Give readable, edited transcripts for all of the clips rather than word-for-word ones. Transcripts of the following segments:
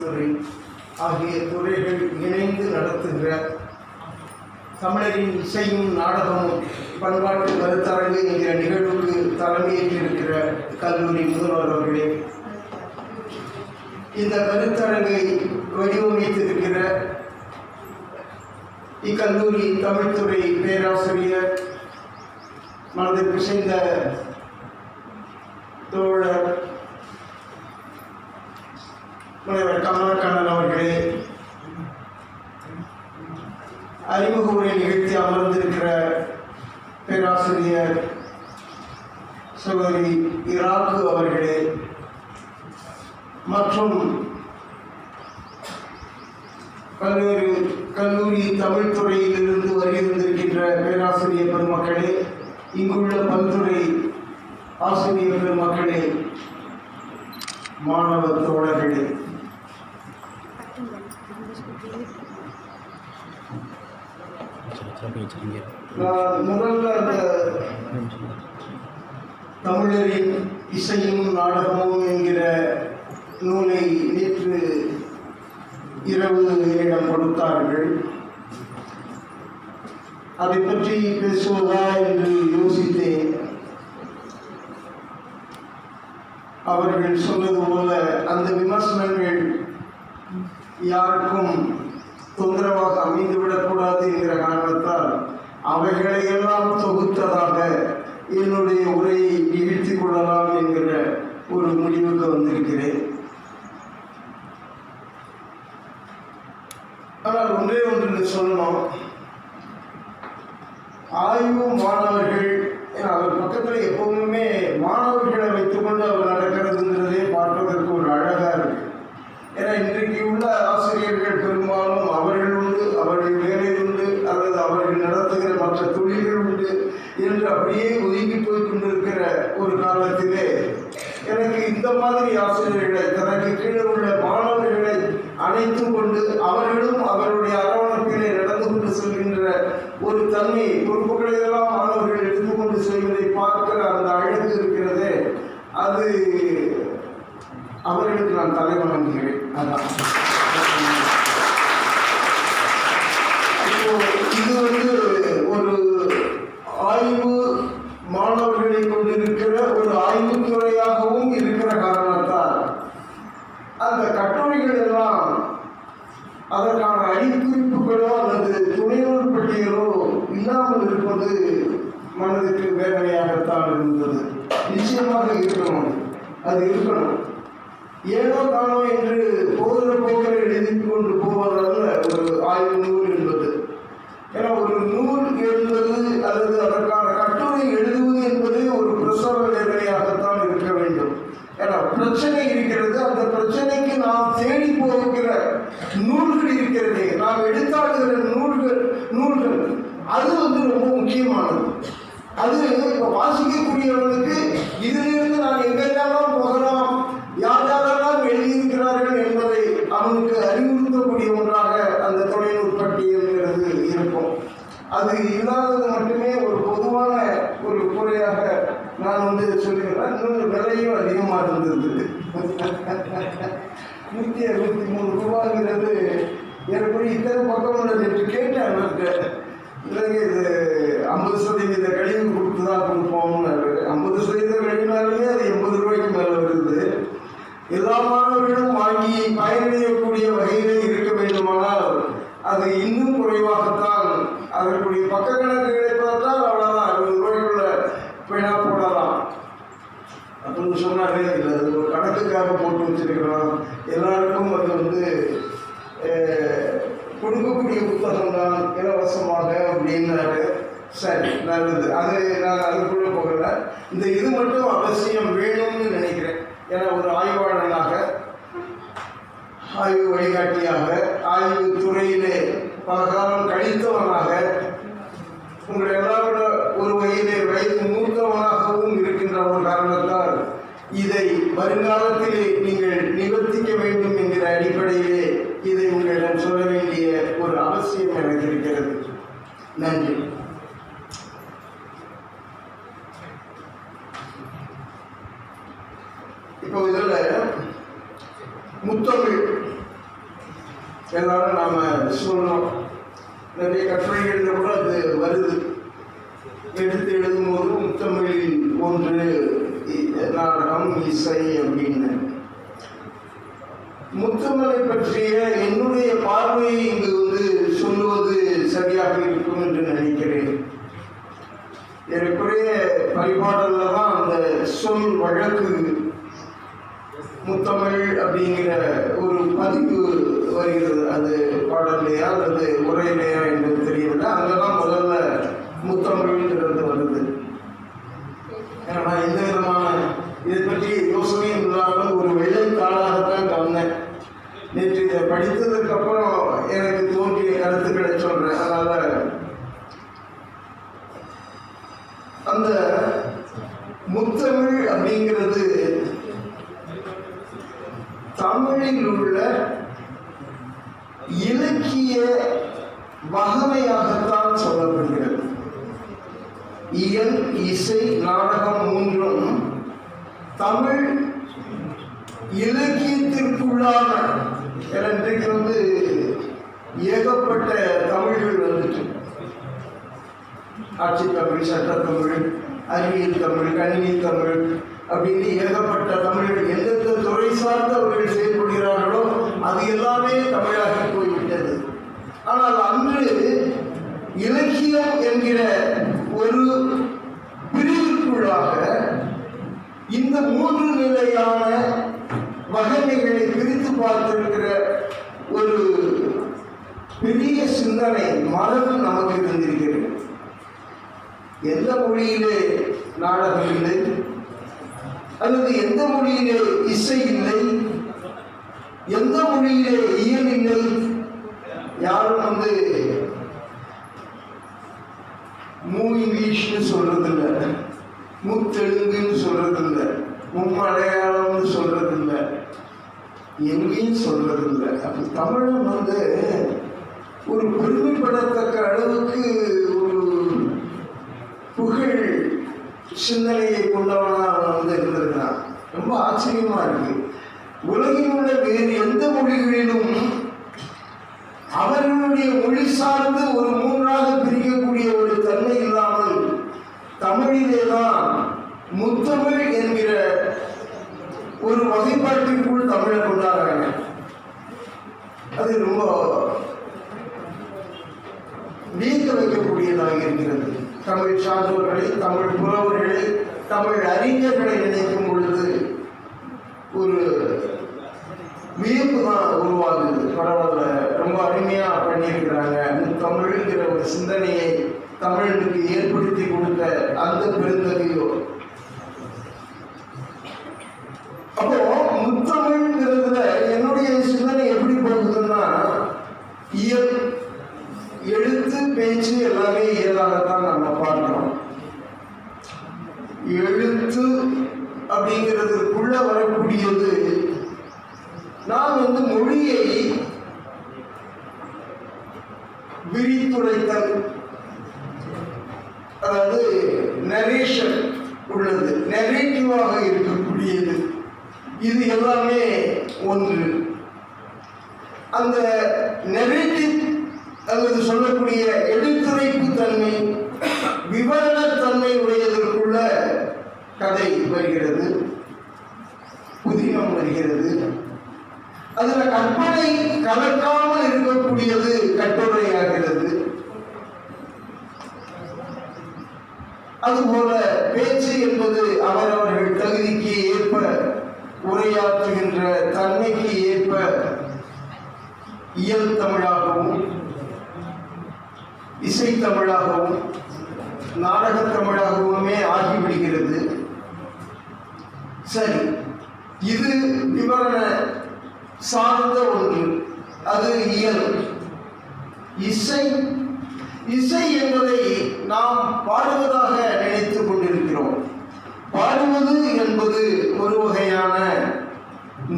துறை ஆகிய துறைகள் இணைந்து நடத்துகிற தமிழரின் இசையும் நாடகமும் பண்பாட்டு கருத்தரங்கு என்கிற நிகழ்வுக்கு தலைமையேற்றிருக்கிற கல்லூரி முதல்வர் அவர்களே, இந்த கருத்தரங்கை வடிவமைத்திருக்கிற இக்கல்லூரி தமிழ்துறை பேராசிரியர், மனதிற்கு செய்த தோழர் முனைவர் கமலக்கண்ணன் அவர்களே, அறிமுக உரை நிகழ்த்தி அமர்ந்திருக்கிற பேராசிரியர் சகோதரி இராக்கு அவர்களே, மற்றும் பல்வேறு கல்லூரி தமிழ்துறையிலிருந்து வருகின்றிருக்கின்ற பேராசிரியர் பெருமக்களே, இங்குள்ள பல்துறை ஆசிரியர் பெருமக்களே, மாணவ தோழர்களே, முதல்ல அந்த தமிழரின் இசையும் நாடகமும் என்கிற நூலை நேற்று இரவு என்னிடம் கொடுத்தார்கள். அதை பற்றி பேசுவதா என்று யோசித்தேன். அவர்கள் சொன்னது போல அந்த விமர்சனங்கள் யாருக்கும் தொந்தரவாக அமைந்துவிடக்கூடாது என்கிற காரணத்தால் அவைகளையெல்லாம் தொகுத்ததாக என்னுடைய உரையை நிகழ்த்தி கொள்ளலாம் என்கிற ஒரு முடிவுக்கு வந்திருக்கிறேன். ஆனால் ஒன்றே ஒன்று சொல்லணும். ஆய்வு மாணவர்கள், அவர் பக்கத்தில் எப்பவுமே மாணவர்களை வைத்துக்கொண்டு அவர் நடக்கிறதுங்கிறதே பார்ப்பதற்கு ஒரு அழகாக இருக்கு. ஏன்னா இன்றைக்கு உள்ள ஆசிரியர்கள் பெரும்பாலும் அவர்கள் உண்டு, அவர்கள் வேலை உண்டு, அல்லது அவர்கள் நடத்துகிற மற்ற தொழில்கள் உண்டு என்று அப்படியே ஒதுங்கி போய் கொண்டிருக்கிற ஒரு காலத்திலே எனக்கு இந்த மாதிரி ஆசிரியர்களை, தனக்கு கீழே உள்ள மாணவர்களை அணைத்துக் கொண்டு அவர்களும் அவருடைய அரவணைப்பிலே நடந்து கொண்டு செல்கின்ற ஒரு தன்மை, பொறுப்புகளை எல்லாம் மாணவர்கள் எடுத்துக்கொண்டு செல்வதை பார்க்கிற அந்த அழகு இருக்கிறதே, அது அவர்களுக்கு நான் தலை வணங்குகிறேன். அதான் இது ஒரு ஆய்வு மாணவர்களை கொண்டிருக்கிற ஒரு ஆய்வுத்துறையாகவும் இருக்கிற காரணத்தால் அந்த கட்டுரைகள் எல்லாம் அதற்கான அடிக்குறிப்புகளோ அல்லது துணைநூல் பட்டியலோ இல்லாமல் இருப்பது மனதுக்கு வேதனையாகத்தான் இருந்தது. நிச்சயமாக இருக்கணும், அது இருக்கணும். ஏனோ தானோ என்று போகிற போக்கில் எழுதி கொண்டு போவதல்ல ஒரு ஆய்வு நூல் என்பது. ஏன்னா ஒரு நூல் எழுதுவது அல்லது அதற்கான கட்டுரை எழுதுவது என்பது ஒரு பிரசவ வேதனையாகத்தான் இருக்க வேண்டும். ஏன்னா பிரச்சனை இருக்கிறது, அந்த பிரச்சனைக்கு நாம் தேடி போகிற நூல்கள் இருக்கிறது, நாம் எடுத்தாடுகிற நூல்கள் அது ரொம்ப முக்கியமானது. அது இப்போ வாசிக்கக்கூடியவர்களுக்கு இதிலிருந்து நான் எங்கெல்லாம் போகலாம், யார் யாரெல்லாம் எழுதியிருக்கிறார்கள் என்பதை அவனுக்கு அறிவுறுத்தக்கூடிய ஒன்றாக அந்த தொலைநூல் பட்டியல்ங்கிறது இருக்கும். அது இல்லாதது மட்டுமே ஒரு பொதுவான ஒரு குறையாக நான் சொல்லுகிறேன். இன்னொரு விலையும் அதிகமாக இருந்தது. 163 ரூபாங்கிறது எப்படி இத்தனை பக்கம் உள்ளது என்று கேட்டேன் அவர்கிட்ட. இல்லைங்க, இது 50% கழிவு கொடுத்து தான் கொடுப்போம்னு. 50% கழிவுனாலே அது 80 ரூபாய்க்கு மேலே வருது. எல்லா மாணவர்களும் வாங்கி பயனடையக்கூடிய வகையிலே இருக்க வேண்டுமானால் அது இன்னும் குறைவாகத்தான். அதற்குரிய பக்க கணக்குகளை பார்த்தால் அவ்வளோதான், 60 ரூபாய்க்குள்ள பேனா போடலாம் அப்படின்னு சொன்னாலே. இல்லை, அது ஒரு கணக்குக்காக போட்டு வச்சிருக்கிறோம். எல்லாருக்கும் அது கொடுக்கக்கூடிய புத்தகம் தான், இலவசமாக அப்படின்னாரு. சரி, நல்லது. அது நான் அதுக்குள்ளே போகல. இந்த இது மட்டும் அவசியம் வேணும்னு நினைக்கிறேன். ஏன்னா ஒரு ஆய்வாளனாக, ஆய்வு வழிகாட்டியாக, ஆய்வு துறையிலே பல காலம் கழித்தவனாக, உங்கள் எல்லாரோட ஒரு வகையிலே வயது மூத்தவனாகவும் இருக்கின்ற ஒரு காரணத்தால் இதை வருங்காலத்திலே நீங்கள் நிவர்த்திக்க வேண்டும் என்கிற அடிப்படையிலே இதை உங்களிடம் சொல்ல வேண்டிய ஒரு அவசியம் எனக்கு இருக்கிறது. நன்றி. இப்போ இதில் முத்தமிழ் எல்லாரும் நாம் சொல்லணும். நிறைய கட்டுரைகளில் கூட அது வருது. எடுத்து எழுதும்போது முத்தமிழில் ஒன்று நாடகம் இசை அப்படின்னு. முத்தமிழை பற்றிய என்னுடைய பார்வையை இங்கு சொல்லுவது சரியாக இருக்கும் என்று நினைக்கிறேன். ஏறக்குறைய பரிபாடல்ல தான் அந்த சொல் வழக்கு முத்தமிழ் அப்படிங்கிற ஒரு பதிவு வருகிறது. அது பாடல்லையா அல்லது உரையிலையா என்று தெரியவில்லை. அங்கதான் முதல்ல முத்தமிழ்ங்கிறது வருது. ஏன்னா எந்த விதமான இதை பற்றி யோசனையும் இல்லாமல் ஒரு வெள்ளைத்தாளாகத்தான் கவர்ந்தேன். நேற்று இதை படித்ததுக்கு அப்புறம் எனக்கு தோன்றிய கருத்துக்களை சொல்றேன். அதனால அந்த முத்தமிழ் அப்படிங்கிறது தமிழில் உள்ள இலக்கிய வகமையாகத்தான் சொல்லப்படுகிறது. இயல், இசை, நாடகம் மூன்றும் தமிழ் இலக்கியத்திற்குள்ளான. இன்றைக்கு ஏகப்பட்ட தமிழ்கள் வந்துட்டு, ஆட்சி தமிழ், சட்டத்தமிழ், அறிவியல் தமிழ், கணினி தமிழ் அப்படின்னு ஏகப்பட்ட தமிழ்கள். எந்தெந்த துறை சார்ந்து அவர்கள் செயல்படுகிறார்களோ அது எல்லாமே தமிழாகி போய்விட்டது. ஆனால் அன்று இலக்கியம் என்கிற ஒரு பிரிவுக்குள்ளாக இந்த மூன்று நிலையான வகைமைகளை பிரித்து பார்த்திருக்கிற ஒரு பெரிய சிந்தனை மரபு நமக்கு இருந்திருக்கிறது. எந்த மொழியிலே நாடகம் இல்லை அல்லது எந்த மொழியிலே இசை இல்லை, எந்த மொழியிலே இயல் இல்லை, யாரும் மூ இங்கிலீஷ்னு சொல்றதில்லை, முத்தெலுங்குன்னு சொல்றதில்லை, மும்மலையாளம்னு சொல்றதில்லை, எங்கேயும் சொல்றதில்லை. அப்படி தமிழன் ஒரு பெருமைப்படத்தக்க அளவுக்கு ஒரு புகழ் சிந்தனையை கொண்டவனா இருந்திருக்கிறான். ரொம்ப ஆச்சரியமா இருக்கு. உலகில் உள்ள வேறு எந்த மொழிகளிலும் அவர்களுடைய மொழி சார்ந்து ஒரு மூன்றாக பிரிக்கக்கூடிய ஒரு தன்மை இல்லாமல் தமிழிலே தான் முத்தமிழ் என்கிற ஒரு வகைப்பாட்டிற்குள் தமிழை கொண்டாடுறாங்க. அது ரொம்ப வியக்க வைக்கக்கூடியதாக இருக்கிறது. தமிழ் சான்றோர்களை, தமிழ் புலவர்களை, தமிழ் அறிஞர்களை நினைக்கும் பொழுது ஒரு வியப்பு தான் உருவாகுது. பரவாயில்ல, ரொம்ப அருமையா பண்ணியிருக்கிறாங்க. தமிழ்ங்கிற ஒரு சிந்தனையை தமிழுக்கு ஏற்படுத்தி கொடுத்த அந்த பெருந்தகையோ. அப்போ முத்தமிழ்ங்கிறதுல என்னுடைய சிந்தனை எப்படி போகுதுன்னா, இயல், எழுத்து, பேச்சு எல்லாமே இயலாகத்தான் நம்ம பார்க்கிறோம். எழுத்து அப்படிங்கிறதுக்குள்ள வரக்கூடியது நான் மொழியை விரித்துரைத்தல், அதாவது நரேஷன் உள்ளது, நரேட்டிவாக இருக்கக்கூடியது. இது எல்லாமே ஒன்று. அந்த நரேட்டிவ் அல்லது சொல்லக்கூடிய எடுத்துரைப்பு தன்மை, விவரணத்தன்மை உடையதற்குள்ள கதை வருகிறது, புதினம் வருகிறது. அதுல கற்பனை கலக்காமல் இருக்கக்கூடியது கட்டுரையாகிறது. அதுபோல பேச்சு என்பது அவரவர்கள் தகுதிக்கு ஏற்ப உரையாற்றுகின்ற தன்மைக்கு ஏற்ப இயல் தமிழாகவும், இசை தமிழாகவும், நாடகத் தமிழாகவுமே ஆகிவிடுகிறது. சரி, இது விவரண சார்ந்த ஒன்று, அது இயல். இசை, இசை என்பதை நாம் பாடுவதாக நினைத்துக் கொண்டிருக்கிறோம். பாடுவது என்பது ஒரு வகையான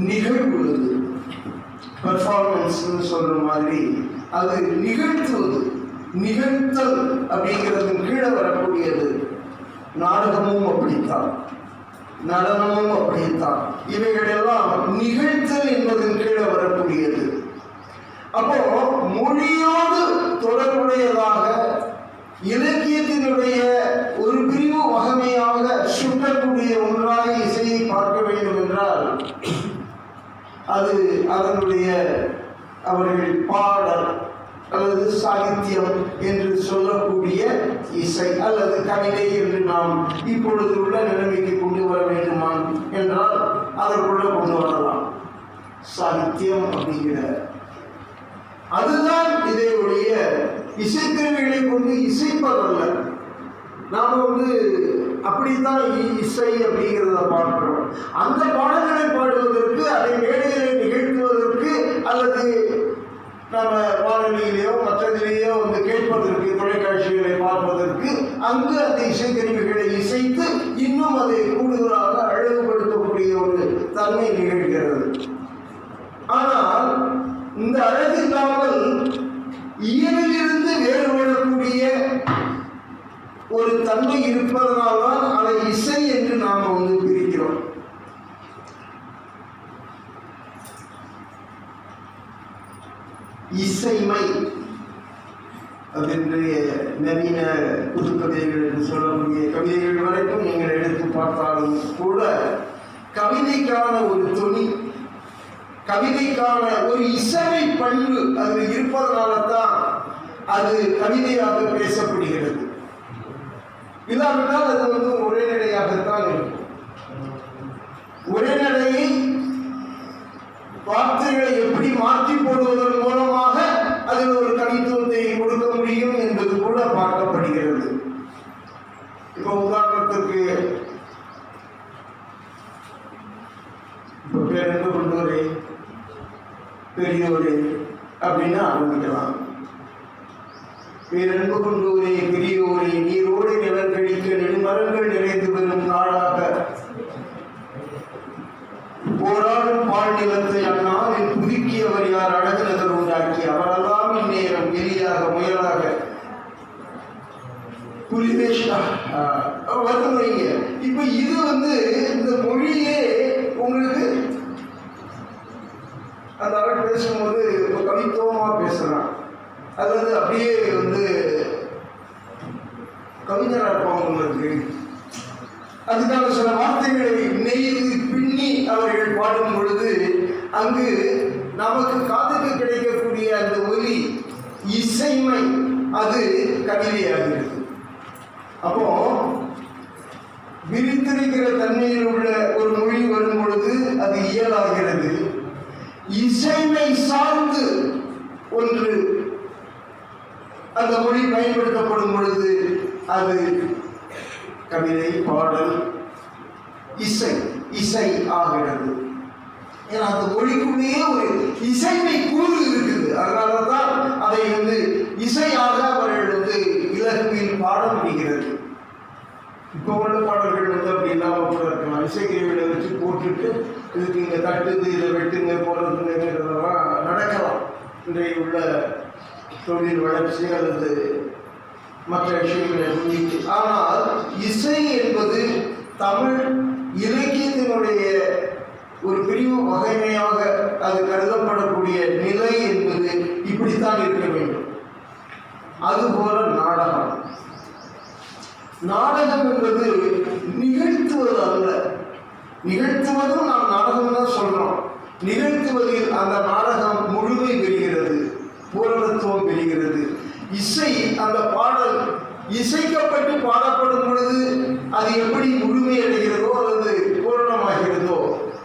நிகழ்வு, பெர்ஃபார்மன்ஸ் சொல்ற மாதிரி. அது நிகழ்த்துவது, நிகழ்த்தல் அப்படிங்கிறது கீழே வரக்கூடியது. நாடகமும் அப்படித்தான், நடனமும் அப்படித்தான். இவைகளெல்லாம் நிகழ்த்தல் என்பதன் கீழே வரக்கூடியது. அப்போ மொழியோடு தொடர்புடையதாக இலக்கியத்தினுடைய ஒரு பிரிவு வகைமையாக சுட்டக்கூடிய ஒன்றாக இசையை பார்க்க வேண்டும் என்றால் அது அதனுடைய அவர்கள் பாடல் அல்லது சாகித்யம் என்று சொல்லக்கூடிய இசை அல்லது கவிதை என்று நாம் இப்பொழுது உள்ள நிலைமைக்கு கொண்டு வர வேண்டுமா என்றால் அதற்குள்ள கொண்டு வரலாம். சாகித்யம் அப்படிங்கிற அதுதான் இதை உடைய இசைக்கருவிகளை கொண்டு இசைப்பதல்ல. நாம் அப்படித்தான் இசை அப்படிங்கிறத பார்க்கிறோம். அந்த பாடல்களை பாடுவதற்கு அதை மேடைகளை நிகழ்த்துவதற்கு அல்லது நம்ம வானொலியிலேயோ மற்றதிலேயோ கேட்பதற்கு தொலைக்காட்சிகளை பார்ப்பதற்கு அங்கு அந்த இசைக்கருவிகளை இசைத்து இன்னும் அதை கூடுதலாக அழகுபடுத்தக்கூடிய ஒரு தன்மை நிகழ்கிறது. ஆனால் இந்த அழகு இல்லாமல் இயலிலிருந்து வேறுபடக்கூடிய ஒரு தன்மை இருப்பதனால்தான் அதை இசை என்று நாம் பிரிக்கிறோம். இசைமை அதனுடைய நவீன புதுக்கவிதைகள் என்று சொல்லக்கூடிய கவிதைகள் வரைக்கும் நீங்கள் எடுத்து பார்த்தாலும் கூட கவிதைக்கான ஒரு துணி, கவிதைக்கான ஒரு இசைமை பண்பு அதில் இருப்பதனால தான் அது கவிதையாக பேசப்படுகிறது. இல்லாவிட்டால் அது உரைநடையாகத்தான் இருக்கும். உரைநடையை வார்த்தைகளை எப்படி மாற்றி போடுவதன் மூலமாக அதில் ஒரு கவித்துவத்தை கொடுக்க முடியும் என்பது கூட பார்க்கப்படுகிறது. இப்போ உதாரணத்துக்கு பேரன்பு கொண்டோரே பெரியோரே அப்படின்னு ஆரம்பிக்கலாம். பேரன்பு கொண்டோரே பெரியோரே நீரோடு நிலம் கழிக்க நெடுமரங்கள் நிறைந்து வரும் நாடாக போராடும் பால் நிலத்தை அந்நாளில் புதுக்கியவர் யார் அழகு நகர் உண்டாக்கி அவரெல்லாம் இந்நேரம் எலியாக முயலாக வருவீங்க. இப்ப இது இந்த மொழியே உங்களுக்கு அந்த அளவு பேசும்போது கவித்துவமா பேசுறான். அது அப்படியே கவிஞராக இருப்பாங்க உங்களுக்கு. அதுக்கான சில வார்த்தைகளை நெய்து பின்னி அவர்கள் பாடும் பொழுது அங்கு நமக்கு காதுக்கு கிடைக்கக்கூடிய அந்த ஒலி இசைமை அது கவிதையாகிறது. அப்போ விரித்திருக்கிற தன்மையில் உள்ள ஒரு மொழி வரும் பொழுது அது இயலாகிறது. இசைமை சார்ந்து ஒன்று அந்த மொழி பயன்படுத்தப்படும் பொழுது அது கவிதை, பாடல், இசை ஆகிறது. ஏன்னா அந்த மொழிக்குள்ளேயே ஒரு இசைமை கூறு இருக்குது. அதனால தான் அதை இசையாக அவர்கள் இலகுவில் பாட முடிகிறது. இப்போ உள்ள பாடல்கள் அப்படி இல்லாமல் கூட இருக்கலாம். இசைக்கருவிகளை வச்சு போட்டுட்டு இதுக்கு இங்கே தட்டுது, இதை வெட்டுங்க போடுறதுங்கிறதெல்லாம் நடக்கலாம். இன்றைய உள்ள தொழில் வளர்ச்சி அல்லது மற்ற விஷயங்களை முன்னிட்டு. ஆனால் இசை என்பது தமிழ் இலக்கியத்தினுடைய ஒரு பிரிவு வகைமையாக அது கருதப்படக்கூடிய நிலை என்பது இப்படித்தான் இருக்க வேண்டும். அதுபோல நாடகம் என்பது நிகழ்த்துவது அல்ல. நிகழ்த்துவதும் நாம் நாடகம் தான் சொல்றோம். நிகழ்த்துவதில் அந்த நாடகம் முழுமை பெறுகிறது, பூரணத்துவம் பெறுகிறது. இசை அந்த பாடல் இசைக்கப்பட்டு பாடப்படும் பொழுது அது எப்படி முழுமையடைகிறதோ அல்லது பூரணமாகிறதோ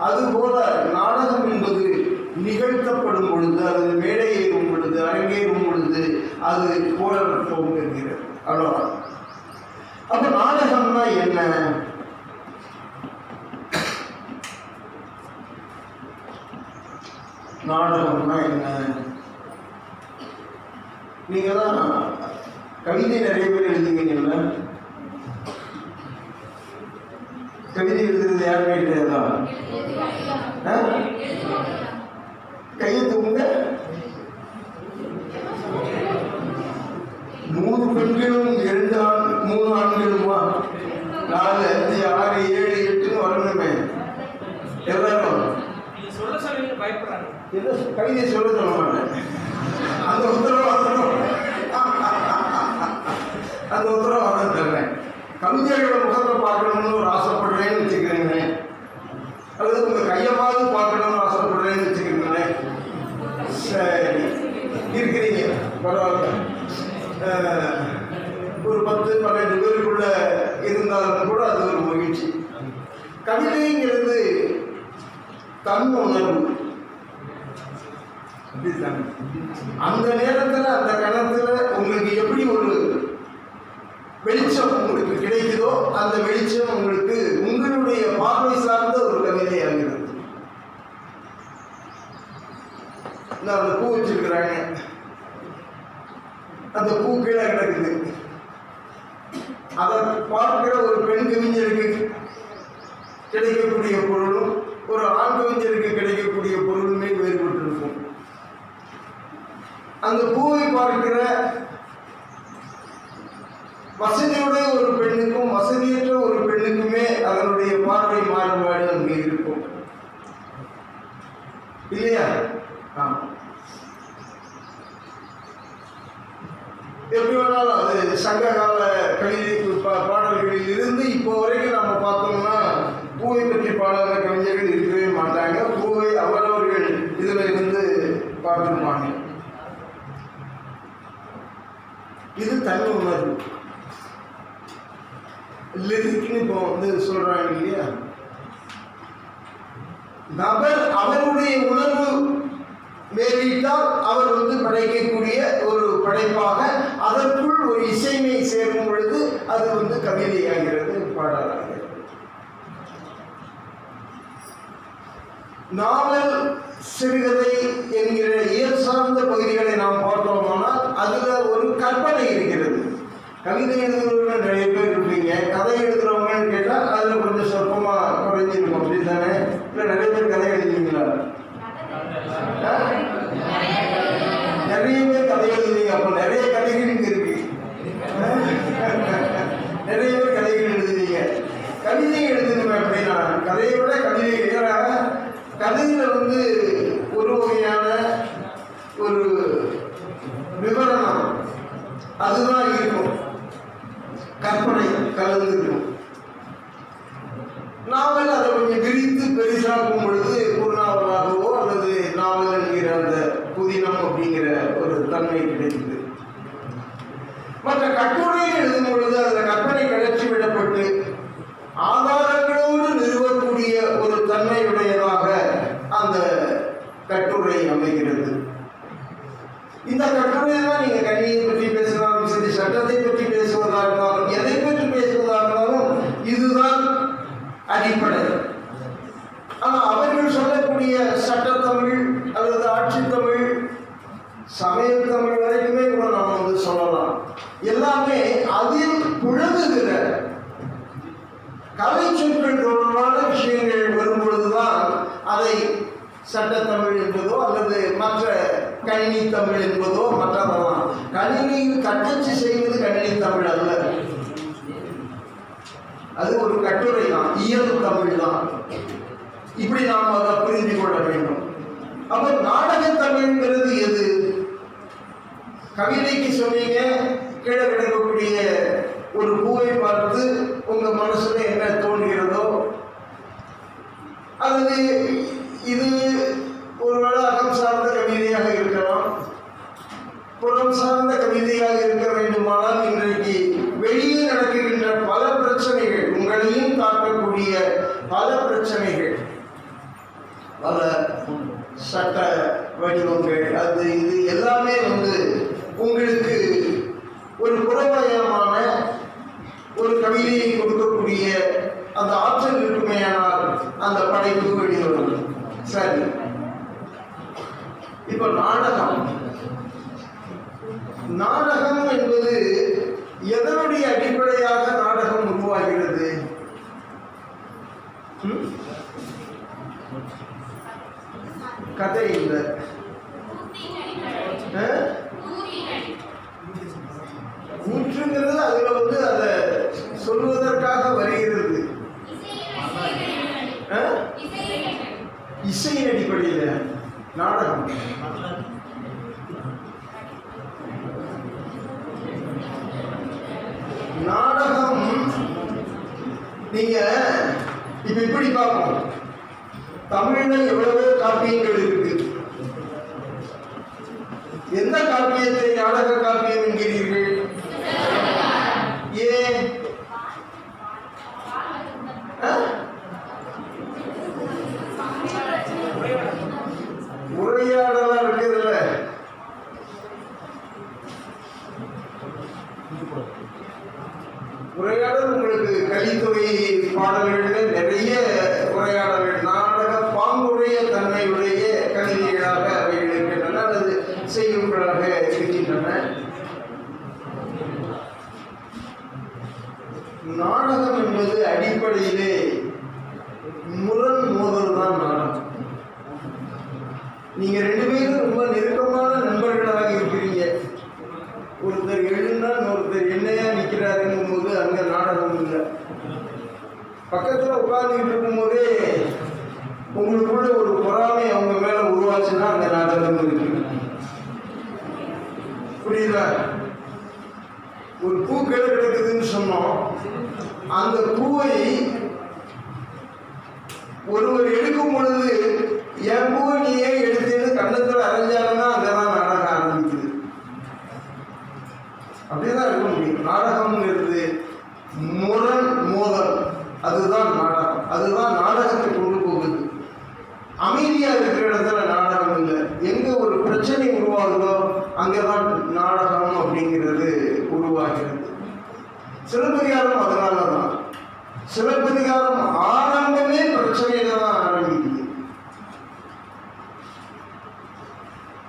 அதுபோல நாடகம் என்பது நிகழ்த்தப்படும் பொழுது, அல்லது மேடையேறும் பொழுது, அரங்கேறும் பொழுது அது பூரணத்துவம் பெறுகிறது. அவ்வளோதான். அப்ப நாடகம்னா என்ன? நாடகம்னா என்ன? நீங்க தான் கவிதை நிறைய பேர் எழுதுவீங்கல்ல. கவிதை எழுதுறது யாருமே கிடையாதா? கையை தூங்க. 3 பெண்களும் 3 ஆண்களுமா? 4, 5, 6, 7, 8 வரணுமே எல்லாரும். கவிதை சொல்ல சொல்ல மாட்டேன். அந்த உத்தரவாதம் தர்றேன். கவிஞர்களோட முகத்தை பார்க்கணும்னு ஒரு ஆசைப்படுறேன்னு வச்சுக்கிறீங்களேன், அல்லது உங்க கையமாவது பார்க்கணும்னு ஆசைப்படுறேன்னு வச்சுக்கிறீங்களேன். சரி, இருக்கிறீங்க, பரவாயில்ல. ஒரு 10-12 பேருக்குள்ள இருந்தாலும் கூட அது ஒரு மகிழ்ச்சி. கவிதைங்கிறது தன் உணர்வு. அந்த நேரத்தில் அந்த கணத்துல உங்களுக்கு எப்படி ஒரு வெளிச்சம் உங்களுக்கு கிடைக்குதோ அந்த வெளிச்சம் உங்களுக்கு உங்களுடைய பார்வை சார்ந்த ஒரு கவிதை ஆகிறது. அந்த பூ வச்சிருக்கிறாங்க, அந்த பூ கீழே கிடக்குது. அதை பார்க்கிற ஒரு பெண் கவிஞருக்கு கிடைக்கக்கூடிய பொருளும் ஒரு ஆண் கவிஞருக்கு கிடைக்கக்கூடிய பொருளுமே வேறுபட்டு இருக்கும். அந்த பூவை பார்க்கிற வசதியுடைய ஒரு பெண்ணுக்கும் வசதியற்ற ஒரு பெண்ணுக்குமே அதனுடைய பார்வை மாறுபாடு அங்கே இருக்கும் இல்லையா? எப்படி வேணாலும் அது சங்ககால கவிதை பாடல்களில் இருந்து இப்போ வரைக்கும் நம்ம பார்த்தோம்னா பூவை பற்றி பாடாத கவிஞர்கள் இருக்கவே மாட்டாங்க. பூவை அவரவர்கள் இதுல இருந்து பார்த்துருப்பாங்க. இது தனி உணர்வு. லிரிக்னு இப்போ சொல்றாங்க இல்லையா, நபர் அவருடைய உணர்வு மேலிட்டால் அவர் படைக்கக்கூடிய ஒரு படைப்பாக அதற்குள் ஒரு இசைமை சேரும் பொழுது அது கவிதையாகிறது, பாடலாகிறது. நாவல் சிறுகதை என்கிற இயல் சார்ந்த பகுதிகளை நாம் பார்த்தோமானால் அதுல ஒரு கற்பனை இருக்கிறது. கவிதை எழுதுறவங்க நிறைய பேர் இருப்பீங்க, கதை எழுதுறவங்கன்னு கேட்டால் அதுல கொஞ்சம் சொற்பமா குறைஞ்சிருக்கும். அப்படி தானே? இல்லை நிறைய பேர் கதை எழுதுவீங்களா? நிறைய பேர் கதை எழுதுவீங்க. அப்போ நிறைய கதைகள் இங்க இருக்கு. நிறைய பேர் கதைகள் எழுதுவீங்க. கவிதை எழுதுங்க அப்படின்னா கதையை விட கவிதை எழுதுறாங்க. கதையில ஒரு வகையான ஒரு விவரணம் அதுதான் இருக்கும், கற்பனை கலந்துருக்கும். நாவல் அதை கொஞ்சம் விரித்து பெரிசாக்கும் பொழுது குறுநாவலாகவோ அல்லது நாவல் என்கிற அந்த புதினம் அப்படிங்கிற ஒரு தன்மை கிடைக்குது. மற்ற கட்டுரையை எழுதும் பொழுது அந்த கற்பனை கிளர்ச்சி விடப்பட்டு ஆதாரங்களோடு நிறுவக்கூடிய ஒரு தன்மையுடையதாக அந்த கட்டுரை அமைகிறது. இந்த கட்டுரையை தான் நீங்க கல்வியை பற்றி பேசினாலும் சரி, சட்டத்தை பற்றி பேசுவதாக இருந்தாலும், எதை பற்றி பேசுவதாக இருந்தாலும் இதுதான் அடிப்படை. ஆனா அவர்கள் சொல்லக்கூடிய சட்டத்தமிழ் அல்லது ஆட்சி தமிழ், சமய தமிழ் வரைக்குமே கூட நாம் சொல்லலாம். எல்லாமே அதில் புழங்குகிற கலை சொற்கள் தொடர்பான விஷயங்கள் வரும் பொழுதுதான் அதை சட்டத்தமிழ் என்பதோ அல்லது மற்ற கணினி தமிழ் என்பதோ மற்றதெல்லாம். கணினியில் கட்டச்சு செய்வது கணினி தமிழ் அல்ல, அது ஒரு கட்டுரை தான், இயல் தமிழ் தான். இப்படி நாம் அதை புரிந்து கொள்ள வேண்டும். அப்ப நாடக தமிழ்ங்கிறது எது? கவிதைக்கு சொன்னீங்க, கீழே கிடக்கக்கூடிய ஒரு பூவை பார்த்து உங்க மனசுல என்ன தோன்றுகிறதோ, அல்லது இது ஒருவேளை அகம் சார்ந்த கவிதையாக இருக்கலாம், புறம் சார்ந்த கவிதையாக இருக்க வேண்டுமானால் இன்றைக்கு வெளியே நடக்குகின்ற பல பிரச்சனைகள், உங்களையும் தாக்கக்கூடிய பல பிரச்சனைகள், பல சட்ட வடிவங்கள், அது இது எல்லாமே உங்களுக்கு ஒரு புறவயமான ஒரு கவிதையை கொடுக்கக்கூடிய அந்த ஆற்றல் இருக்குமேயானால் அந்த படைப்பு வெளிவரும். சரி, இப்ப நாடகம் என்பது எதனுடைய அடிப்படையாக நாடகம் உருவாகிறது? கதை இல்லை, கூற்றுங்கிறது அதுல அதை சொல்வதற்காக வருகிறது. இசையின் அடிப்படையில் நாடகம் நீங்க இப்ப இப்படி பார்ப்போம், தமிழ்ல எவ்வளவோ காப்பியங்கள் இருக்கு. எந்த காப்பியத்தை நாடக காப்பியம் என்கிறீர்கள்? ஏன்? உரையாடலா இருக்குதுல்ல, உரையாடல் உங்களுக்கு கலித்துறை பாடல்களில் நிறைய உரையாடல்கள் நாடக பாங்குடைய தன்மையுடைய கவிதைகளாக அவைகள் இருக்கின்றன அல்லது செய்யுள்களாக இருக்கின்றன. நாடகம் என்பது அடிப்படையிலே முரண் மோதல் தான் நாடகம். நீங்க ரெண்டு பேரும் ரொம்ப நெருக்கமான நண்பர்களாக இருக்கிறீங்க. ஒருத்தர் எழுந்தா ஒருத்தர் என்னையா நிற்கிறாருங்கும் போது அங்க நாடகம் இல்லை. பக்கத்தில் உட்கார்ந்துக்கிட்டு இருக்கும் போதே உங்களுக்குள்ள ஒரு பொறாமை அவங்க மேல உருவாச்சுன்னா அங்க நாடகம் இருக்கு. புரியுதா? ஒரு பூ கிடக்குதுன்னு சொன்னோம், அந்த பூவை ஒருவர் எடுக்கும் பொழுது என் பூவை நீ ஏன் எடுத்தேன்னு கண்ணத்தில் அரைஞ்சாங்கன்னா அங்கதான் நாடகம் ஆரம்பிக்குது. அப்படிதான் இருக்க முடியும். நாடகம்ங்கிறது முரண் மோதல், அதுதான் நாடகம். அதுதான் நாடகத்தை கொண்டு போகுது. அமைதியா இருக்கிற இடத்துல நாடகம் இல்லை. எங்க ஒரு பிரச்சனை உருவாகுதோ அங்கதான் நாடகம் அப்படிங்கிறது உருவாகிறது. சிலப்பதிகாரம் அதனாலதான். சிலப்பதிகாரம் ஆரம்பமே பிரச்சனையில தான் ஆரம்பிக்குது.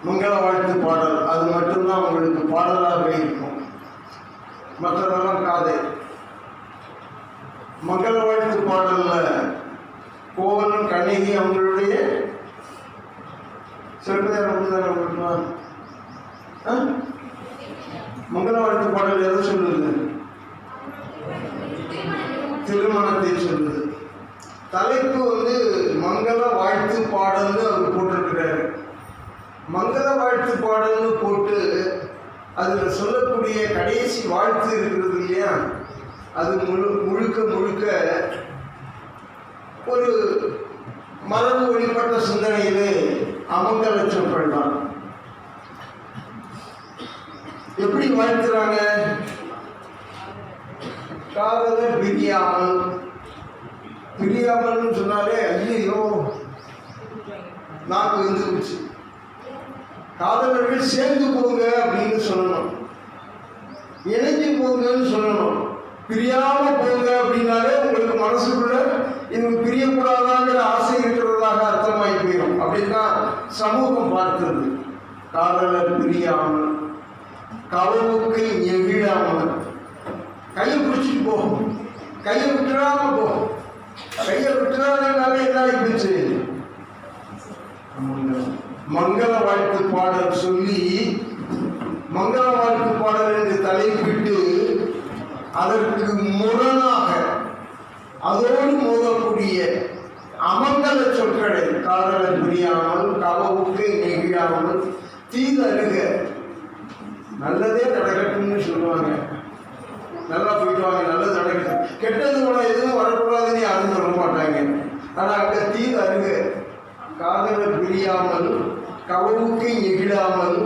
மங்கள வாழ்த்து பாடல் அது மட்டும்தான் உங்களுக்கு பாடலாக இருக்கும், மற்றதெல்லாம் காதை. மங்கள வாழ்த்து பாடல்ல கோவலன் கண்ணகி அவங்களுடைய சிலப்பதிகாரம் மங்கள வாழ்த்து பாடல் எதை சொல்லுது? திருமணத்தை சொல்லுது. தலைப்பு மங்கள வாழ்த்து பாடல்னு அவர் போட்டிருக்கிறாரு. மங்கள வாழ்த்து பாடல்னு போட்டு அதில் சொல்லக்கூடிய கடைசி வாழ்த்து இருக்கிறது இல்லையா, அது முழுக்க முழுக்க ஒரு மரபு வழிபட்ட சிந்தனையிலே அமங்கல சொற்கள் தான். எப்படி வாழ்த்துறாங்க? காதலர் பிரியாமல், பிரியாமல் சொன்னாலே ஐயோ நாக்கு வந்துருச்சு. காதலர்கள் சேர்ந்து போங்க அப்படின்னு சொல்லணும், இணைஞ்சு போங்கன்னு சொல்லணும். பிரியாம போங்க அப்படின்னாலே உங்களுக்கு மனசுக்குள்ள இவங்க பிரியக்கூடாதாங்கிற ஆசை இருக்கிறதாக அர்த்தமாகி போயிடும். அப்படின்தான் சமூகம் பார்த்தது. காதலர் பிரியாமல், கவவுக்கு எகிழாமல், கையை பிடிச்சிட்டு போகும், கையை விட்டுறாம போகும். கையை விட்டுறாதனால என்ன ஆகி போச்சு? மங்கள வாழ்த்து பாடல் சொல்லி மங்கள வாழ்த்து பாடல் என்று தலைப்பிட்டு அதற்கு முரணாக அதோடு மோதக்கூடிய அமங்கல சொற்களை காதலர் புரியாமல், கவவுக்கு நெகிழாமல், தீதருக நல்லதே நடக்கட்டும்னு சொல்லுவாங்க. நல்லா போயிட்டு வாங்க, நல்லது நடக்கட்டும், கெட்டது கூட எதுவும் வரக்கூடாதுன்னு யாரும் சொல்ல மாட்டாங்க. ஆனா அங்க தீதருக காதலர் பிரியாமல், கவவுக்கு எகிழாமல்,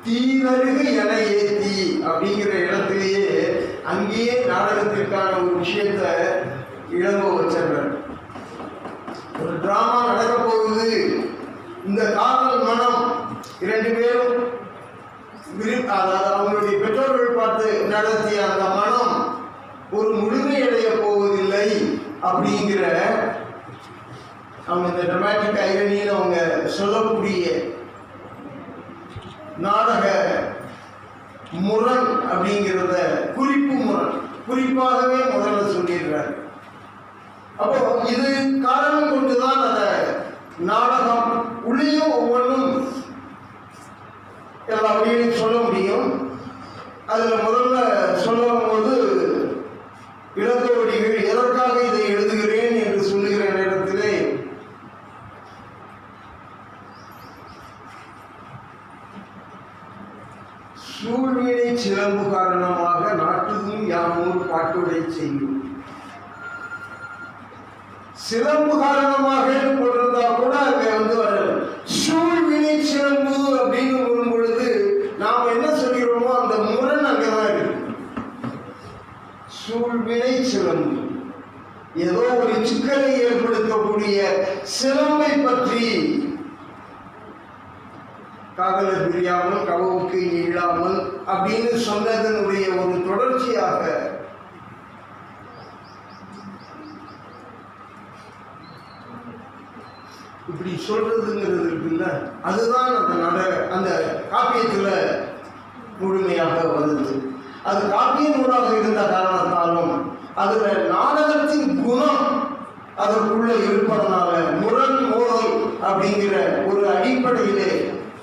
தீதருக என ஏத்தி அப்படிங்கிற இடத்திலேயே அங்கேயே நாடகத்திற்கான ஒரு விஷயத்தை இழங்க வச்சிருக்கார். ஒரு டிராமா நடக்க போகுது. இந்த காதல் மனம் இரண்டு பேரும் அதாவது அவங்களுடைய பெற்றோர்கள் பார்த்து நடத்திய அந்த மனம் ஒரு முழுமையடைய போவதில்லை அப்படிங்கிற அவங்க இந்த டிராமாட்டிக் ஐரணியில் அவங்க சொல்லக்கூடிய நாடக முரண் அப்படிங்கிறத குறிப்பு முரண் குறிப்பாகவே முதல்ல சொல்லிடுறாரு. அப்போ இது காரணம் கொண்டுதான் அந்த நாடகம் உள்ளேயும் ஒவ்வொன்றும் எல்லா வழியிலையும் சொல்ல முடியும். அதுல முதல்ல சொல்லும் போது இளங்கோவடிகள் எதற்காக இதை எழுதுகிறேன் என்று சொல்லுகிற நேரத்திலே சூழ்வினை சிலம்பு காரணமாக நாட்டுதும் யாமூர் பாட்டுடை செய்யும். சிலம்பு காரணமாக போட்டிருந்தா கூட அங்க வந்து சூழ்வினை சிலம்பு அப்படின்னு வரும் பொழுது நாம் என்ன சொல்கிறோமோ அந்த முரண் அங்கதான் இருக்கு. சூழ்வினை சிலம்பு ஏதோ ஒரு சிக்கலை ஏற்படுத்தக்கூடிய சிலம்பை பற்றி காதலர் பிரியாமல் கவவுக்கு இல்லாமல் அப்படின்னு சொன்னதனுடைய ஒரு தொடர்ச்சியாக இப்படி சொல்றதுங்கிறது இருக்குல்ல, அதுதான் அந்த காப்பியத்துல முழுமையாக வருது. அது காப்பிய நூலாக இருந்த காரணத்தாலும் அதுல நாடகத்தின் குணம் அதற்குள்ள இருப்பதனால முரண் மோதல் அப்படிங்கிற ஒரு அடிப்படையிலே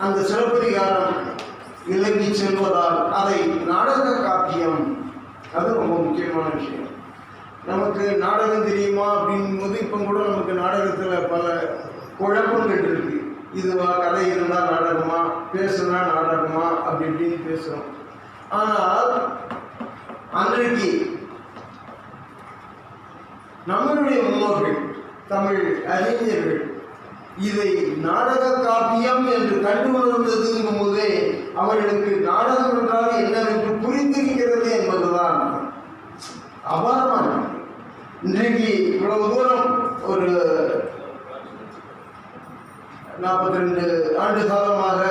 அந்த சிலப்பதிகாரம் விலகி செல்வதால் அதை நாடக காப்பியம், அது ரொம்ப முக்கியமான விஷயம். நமக்கு நாடகம் தெரியுமா அப்படின் போது இப்போ கூட நமக்கு நாடகத்துல பல குழப்பங்கள் இருக்கு. இதுவா கதை இருந்தால் நாடகமா, பேசுனா நாடகமா அப்படி இப்படின்னு பேசுறோம். ஆனால் அன்றைக்கு நம்மளுடைய முன்னோர்கள் தமிழ் அறிஞர்கள் இதை நாடக காப்பியம் என்று கண்டு உணர்ந்ததுங்கும் போதே அவர்களுக்கு நாடகம் என்றால் என்னவென்று புரிந்திருக்கிறது என்பதுதான் அபாரமான. இன்றைக்கு இவ்வளவு தூரம் ஒரு 42 ஆண்டு காலமாக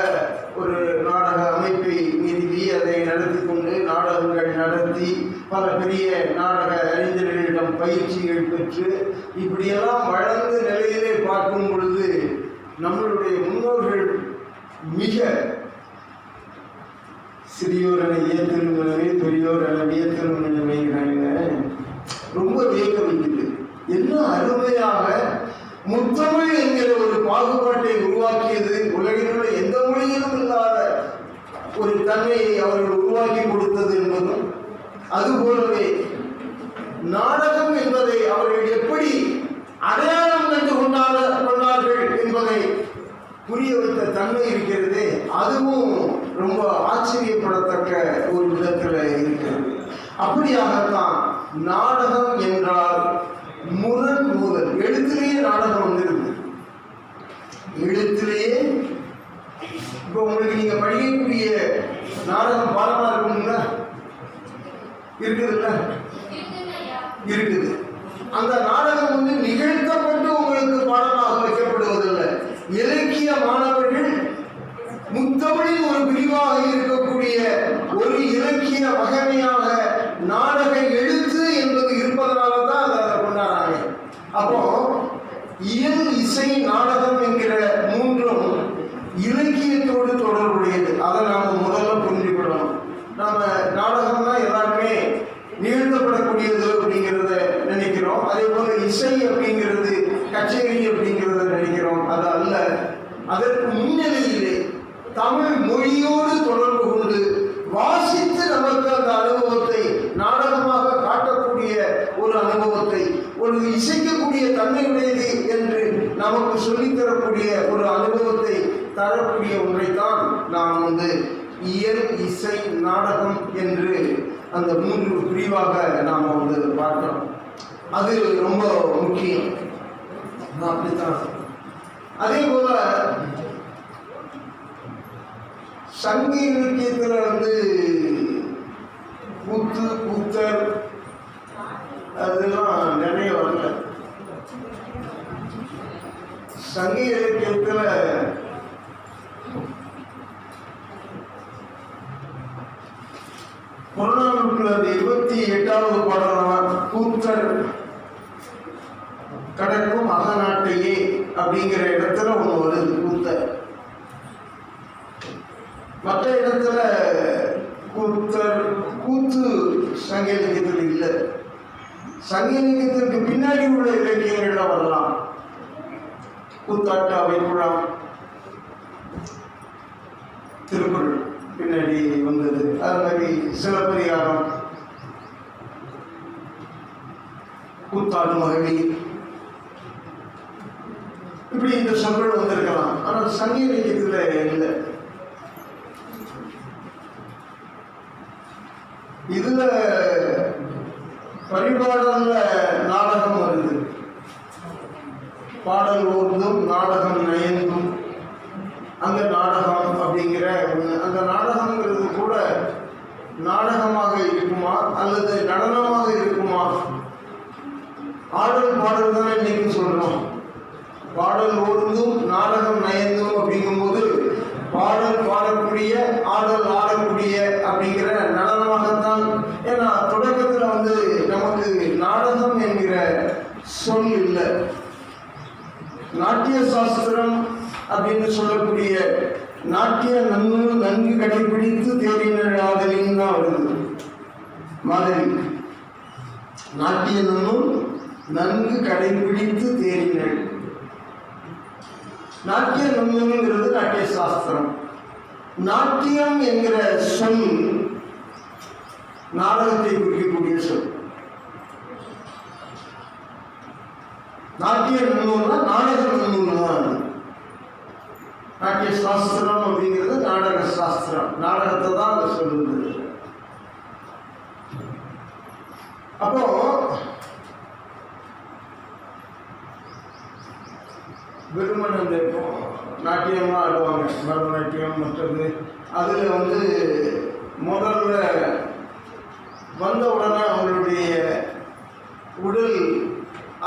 ஒரு நாடக அமைப்பை நிறுவி அதை நடத்தி கொண்டு நாடகங்கள் நடத்தி பல பெரிய நாடக அறிஞர்களிடம் பயிற்சிகள் பெற்று இப்படியெல்லாம் வளர்ந்த நிலையிலே பார்க்கும் பொழுது நம்மளுடைய முன்னோர்கள் மிக சிறியோர் என இயத்திருந்தனவே பெரியோர் என வியத்திருந்தனவே ரொம்ப வியக்க வைக்குது. என்ன அருமையாக முத்தமிழ் என்கிற ஒரு பாகுபாட்டை உருவாக்கியது. உலகில் உள்ள எந்த மொழியிலும் இல்லாத ஒரு தன்மையை அவர்கள் உருவாக்கி கொடுத்தது என்பதும், அதுபோலவே நாடகம் என்பதை அவர்கள் எப்படி அடையாளம் கண்டு கொண்டார்கள் என்பதை புரிய வைத்த தன்மை இருக்கிறது. அதுவும் ரொம்ப ஆச்சரியப்படத்தக்க ஒரு விதத்தில் இருக்கிறது. அப்படியாகத்தான் நாடகம் என்றால் முரண் மோதல். எழுத்திலேயே நாடகம் வந்துருக்கு. எழுத்திலேயே இப்போ உங்களுக்கு நீங்க படிக்கக்கூடிய நாடகம் பாடமா இருக்குங்களா? இருக்குதுல்ல? இருக்குது. அந்த நாடகம் வந்து நிகழ்த்தப்பட்டு உங்களுக்கு பாடமாக வைக்கப்படுவதில்லை. இலக்கிய மாணவர்கள் முத்தமிழின் ஒரு பிரிவாக இருக்கக்கூடிய ஒரு இலக்கிய வகைமையாக நாடக எழுத்து என்பது இருப்பதனால தான் அதை கொண்டாடுறாங்க. அப்போ இயல், இசை, நாடகம் என்கிற மூன்றும் இலக்கியத்தோடு தொடர்புடையது. அதை நாம் முதல்ல புரிஞ்சுக்கணும். நாம நாடகம்னா எல்லாருமே நிகழ்த்தப்படக்கூடியது அப்படிங்கிறத நினைக்கிறோம். அதே போல இசை அப்படிங்கிறது கச்சேரி அப்படிங்கிறத நினைக்கிறோம். அது அல்ல. அதற்கு முன்னிலையிலே தமிழ் மொழியோடு தொடர்பு கொண்டு வாசித்து நமக்கு அந்த அனுபவத்தை நாடகமாக காட்டக்கூடிய ஒரு அனுபவத்தை, ஒரு இசைக்கக்கூடிய தன்மையுடையது என்று நமக்கு சொல்லித்தரக்கூடிய ஒரு அனுபவத்தை தரக்கூடிய ஒன்றைத்தான் நாம் வந்து இயல், இசை, நாடகம் என்று அந்த 3 பிரிவாக நாம் வந்து பார்க்கிறோம். அது ரொம்ப முக்கியம். அப்படித்தான். அதே போல சங்க இலக்கியத்தில் வந்து கூத்து, கூத்தர் அதெல்லாம் நிறைய வரல. சங்க இலக்கியத்தில் புறநானூற்றில் 28வது பாடலாம் கூத்தர் கடக்கும் அகநாட்டையே அப்படிங்கிற இடத்துல ஒன்று வருது கூத்தர். மற்ற இடத்துல கூத்தர் கூத்து சங்க இலக்கியத்தில் இல்லை. சங்க இலக்கியத்திற்கு பின்னாடி உள்ள இலக்கியங்கள்ல வரலாம். கூத்தாட்டு, அவைக்குழாம், திருக்குறள் பின்னாடி வந்தது. அது மாதிரி சிலப்பதிகாரம், கூத்தாடு மகளிர், இப்படி இந்த சொற்கள் வந்திருக்கலாம். ஆனால் சங்க இலக்கியத்தில் இல்லை. இதுல பரிபாடல்ல நாடகம் வருது. பாடல் ஓர்ந்தும் நாடகம் நயந்தும், அந்த நாடகம் அப்படிங்கிற ஒன்று. அந்த நாடகங்கிறது கூட நாடகமாக இருக்குமா அல்லது நடனமாக இருக்குமா? ஆடல் பாடல் தானே இன்னைக்கு சொல்றோம். பாடல் ஓர்ந்தும் நாடகம் நயந்தும் அப்படிங்கும்போது பாடல் பாடக்கூடிய ஆடல் ஆடக்கூடிய அப்படிங்கிற நடனமாகத்தான். ஏன்னா தொடக்கத்தில் நமக்கு நாடகம் என்கிற சொல் இல்லை. நாட்டிய சாஸ்திரம் அப்படின்னு சொல்லக்கூடிய நாட்டிய நன்கு கடைபிடித்து தேடினர் ஆதலின்னு தான் வருது. மாதிரி நாட்டிய நன்கு கடைபிடித்து தேடினர். நாட்டிய நுண்ணுங்கிறது நாட்டிய சாஸ்திரம். நாட்டியம் என்கிற சொல் நாடகத்தை குறிக்கக்கூடிய சொல். நாட்டிய நுண்ணூல்னா நாடக நுண்ணூல் தான். நாட்டிய சாஸ்திரம் அப்படிங்கிறது நாடக சாஸ்திரம், நாடகத்தை தான் அதை சொல்லுது. அப்போ வெறுமன் அந்த நாட்டியமாக ஆடுவாங்க, பரதநாட்டியம் மற்றது. அதில் முதல்ல வந்த உடனே அவங்களுடைய உடல்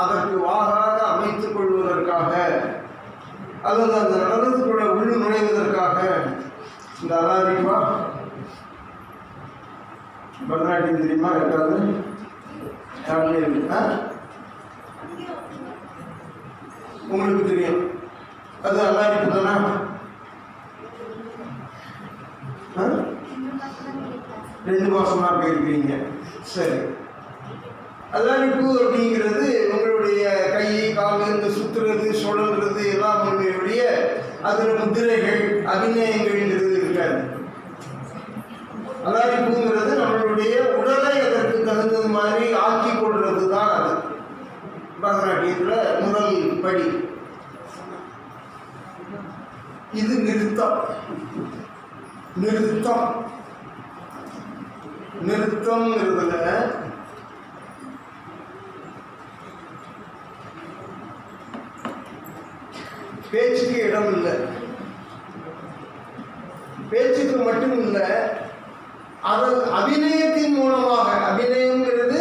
அதற்கு வாகாக அமைத்துக் கொள்வதற்காக அல்லது அந்த நடனத்துக்குள்ள உள் நுழைவதற்காக இந்த அலாரிப்பா பரதநாட்டியம் தெரியுமா? இருக்காது. உங்களுக்கு தெரியும். அது அலாரிப்பு தானே? 2 மாசமா போயிருக்கீங்க. சரி, அலாரிப்பு அப்படிங்கிறது உங்களுடைய கை கால் இந்த சுத்துறது சுழல்றது எல்லாம் உங்களுடைய அதில் முத்திரைகள் அபிநயங்கள்ங்கிறது இருக்காது. அலாரிப்புங்கிறது நம்மளுடைய உடலை அதற்கு தகுந்தது மாதிரி ஆக்கி கொள்வது தான். அது பரதநாட்டியத்தில் முதல் படி. இது நிறுத்தம். நிறுத்தம்ங்கிறதுல பேச்சுக்கு இடம் இல்லை. பேச்சுக்கு மட்டும் இல்லை, அதன் அபிநயத்தின் மூலமாக, அபிநயங்கிறது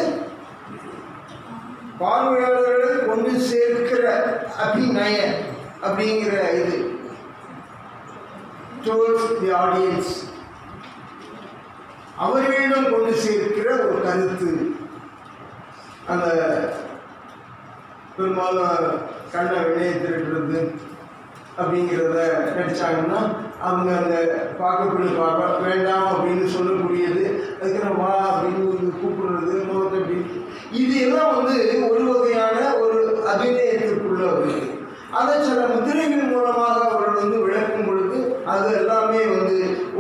பார்வையாளர்களை கொண்டு சேர்க்கிற அபிநய அப்படிங்கிற இது டுவர்ட்ஸ் தி ஆடியன்ஸ், அவர்களிடம் கொண்டு சேர்க்கிற ஒரு கருத்து. அந்த பெரும்பாலும் கண்ணை வெளியே திருடுறது அப்படிங்கிறத நடித்தாங்கன்னா அவங்க அந்த பார்க்கக்கூடிய பார்க்க வேண்டாம் அப்படின்னு சொல்லக்கூடியது, அதுக்கு வா அப்படின்னு கூப்பிடுறது, முகத்தை அப்படி, இது எல்லாம் ஒரு வகையான ஒரு அபிநயத்திற்குள்ள வருது. அதை சில முத்திரைகள் மூலமாக அவர்கள் விளக்கும் பொழுது அது எல்லாமே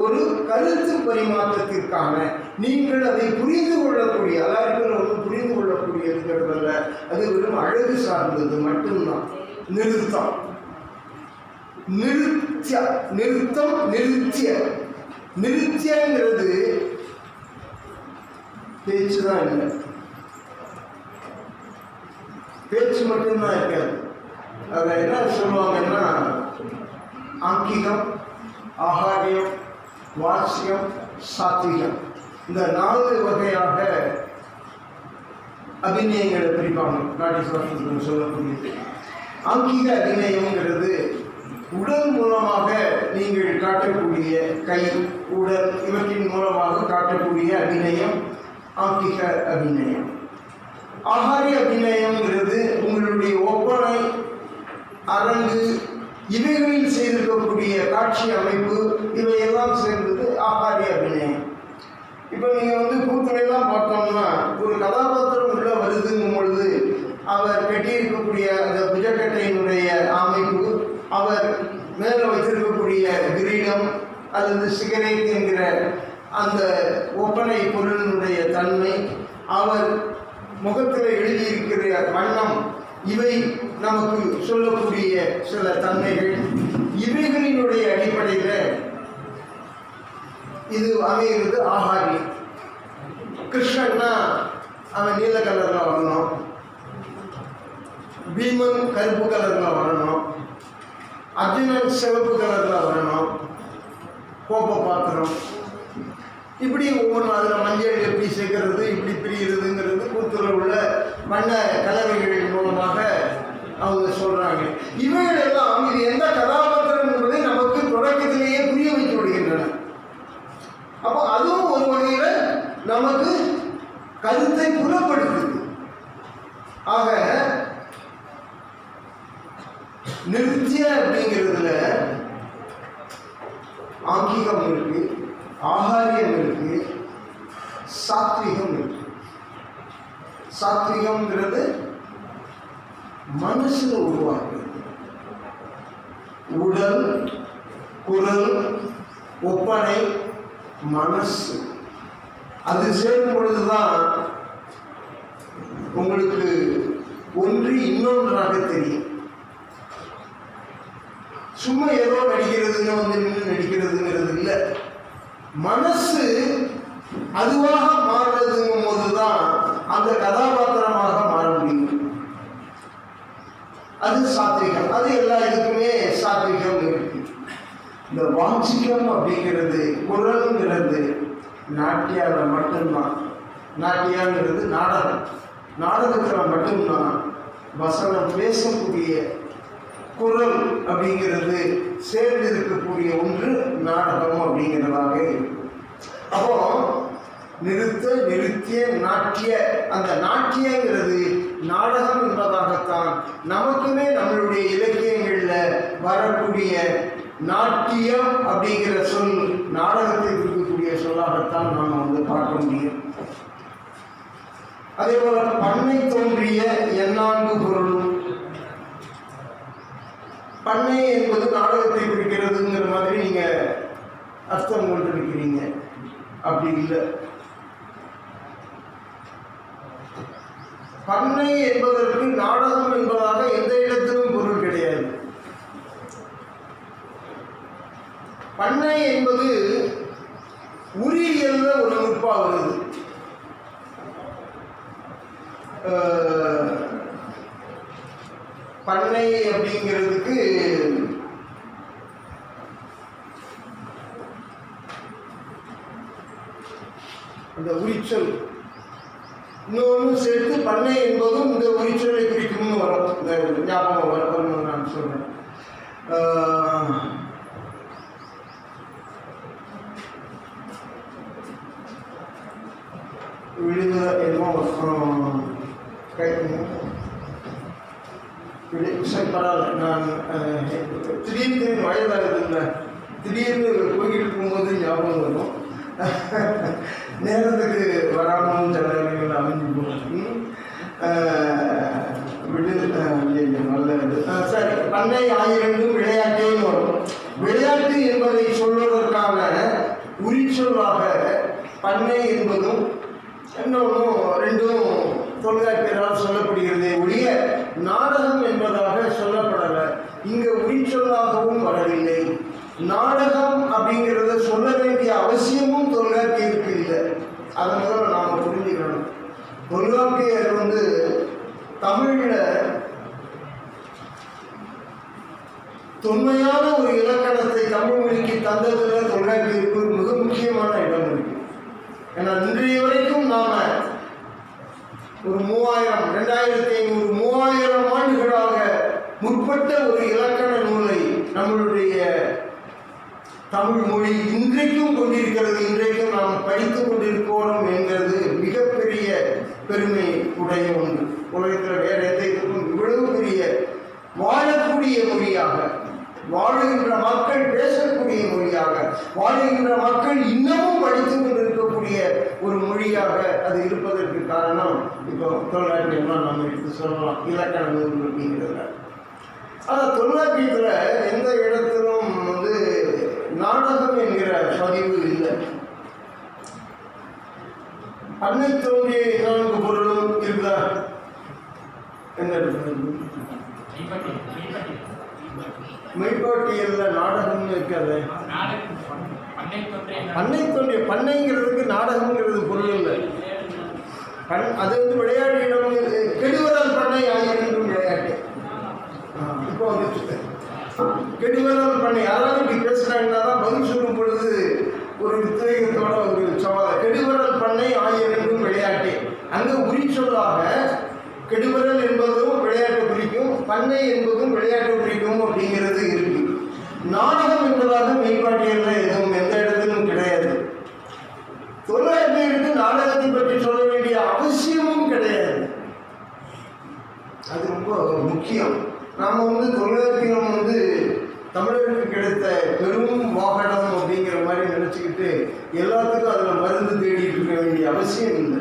ஒரு கருத்து பரிமாற்றத்திற்கான, நீங்கள் அதை புரிந்து கொள்ளக்கூடிய, எல்லாருக்கும் புரிந்து கொள்ளக்கூடியதுங்கிறதல்ல, அது வெறும் அழகு சார்ந்தது மட்டும்தான். நிறுத்தம், நிறுத்தியங்கிறது பேச்சு தான் இல்லை, பேச்சு மட்டும்தான் இருக்காது. அதை என்ன சொல்லுவாங்கன்னா ஆங்கிகம், ஆகாரியம், வாசியம், சாத்விகம், இந்த 4 வகையாக அபிநயங்களை பிரிப்பாங்க நாட்டிய சாஸ்திரத்தில் சொல்லக்கூடியது. ஆங்கிக அபிநயம்ங்கிறது உடல் மூலமாக நீங்கள் காட்டக்கூடிய கை, உடல் இவற்றின் மூலமாக காட்டக்கூடிய அபிநயம் ஆங்கிக அபிநயம். ஆகாரிய அபிநயம்ங்கிறது உங்களுடைய ஒப்பனை, அரங்கு, இவைகளில் செய்திருக்கக்கூடிய காட்சி அமைப்பு, இவையெல்லாம் சேர்ந்தது ஆகாரிய அபிநயம். இப்போ நீங்கள் கூத்துலையெல்லாம் பார்த்தோம்னா ஒரு கதாபாத்திரம் உள்ள வருதுங்கும் பொழுது அவர் கட்டியிருக்கக்கூடிய அந்த புஜக்கட்டையினுடைய அமைப்பு, அவர் மேலே வைத்திருக்கக்கூடிய கிரீடம் அல்லது சிகரெட் என்கிற அந்த ஒப்பனை பொருளினுடைய தன்மை, அவர் முகத்தில் எழுதியிருக்கிற வண்ணம், இவை நமக்கு சொல்லக்கூடிய சில தன்மைகள். இவைகளினுடைய அடிப்படையில் இது அமைகிறது ஆகாரியம். கிருஷ்ணன்னா அவன் நீல கலரில் வரணும், பீமன் கருப்பு கலரில் வரணும், அர்ஜுனன் சிவப்பு கலரில் வரணும், கோப்ப பாத்திரம், இப்படி ஒவ்வொன்றும் அதில் மஞ்சள் எப்படி சேர்க்கறது, இப்படி பிரிகிறதுங்கிறது கூத்துல உள்ள வண்ண கலவைகள் மூலமாக அவங்க சொல்கிறாங்க. இவைகள் எல்லாம் இது எந்த கதாபாத்திரம் என்பதை நமக்கு தொடக்கத்திலேயே புரிய வைத்து விடுகின்றன. அப்போ அதுவும் ஒரு வகையில் நமக்கு கருத்தை புலப்படுத்துது. ஆக நிருத்திய அப்படிங்கிறதுல ஆங்கிகம் இருக்கு, ஆகாரியம் இருக்கு, சாத்விகம் இருக்கு. சாத்விகம்ங்கிறது மனசுல உருவாக்குறது. உடல், குரல், ஒப்பனை, மனசு அது சேரும் பொழுதுதான் உங்களுக்கு ஒன்று இன்னொன்றாக தெரியும். சும்மா ஏதோ நடிக்கிறதுங்க வந்து நின்று நடிக்கிறதுங்கிறது இல்லை. மனசு அதுவாக மாறுறதுங்கும் போதுதான் அந்த கதாபாத்திரமாக மாற முடியும். அது சாத்விகம். அது எல்லா இதுக்குமே சாத்விகம் இருக்கு. இந்த வாஞ்சிகம் அப்படிங்கிறது குரல்ங்கிறது நாட்டியால மட்டும்தான். நாட்டியாங்கிறது நாடகம். நாடகத்தில் மட்டும்தான் வசனம் பேசக்கூடிய குரல் அப்படிங்கிறது சேர்ந்து இருக்கக்கூடிய ஒன்று நாடகம் அப்படிங்கிறதாக இருக்கு. அப்போ நிருத்திய நாட்டிய, அந்த நாட்டியங்கிறது நாடகம் என்பதாகத்தான் நமக்குமே நம்மளுடைய இலக்கியங்களில் வரக்கூடிய நாட்டியம் அப்படிங்கிற சொல் நாடகத்தை இருக்கக்கூடிய சொல்லாகத்தான் நாம் வந்து பார்க்க முடியும். அதே போல பண்ணை தோன்றிய எண்ணாங்கு பொருளும், பண்ணை என்பது நாடகத்தை குறிக்கிறதுங்கிற மாதிரி நீங்க அர்த்தம் கொண்டிருக்கிறீங்க. அப்படி இல்லை. பண்ணை என்பதற்கு நாடகம் என்பதாக எந்த இடத்திலும் பொருள் கிடையாது. பண்ணை என்பது உரியியல்ல ஒரு நுட்பா வருது. பண்ணை அப்படிங்கிறதுக்கு அந்த உரிச்சொல் இன்னொன்று சேர்த்து பண்ணை என்பதும் இந்த உரிச்சொல்லை குறிக்கும்னு வரும். இந்த ஞாபகம் வரணும்னு நான் சொல்றேன். விழுத என்னமோ சரி பரவாயில்ல. நான் திடீர்னு வயதாகுதுல்ல, திடீர்னு போய்கிட்டு இருக்கும்போது ஞாபகம் வரும். நேரத்துக்கு வராமலும் சில நேரங்கள் அமைஞ்சு போகும். நல்லது. சரி, பண்ணை ஆயிரண்டும் விளையாட்டேன்னு வரும். விளையாட்டு என்பதை சொல்வதற்கான உரிச்சொல்லாக பண்ணை என்பதும் இன்னொன்றும் ரெண்டும் தொல்காப்பியரால் சொல்லப்படுகிறதே ஒழிய நாடகம் என்பதாக சொல்லப்படலை. இங்கே உரிச்சொல்லாகவும் வரவில்லை. நாடகம் அப்படிங்கிறத சொல்ல வேண்டிய அவசியமும் தொல்காப்பியருக்கு இல்லை. அதை முதல்ல நாம் புரிஞ்சுக்கணும். தொல்காப்பியர் வந்து தமிழில் தொன்மையான ஒரு இலக்கணத்தை தமிழ் மொழிக்கு தந்ததுல தொல்காப்பியருக்கு மிக முக்கியமான இடம் இருக்கு. ஏன்னா இன்றைய வரைக்கும் நாம ஒரு 2500 ஆண்டுகளாக முற்பட்ட ஒரு இலக்கண நூலை நம்மளுடைய தமிழ் மொழி இன்றைக்கும் கொண்டிருக்கிறது. இன்றைக்கும் நாம் படித்துக் கொண்டிருக்கிறோம் என்கிறது மிகப்பெரிய பெருமை உடைய ஒன்று. உலகத்தில் வேற எந்த இதுக்கும் இவ்வளவு பெரிய வாழக்கூடிய மொழியாக, வாழுகின்ற மக்கள் பேசக்கூடிய மொழியாக, வாழுகின்ற மக்கள் இன்னமும் படித்துக் கொண்டிருக்கக்கூடிய ஒரு மொழியாக அது இருப்பதற்கு காரணம் இப்போ தொல்காப்பியம்லாம் நம்ம எடுத்து சொல்லலாம். இலக்கண நூல் அப்படிங்கிறதுல ஆனால் தொல்காப்பியத்தில் எந்த இடத்திலும் வந்து நாடகம் என்கிற பதிவு இல்லை. பண்ணை தோன்றிய நான்கு பொருளும் இருக்குதா? என்ன மெய்பாட்டியல்ல நாடகம்னு இருக்காது. பண்ணை தோன்றிய, பண்ணைங்கிறதுக்கு நாடகம்ங்கிறது பொருள் இல்லை. அது வந்து விளையாட்டு இடம். கெடுவதால் பண்ணை ஆயிரம் விளையாட்டு. இப்போ வந்துட்டு கெடுவரல் பண்ணை யாராவது இப்படி பேசுறாங்கன்னா தான் பதில் சொல்லும் பொழுது ஒரு வித்திரேகத்தோட ஒரு சவால். கெடுவரல் பண்ணை ஆயிரம் விளையாட்டு, அங்க உரி சொல்லாக கெடுவரல் என்பதும் விளையாட்டு குறிக்கும், பண்ணை என்பதும் விளையாட்டு குறிக்கும் அப்படிங்கிறது இருக்கு. நாடகம் என்பதாக மெய்ப்பாட்டியல்ல எதுவும் எந்த இடத்திலும் கிடையாது. தொழிலாளர்களுக்கு நாடகத்தை பற்றி சொல்ல வேண்டிய அவசியமும் கிடையாது. அது ரொம்ப முக்கியம். நாம தொழிலாளர்கள் தமிழருக்கு கிடைத்த பெரும் வாகனம் அப்படிங்கிற மாதிரி நினைச்சுக்கிட்டு எல்லாத்துக்கும் அதில் மருந்து தேடிட்டு இருக்க வேண்டிய அவசியம் இல்லை.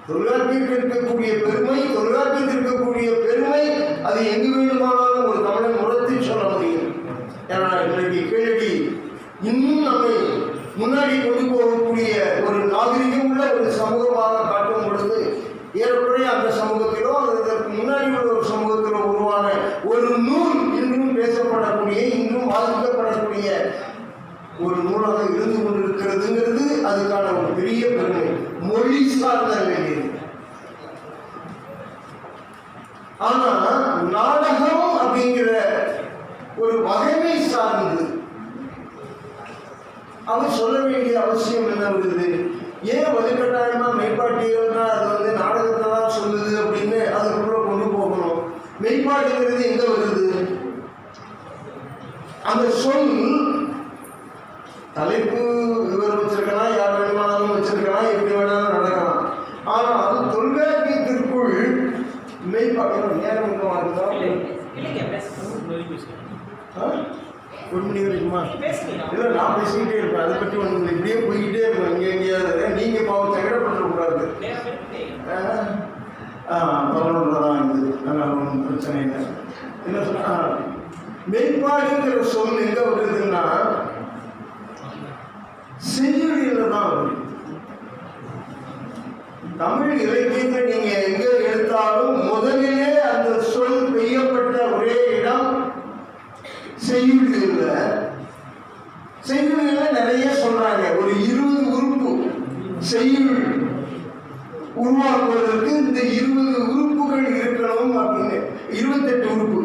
தொழிலாளர்களுக்கு இருக்கக்கூடிய பெருமை, தொழிலாளர்களுக்கு இருக்கக்கூடிய பெருமை அது எங்கு வேண்டுமானாலும் ஒரு தமிழன் உரத்தை சொல்ல முடியும். ஏன்னா இன்றைக்கு கீழடி இன்னும் நம்மை முன்னாடி கொண்டு போகக்கூடிய ஒரு நாகரிகம் உள்ள ஒரு சமூகமாக காட்டும் பொழுது ஏறக்குறைய அந்த சமூகத்திலோ அதற்கு முன்னாடி உள்ள ஒரு சமூகத்திலோ உருவான ஒரு நூல் இன்றும் பேசப்படக்கூடிய, இன்றும் வாசிக்கப்படக்கூடிய ஒரு நூலாக இருந்து கொண்டிருக்கிறதுங்கிறது அதுக்கான ஒரு பெரிய பெருமை. மொழி சார்ந்த வேண்டியது. ஆனா நாடகம் அப்படிங்கிற ஒரு வகைமை சார்ந்தது. அவர் சொல்ல வேண்டிய அவசியம் என்ன வருது? ஏன் வலுக்கட்டாயமா மெய்ப்பாட்டியல்னா அது நாடகத்தை தான் சொல்லுது அப்படின்னு அதுக்குள்ள கொண்டு போகணும்? மெய்ப்பாட்டுங்கிறது எங்க வருது? அந்த சொல் தலைப்பு இவர் வச்சிருக்கலாம், யார் வேணுமானாலும் வச்சிருக்கலாம், எப்படி வேணாலும் நடக்கலாம். ஆனால் தொல்காப்பியத்திற்குள் மெய்ப்பாட்டு நேரம் ஒன்றும் ஆகுதா? ஒரு மணி வரைக்குமா? இல்லை, நான் பேசிக்கிட்டே இருப்பேன். அதை பற்றி ஒன்று இப்படியே போய்கிட்டே இருப்பேன். இங்கே எங்கேயாவது நீங்கள் பாவம் தகடப்பட்டுறக்கூடாது. 11 தான் இது, அதனால் ஒன்றும் பிரச்சனை இல்லை. என்ன சொன்னால் மெய்ப்பாடுங்கிற சொல் எங்கே வருதுன்னா செய்யுளில் தான் வருது. தமிழ் இலக்கியத்தை நீங்கள் எங்கே எடுத்தாலும் முதலிலே அந்த சொல் பெய்யப்பட்ட ஒரே இடம் செய்யுளில். செய்யுளில் நிறைய சொல்றாங்க. ஒரு 20 உறுப்பு செய்யுள் உருவாக்குவதற்கு இந்த 20 உறுப்புகள் இருக்கணும் அப்படின்னு 28 உறுப்பு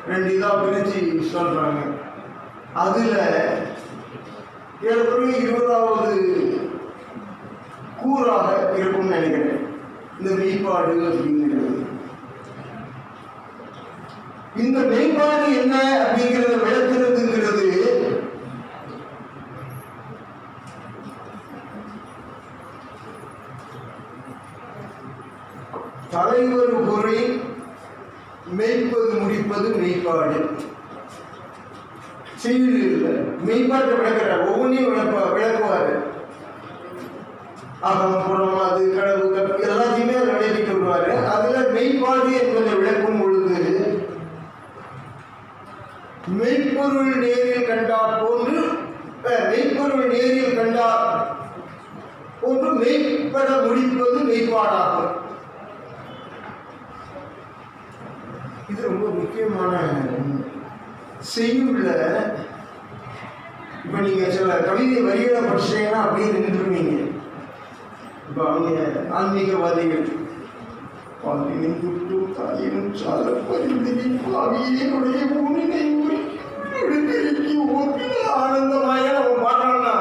2 இதா பிரிச்சு சொல்றாங்க. அதுல ஏற்கனவே 20வது கூறாக இருக்கும்னு நினைக்கிறேன் இந்த மெய்ப்பாடு அப்படிங்கிறது. இந்த மெய்ப்பாடு என்ன அப்படிங்கிறத விளக்குறதுங்கிறது தலைவர் பொருளை மெய்ப்பது முடிப்பது மெய்ப்பாடு. செய்யுள் மெய்ப்பாட்டை விளக்குறார். ஒவ்வொன்றையும் விளக்குவாரு. அகம் புறம் அது கடவு எல்லாத்தையுமே அதை விளக்கிட்டு வருவாரு. அதுல மெய்ப்பாடு என்பதை விளக்கும் பொழுது மெய்ப்பொருள் நேரில் கண்டார் போன்று, மெய்ப்பொருள் நேரில் கண்டார் போன்று மெய்ப்பட முடிப்பது மெய்ப்பாடாகும். இது ரொம்ப முக்கியமான செய்யுள்ள. இப்ப நீங்க சில கவிதை வரிகளை படிச்சீங்கன்னா அப்படியே நின்றுவீங்க. இப்ப அவங்க ஆன்மீகவாதிகள் பாவியின் துட்டும் தாயினும் சால பரிந்தினின் பாவியினுடைய ஊனினை விடுதலைக்கு ஓட்டின ஆனந்தமாய நம்ம பாடுறான்னா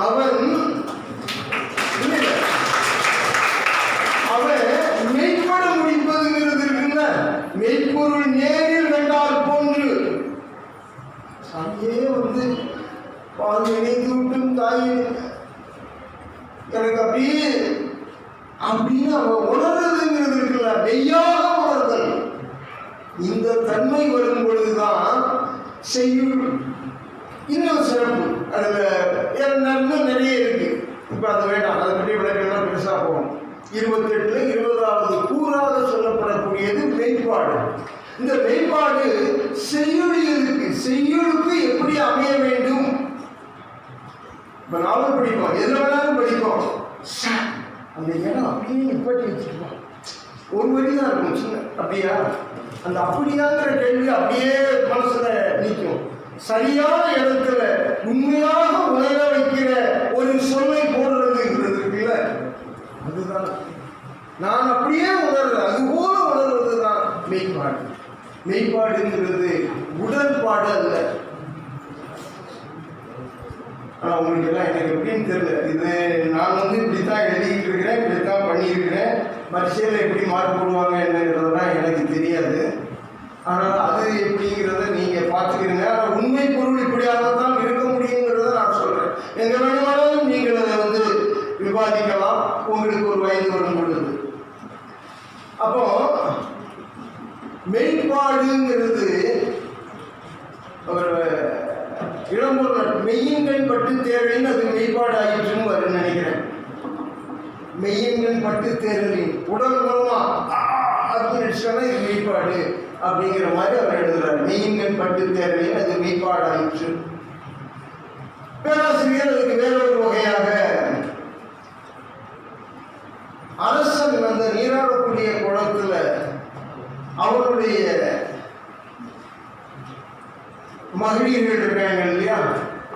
அவன் மெய்ப்பட முடிப்பதுங்கிறது இருக்குல்ல, மெய்ப்பொருள் நேரில் கண்டால் போன்று சாமியே பாவியினை துட்டும் தாயின் எனக்கு அப்படின்னு அவன் உணர்றதுங்கிறது இருக்குல்ல, மெய்யாக உணர்தல். இந்த தன்மை வரும் பொழுதுதான் செய்யுள் இன்னும் சிறப்பு. அதுல இன்னும் நிறைய இருக்கு. இப்ப அது வேண்டாம், அதை பற்றி விளக்கெல்லாம் பெருசா போகும். 28ல் 20வது கூறாக சொல்லப்படக்கூடியது மெய்ப்பாடு. இந்த மெய்ப்பாடு செய்யுளுக்கு எப்படி அமைய வேண்டும்? இப்ப நாவல் படிப்போம், எதுல வேணாலும் படிப்போம். அந்த இடம் அப்படியே நிப்பாட்டி வச்சிருக்கோம். ஒரு வரி தான் இருக்கும் சின்ன. அப்படியா? அந்த அப்படியாங்கிற கேள்வி அப்படியே மனசுல நிற்கும். சரியான இடத்துல உண்மையாக உணர வைக்கிற ஒரு சொல்லை போடுறதுங்கிறது இருக்குல்ல, அதுதான் நான் அப்படியே உணர்றேன். அது போல உணர்வது தான் மெய்ப்பாடு. மெய்ப்பாடுங்கிறது உடல்பாடு அல்ல. ஆனால் உங்களுக்கு எல்லாம் எனக்கு எப்படின்னு தெரியல. இது நான் இப்படித்தான் எழுதிக்கிட்டு இருக்கிறேன், இப்படித்தான் பண்ணியிருக்கிறேன். பரீட்சையில் எப்படி மார்க் போடுவாங்க என்னங்கிறதெல்லாம் எனக்கு தெரியாது. ஆனால் அது எப்படிங்கிறத நீங்கள் பார்த்துக்கிறீங்க. ஆனால் உண்மை பொருள் இப்படியாகத்தான் இருக்க முடியுங்கிறத நான் சொல்கிறேன். எங்கே வேணுமானாலும் நீங்கள் அதை விவாதிக்கலாம் உங்களுக்கு ஒரு வயது வரும் பொழுது. அப்போ மெய்ப்பாடுங்கிறது ஒரு இளம்பொருள் மெய்யின்கண் பட்டு தேரலின் அது மெய்ப்பாடு ஆயிற்றுன்னு வரும்னு நினைக்கிறேன். மெய்யின்கண் பட்டு தேரலின் உடல் மூலமா அப்படின்னு சொன்னா இது மெய்ப்பாடு அப்படிங்கிற மாதிரி அவர் எழுதுறாரு. மெய்யின்கண் பட்டு தேரலின் அது மெய்ப்பாடு ஆயிற்று. பேராசிரியர் அதுக்கு வேறொரு வகையாக அரசன் அந்த நீராடக்கூடிய குளத்துல அவனுடைய மகளிர்கள் இருக்காங்க இல்லையா,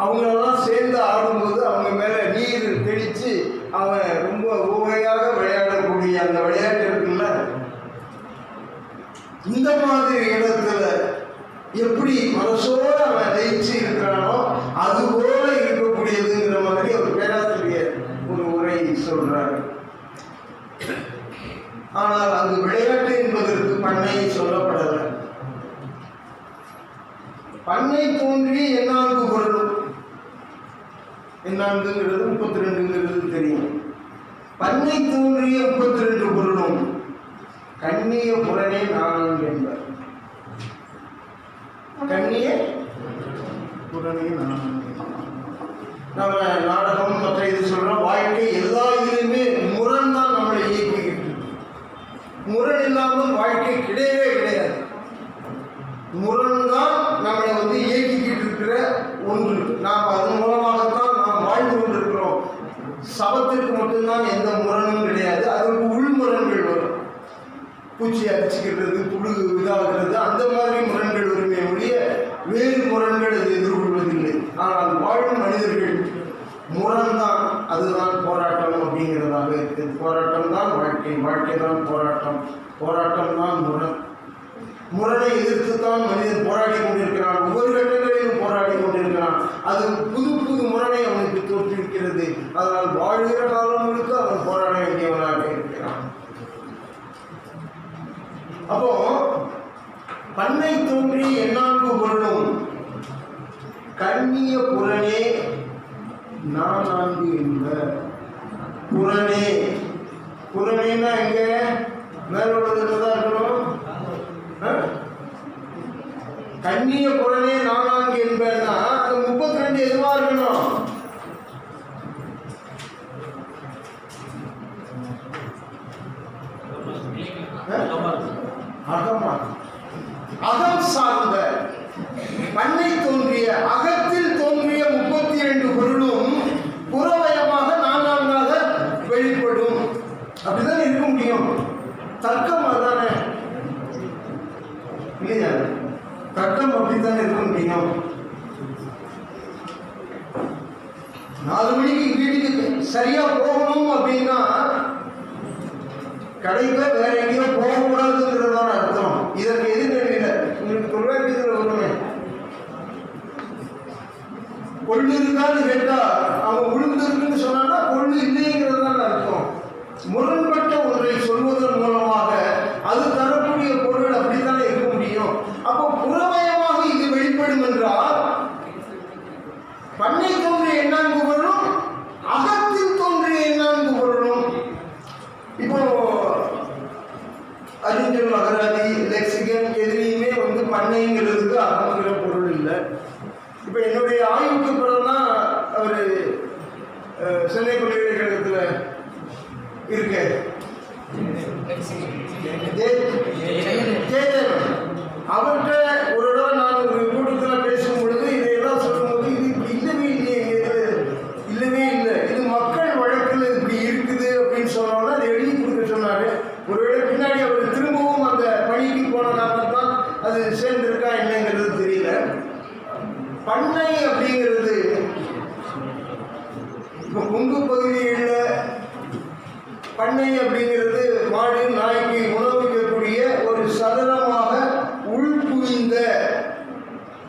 அவங்களெல்லாம் சேர்ந்து ஆடும்போது அவங்க மேல நீர் தெளிச்சு அவன் ரொம்ப ஊகையாக விளையாடக்கூடிய அந்த விளையாட்டு இருக்குல்ல, இந்த மாதிரி இடத்துல எப்படி மனசோட அவன் லயிச்சு இருக்கிறானோ அது போல இருக்கக்கூடியதுங்கிற மாதிரி ஒரு பேராசிரியர் ஒரு உரை சொல்றாரு. ஆனால் அங்கு விளையாட்டு என்பதற்கு பண்ணை சொல்லப்படலை. பண்ணை தோன்றி என்னான்கு பொருளும், என்னான்குங்கிறது 32ங்கிறது தெரியும். பண்ணை தோன்றிய 32 பொருளும் கண்ணிய புறனே நான்கு என்பர். கண்ணிய புறனே நான்கு. நம்ம நாடகம் மற்ற இது சொல்றோம். வாழ்க்கை எல்லா இதுலையுமே முரண் தான் நம்மளை இயக்கிக்கிட்டு. முரண் இல்லாமல் வாழ்க்கை கிடையவே கிடையாது. முரண் தான் நம்மளை இயக்கிக்கிட்டு இருக்கிற ஒன்று. நாம் அதன் மூலமாகத்தான் நாம் வாழ்ந்து கொண்டிருக்கிறோம். சபத்திற்கு மட்டும்தான் எந்த முரணும் கிடையாது. அதற்கு உள்முரண்கள் வரும். பூச்சி அடிச்சுக்கிறது, புழு இதாகிறது, அந்த மாதிரி முரண்கள் வருமே ஒழிய வேறு முரண்கள் அது எதிர்கொள்வதில்லை. ஆனால் வாழும் மனிதர்கள் முரண்தான், அதுதான் போராட்டம் அப்படிங்கிறதாக இருக்கு. போராட்டம் தான் வாழ்க்கை, வாழ்க்கை தான் போராட்டம், போராட்டம் தான் முரண். முரணை எதிர்த்து தான் மனிதன் போராடி கொண்டிருக்கிறான். ஒவ்வொரு கட்டங்களிலும் போராடி கொண்டிருக்கிறான். அது புது புது முரணை அவனுக்கு தோற்றுவிக்கிறது. அதனால் வாழ்கிற காலம் முழுக்க அவன் போராட வேண்டியவனாக இருக்கிறான். அப்போ பண்ணை தோன்றி என்னான்கு பொருளும் கண்ணிய புறனே நான்கு என்ப. புறனே, புறனேன்னா எங்க மேல உள்ளதுதான் இருக்கணும். கண்ணிய புறனே நான்கு என்பன்னா அது 32 எதுவா இருக்கணும்? அகமா, அகம் சார்ந்த பண்ணை தோன்றிய அகத்தில் தோன்றிய 32 பொருளும் புறவயமாக நான்காக வெளிப்படும். அப்படிதான் இருக்க முடியும். தர்க்கம் அதுதானே இல்லையா? தர்க்கம் அப்படித்தான் இருக்க முடியும். 4 மணிக்கு வீட்டுக்கு சரியா போகணும் அப்படின்னா கடைக்கு வேற எங்கேயோ போகக்கூடாதுங்கிறதான அர்த்தம். இதற்கு எதிர்நிலை உங்களுக்கு தொழிலாளர்கள் வருமே. கொள்ளு இருக்கான்னு கேட்டா அவங்க உளுந்து இருக்குன்னு சொன்னா கொள்ளு இல்லைங்கிறதுதான் அர்த்தம். முரண்பட்ட ஒன்றை சொல்வதன் மூலமாக அது தரக்கூடிய பொருள் அப்படித்தானே இருக்க முடியும். அப்போ புறமயமாக இது வெளிப்படும் என்றால் பண்ணை தோன்றிய எண்ணான்கு பொருளும் அகத்தில் தோன்றிய எண்ணான்கு பொருளும். இப்போ அறிஞர் அகராதி லெக்சிகன் எதுலையுமே பண்ணைங்கிறதுக்கு அகங்கிற பொருள் இல்லை. இப்போ என்னுடைய ஆய்வுக்கு பிறகுதான் அவர் சென்னை பல்கலைக்கழகத்தில் இருக்க அவர்கிட்ட ஒரு இடம் நான் ஒரு கூட்டத்தில் பேசும் பொழுது இதையெல்லாம் சொல்லும்போது இது இப்படி இல்லவே இல்லையே, இல்லவே இல்லை, இது மக்கள் வழக்கில் இப்படி இருக்குது அப்படின்னு சொன்னோன்னா அதை எழுதி கொடுக்க சொன்னார். ஒருவேளை பின்னாடி அவர் திரும்பவும் அந்த பணிக்கு போன காரணத்தான் அது சேர்ந்திருக்கா என்னங்கிறது தெரியல. பண்ணை அப்படிங்கிறது இப்போ கொங்கு பகுதிகளில் பண்ணை அப்படிங்கிறது மாடு நாய்க்கு உணவு வைக்கக்கூடிய ஒரு சதுரமான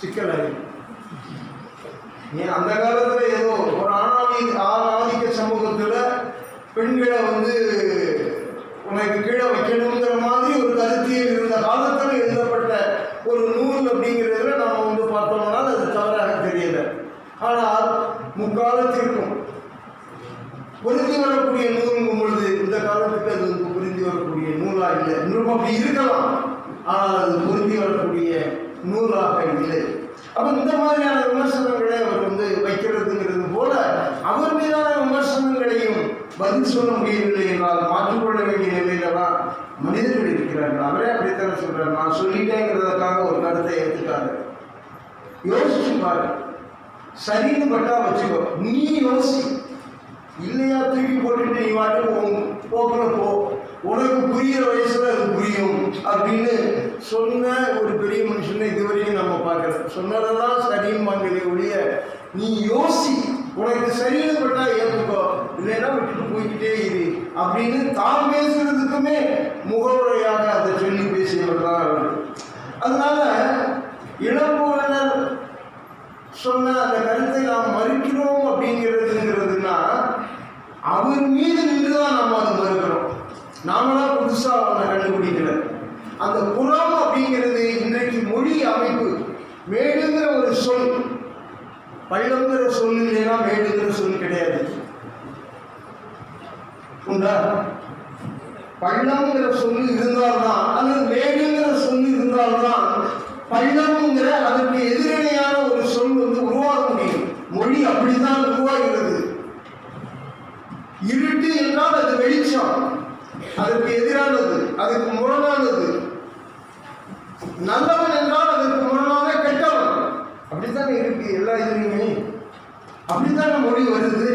சிக்கலாயிடும். ஏன் அந்த காலத்தில் ஏதோ ஒரு ஆணாதிக்க சமூகத்தில் பெண்களை உனக்கு கீழே வைக்கணுங்கிற மாதிரி ஒரு கருத்தியல் இருந்த காலத்தில் எழுதப்பட்ட ஒரு நூல் அப்படிங்கிறதுல நம்ம பார்த்தோம்னா அது தவறாக தெரியல. ஆனால் முக்காலத்திற்கும் பொருந்தி வரக்கூடிய நூலுங்கும் பொழுது இந்த காலத்துக்கு அது பொருந்தி வரக்கூடிய நூலா இல்லை. இன்னும் அப்படி இருக்கலாம், ஆனால் அது பொருந்தி வரக்கூடிய நூலாக இல்லை. அப்போ இந்த மாதிரியான விமர்சனங்களை அவர் வைக்கிறதுங்கிறது போல அவர் மீதான விமர்சனங்களையும் பதில் சொல்ல முடியவில்லை என்றால் மாற்றிக்கொள்ள வேண்டிய நிலையில தான் மனிதர்கள் இருக்கிறார்கள். அவரே அப்படித்தானே சொல்றாரு. நான் சொல்லிட்டேங்கிறதுக்காக ஒரு கருத்தை ஏற்றுக்காரு. யோசிச்சு பாரு, சரின்னு பட்டா வச்சுக்கோ, நீ யோசி. இல்லையா தூக்கி போட்டுட்டு நீ வாட்டு போக்குல போ, உனக்கு புரிகிற வயசுல அது புரியும் அப்படின்னு சொன்ன ஒரு பெரிய மனுஷனை இதுவரையும் நம்ம பார்க்கல. சொன்னதெல்லாம் சரின்னு வாங்கலே ஒழிய நீ யோசி, உனக்கு சரின்னு பட்டா ஏற்றுக்கோ, இல்லைன்னா விட்டுட்டு போய்கிட்டே இரு அப்படின்னு தான் பேசுறதுக்குமே முகவுரையாக அதை சொல்லி பேசியவர் தான் அவர். அதனால இளம்பூரணர் சொன்ன அந்த கருத்தை நாம் மறுக்கிறோம் அப்படிங்கிறதுன்னா அவர் மீது நின்றுதான் நாம் அதை மறுக்கிறோம். நாமளா புதுசாக அவனை கண்டுபிடிக்கல. அந்த புறம் அப்படிங்கிறது இன்றைக்கு மொழி அமைப்பு. மேடுங்கிற ஒரு சொல், பள்ளம்ங்கிற சொல் இல்லைன்னா மேடுங்கிற சொல் கிடையாது. உண்டா? பள்ளம்ங்கிற சொல் இருந்தால்தான், அல்லது மேடுங்கிற சொல் இருந்தால்தான் பள்ளம்ங்கிற அதற்கு எதிரணையான ஒரு சொல் உருவாக முடியும். மொழி அப்படித்தான் உருவாகிறது. இருட்டு என்றால் அது வெளிச்சம், அதற்கு எதிரானது, அதுக்கு முரணானது. நல்லவன் என்றால் அதற்கு முரணான கெட்டவன். அப்படித்தானே இருக்கு எல்லா இதுலையுமே, அப்படித்தானே மொழி வருது.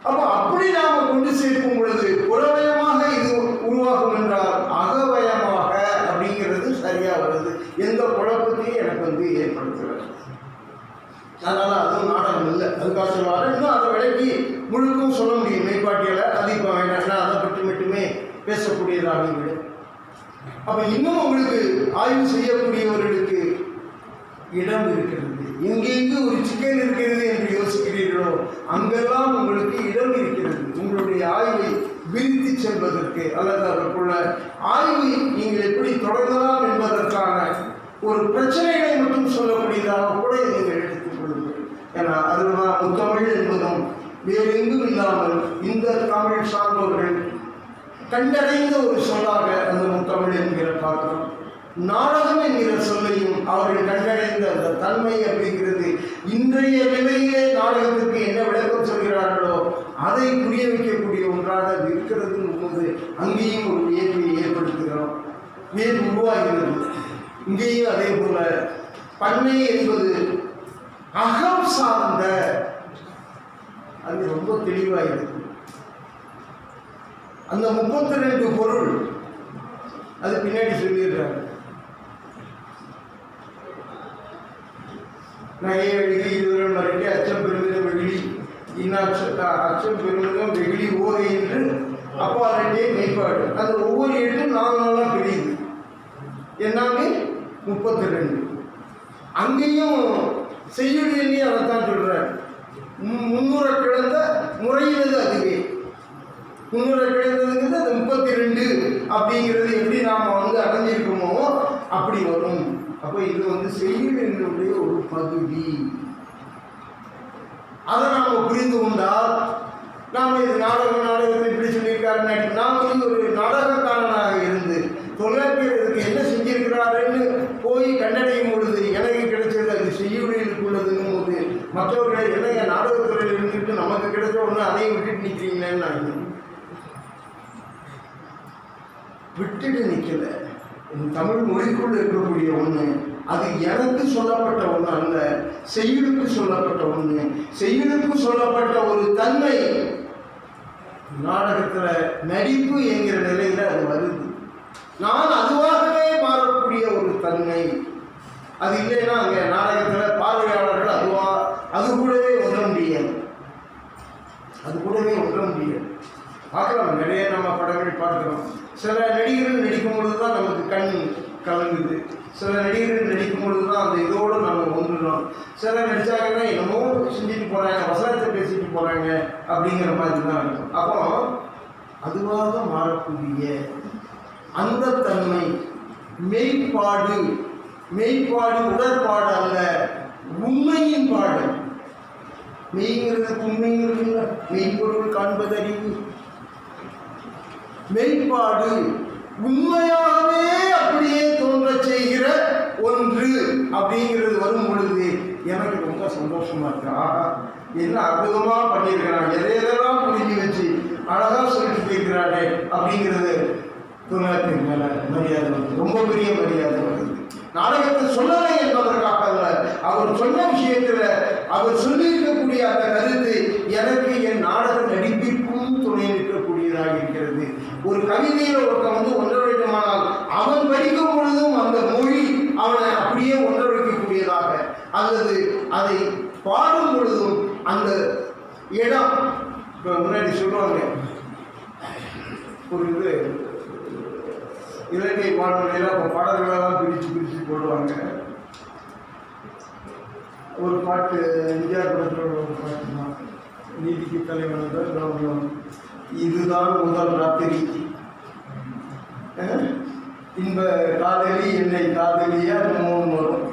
அப்ப அப்படி நாம கொண்டு சேர்க்கும் பொழுது புறவயமாக இது உருவாகும் என்றால் அகவயமாக அப்படிங்கிறது சரியா வருது. எந்த குழப்பத்தையும் எனக்கு ஏற்படுத்துகிறது. அதனால அதுவும் நாடகம் இல்லை. அதுக்காக சொல்லுவாரு. இன்னும் அதை விலைக்கு முழுக்கும் சொல்ல முடியும் மெய்ப்பாட்டியலை. அது இப்போ வேண்டாம்னா அதை பற்றி மட்டுமே பேசக்கூடியதாகிவிடும். அப்ப இன்னும் உங்களுக்கு ஆய்வு செய்யக்கூடியவர்களுக்கு இடம் இருக்கிறது. எங்கெங்கு ஒரு சிக்கல் இருக்கிறது என்று யோசிக்கிறீர்களோ அங்கெல்லாம் உங்களுக்கு இடம் இருக்கிறது. உங்களுடைய ஆய்வை விரித்து செல்வதற்கு அல்லது அதற்குள்ள ஆய்வை நீங்கள் எப்படி தொடங்கலாம் என்பதற்கான ஒரு பிரச்சனைகளை மட்டும் சொல்லக்கூடியதாக கூட நீங்கள் எடுத்துக் கொள்ளுங்கள். ஏன்னா அதுதான் முத்தமிழ் என்பதும் வேறு எங்கும் இல்லாமல் இந்த தமிழ் சார்ந்தவர்கள் கண்டடைந்த ஒரு சொல்லாக அந்த முத்தமிழ் என்கிற பார்க்கிறோம். நாடகம் என்கிற சொல்லையும் அவர்கள் கண்டடைந்த அந்த தன்மை அப்படிங்கிறது இன்றைய நிலையிலே நாடகத்துக்கு என்ன விளக்கம் சொல்கிறார்களோ அதை புரிய வைக்கக்கூடிய ஒன்றாக அது இருக்கிறது போது அங்கேயும் ஒரு வியப்பை ஏற்படுத்துகிறோம். வியப்பு உருவாகிறது. இங்கேயும் அதே போல பண்ணை என்பது அகம் சார்ந்த, அது ரொம்ப தெளிவாகிறது. அந்த 32 பொருள் அது பின்னாடி சொல்லிடுறாங்க. நகை வெகுளி இதுவரை மறைக்க அச்சம் பெருமிதம் வெகுளி அச்சம் பெருமிதம் வெகுளி ஓகை என்று அப்பா ரெண்டே மெய்ப்பாடு. அது ஒவ்வொரு எட்டும் 4 நாளாக பிரியுது. எல்லாமே 32. அங்கேயும் செய்யுளிலேயே அதைத்தான் சொல்றார். முன்னுற கிடந்த முறையினது அதுவே. முன்னுற கிடந்ததுங்கிறது அது 32 அப்படிங்கிறது எப்படி நாம் அடைஞ்சிருக்கோமோ அப்படி வரும். அப்போ இது செய்யுளினுடைய ஒரு பகுதி. அதை நாம் புரிந்து கொண்டால் நாம் இது நாடகத்தை இப்படி சொல்லியிருக்காருன்னு நாம் ஒரு நாடகக்காரனாக இருந்து தொழிலாளர் இதுக்கு என்ன செஞ்சிருக்கிறாருன்னு போய் கண்டடையும் பொழுது எனக்கு கிடைச்சது அது செய்யுளில் உள்ளதுங்கும் போது மற்றவர்கள் என்னங்க நாடகத்துறையில் இருந்துட்டு நமக்கு கிடைச்ச ஒன்று அதையும் விட்டுட்டு நிற்கிறீங்களேன்னு நான் விட்டுட்டு நிற்கல. தமிழ் மொழிக்குள் இருக்கக்கூடிய ஒன்று, அது எனக்கு சொல்லப்பட்ட ஒன்று அல்ல, செய்யுளுக்கு சொல்லப்பட்ட ஒன்று. செய்யுளுக்கு சொல்லப்பட்ட ஒரு தன்மை நாடகத்தில் நடிப்பு என்கிற நிலையில் அது வருது. நான் அதுவாகவே மாறக்கூடிய ஒரு தன்மை அது இல்லைன்னா அங்கே நாடகத்தில் பார்வையாளர்கள் அது கூடவே ஒன்ற முடியாது. அது கூடவே ஒன்ற முடியாது. பார்க்கலாம், நிறைய நம்ம படங்கள் பார்க்கிறோம். சில நடிகர்கள் நடிக்கும் பொழுது தான் நமக்கு கலங்குது. சில நடிகர்கள் நடிக்கும் பொழுது தான் அந்த இதோடு நம்ம ஒன்றுனோம். சில நடித்தாங்கன்னா என்னமோ செஞ்சுட்டு போகிறாங்க, வசனத்தை பேசிட்டு போகிறாங்க அப்படிங்கிற மாதிரி தான் இருக்கும். அப்போ அதுவாக மாறக்கூடிய அந்த தன்மை மெய்ப்பாடு. மெய்ப்பாடு உடற்பாடு அல்ல, உண்மையின் பாடு. மெய்ங்கிறது உண்மைங்கிறது மெய்ப்பொருள் காண்பது அறிவு. மெய்ப்பாடு உண்மையாகவே அப்படியே தோன்ற செய்கிற ஒன்று அப்படிங்கிறது வரும் பொழுது எனக்கு ரொம்ப சந்தோஷமா இருக்கு. ஆஹா, என்ன அற்புதமா பண்ணியிருக்கிறான், எதையெல்லாம் புரிஞ்சு வச்சு அழகா சொல்லிட்டு போயிருக்கிறானே அப்படிங்கிறது துணைக்கு மேல மரியாதை வருது, ரொம்ப பெரிய மரியாதை வருது. நாடகத்தை சொல்லலை என்பதற்காக அல்ல, அவர் சொன்ன விஷயத்துல அவர் சொல்லியிருக்கக்கூடிய அந்த கருத்து எனக்கு என் நாடக நடிப்பிற்கும் துணை நிற்கக்கூடியதாக இருக்கிறது. ஒரு கவிதையில ஒருத்தன் ஒன்ற வேண்டுமானால் அவன் படிக்கும் பொழுதும் அந்த மொழி அவனை அப்படியே ஒன்ற வைக்கக்கூடியதாக, அல்லது அதை பாடும் பொழுதும் அந்த இடம். இப்போ முன்னாடி சொல்லுவாங்க ஒரு இது இலங்கை வானொலியில் இப்போ பாடல்களெல்லாம் பிரித்து போடுவாங்க. ஒரு பாட்டு எம்ஜிஆர் படத்தோட ஒரு பாட்டு தான், நீதிக்கு தலைவன் கௌரவம், இதுதான் முதல் ராத்திரி, இன்ப காதலி என்னை காதலியா மூணு வரும்.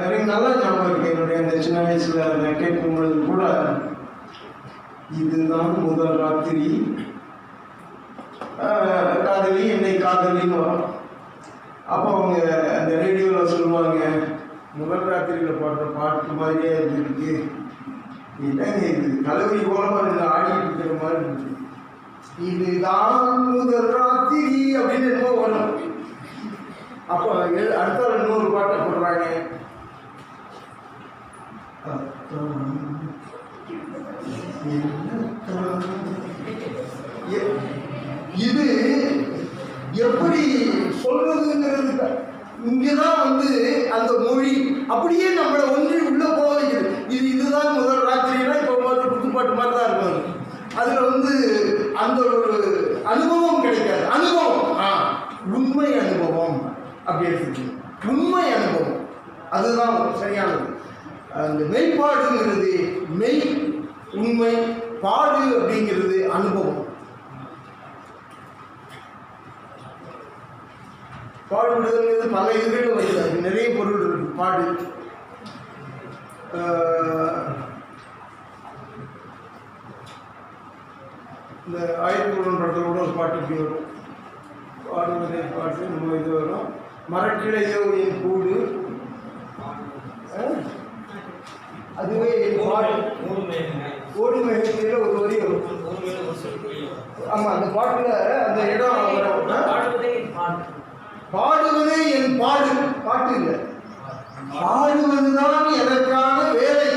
எனக்கு நல்லா ஞாபகம் இருக்கு, என்னுடைய அந்த சின்ன வயசுல அதை கேட்கும் பொழுது கூட இதுதான் முதல் ராத்திரி காதலி என்னை காதலின்னு வரும். அப்போ அவங்க அந்த ரேடியோவில் சொல்லுவாங்க, முதல் ராத்திரியில் பாடுற பாட்டு மாதிரியே இருந்துருக்கு, என்னங்க இது கலவரி போலமா இருந்து ஆடிட்டு இருக்கிற மாதிரி இருந்துச்சு, இதுதான் முதல் ராத்திரி அப்படின்னு என்னமோ வரும். அப்போ அடுத்த இன்னொரு பாட்டை போடுறாங்க, இது எப்படி சொல்றதுங்கிறது இங்கதான் அந்த மொழி அப்படியே நம்மளை ஒன்றி உள்ள போகுது. இதுதான் முதல் ராத்திரினா இப்போ மாதிரி குத்துப்பாட்டு மாதிரி தான் இருக்கும். அதுல அந்த ஒரு அனுபவம் கிடைக்காது. அனுபவம் உண்மை அனுபவம் அப்படி எடுத்துக்கணும். உண்மை அனுபவம் அதுதான் சரியானது. அந்த மெய்ப்பாடுங்கிறது மெய் உண்மை, பாடு அப்படிங்கிறது அனுபவம். பாடுபடுதல் பல இதுகள் வருது, நிறைய பொருள் இருக்கு. பாடு இந்த ஆயிரத்தி படத்தில் கூட ஒரு பாட்டு இப்படி வரும், பாடுவதை பாட்டு நம்ம இது வரும், மரக்கிளையோ என் கூடு, அதுவே பாடு ஓடு மேகத்தில ஒரு வரி வரும். ஆமா, அந்த பாட்டுல அந்த இடம் பாடுவதே என் பாடு, பாட்டு இல்லை, பாடுவதுதான் எனக்கான வேலை,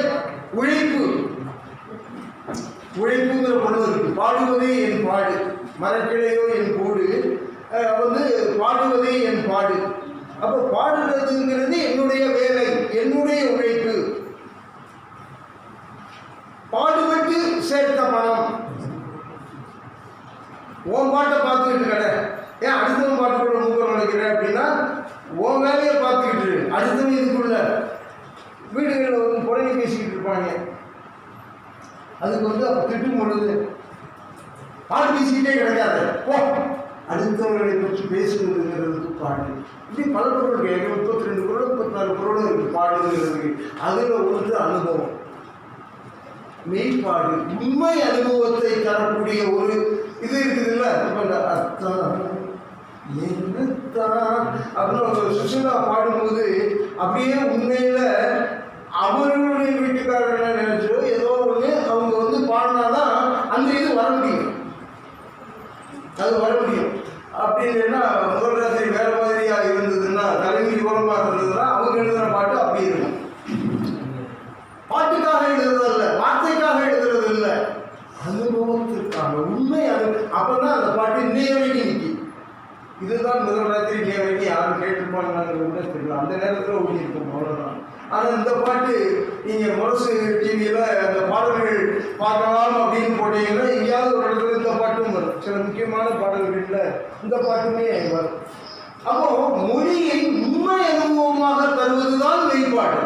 உழைப்பு. உழைப்புங்கிற பொருள் இருக்கு. பாடுவதே என் பாடு, மரக்கிளையோ என் கூடு, பாடுவதே என் பாடு. அப்போ பாடுறதுங்கிறது என்னுடைய வேலை, என்னுடைய உழைப்பு. பாடுபட்டு சேர்த்த பணம். உன் பாட்டை பார்த்துக்கிட்டு கடை, ஏன் அடுத்தவன் பாட்டுக்குள்ள மூக்கம் நினைக்கிறேன் அப்படின்னா உன் வேலையை பார்த்துக்கிட்டு அடுத்தவன் இதுக்குள்ள வீடுகளில் புடவை பேசிக்கிட்டு இருப்பாங்க. அதுக்கு அப்போ திட்டும் பொழுது பாட்டு பேசிக்கிட்டே கிடைக்காது, போ அடுத்தவர்களை பற்றி பேசுவதுங்கிறதுக்கு பாடு. இப்படி பல பொருள் இருக்கு. 32 பொருள் 34 பொருளும் இருக்கு பாடுங்கிறது. அதில் ஒன்று அனுபவம், மெய்ப்பாடு, உண்மை அனுபவத்தை தரக்கூடிய ஒரு இது இருக்குது இல்லை. இப்போ இந்த அர்த்தம் என்னத்தான் அப்படின்னு சுஷீலா பாடும்போது அப்படியே உண்மையில அவர்களுடைய வீட்டுக்காரர்கள் நினைச்சோ ஏதோ ஒன்று அவங்க பாடினாதான் அந்த இது வர முடியும், அது வர முடியும். அப்படி இல்லைன்னா முதல் ராத்திரி வேற மாதிரியா இருந்ததுன்னா, தலைவிரி ஓரமா இருந்ததுன்னா அவங்க எழுதுற பாட்டு அப்படி இருக்கும். பாட்டுக்காக எழுதுறது இல்லை, வார்த்தைக்காக எழுதுறது இல்லை, அனுபவத்திற்காக உண்மை. அப்பதான் அந்த பாட்டு இன்னைய வரைக்கும் நிற்கி. இதுதான் முதல் ராத்திரி இன்னைய வரைக்கும் யாரும் கேட்டிருப்பாங்கிறது கூட தெரியல. அந்த நேரத்தில் ஓடி இருக்கும், அவ்வளோதான். ஆனால் இந்த பாட்டு நீங்கள் முரசு டிவியில் அந்த பாடல்கள் பார்க்கலாம் அப்படின்னு போட்டீங்கன்னா எங்கேயாவது ஒரு இடத்துல இந்த பாட்டும் வரும். சில முக்கியமான பாடல்களில் இந்த பாட்டுமே வரும். அப்போ மொழியை உண்மை அனுபவமாக தருவதுதான் மெய்ப்பாடு.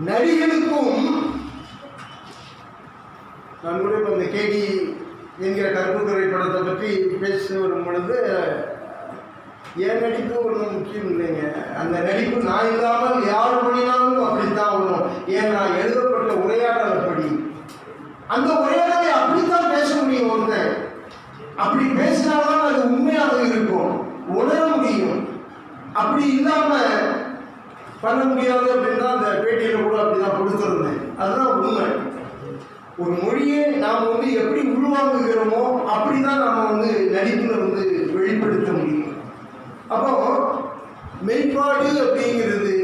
நடிகனுக்கும் நான் கூட இப்போ இந்த கேடி என்கிற கருப்புத்துறை படத்தை பற்றி பேச வரும் பொழுது என் நடிப்பு ஒன்றும் முக்கியம் இல்லைங்க. அந்த நடிப்பு நான் இல்லாமல் யார் பண்ணினாலும் அப்படித்தான் வரும். ஏன்னா எழுதப்பட்ட உரையாடல் அப்படி. அந்த உரையாடலை அப்படித்தான் பேச முடியும். ஒருத்தன் அப்படி பேசினால்தான் அது உண்மையாக இருக்கும், உணர முடியும். அப்படி இல்லாம பண்ண முடியாது அப்படின்னா அந்த பேட்டியில கூட அப்படிதான் கொடுத்துருந்தேன். அதுதான் உண்மை. ஒரு மொழியை நாம் எப்படி உள்வாங்குகிறோமோ அப்படிதான் நாம் நடிப்புல வெளிப்படுத்த முடியும். அப்போ மெய்ப்பாடு அப்படிங்கிறது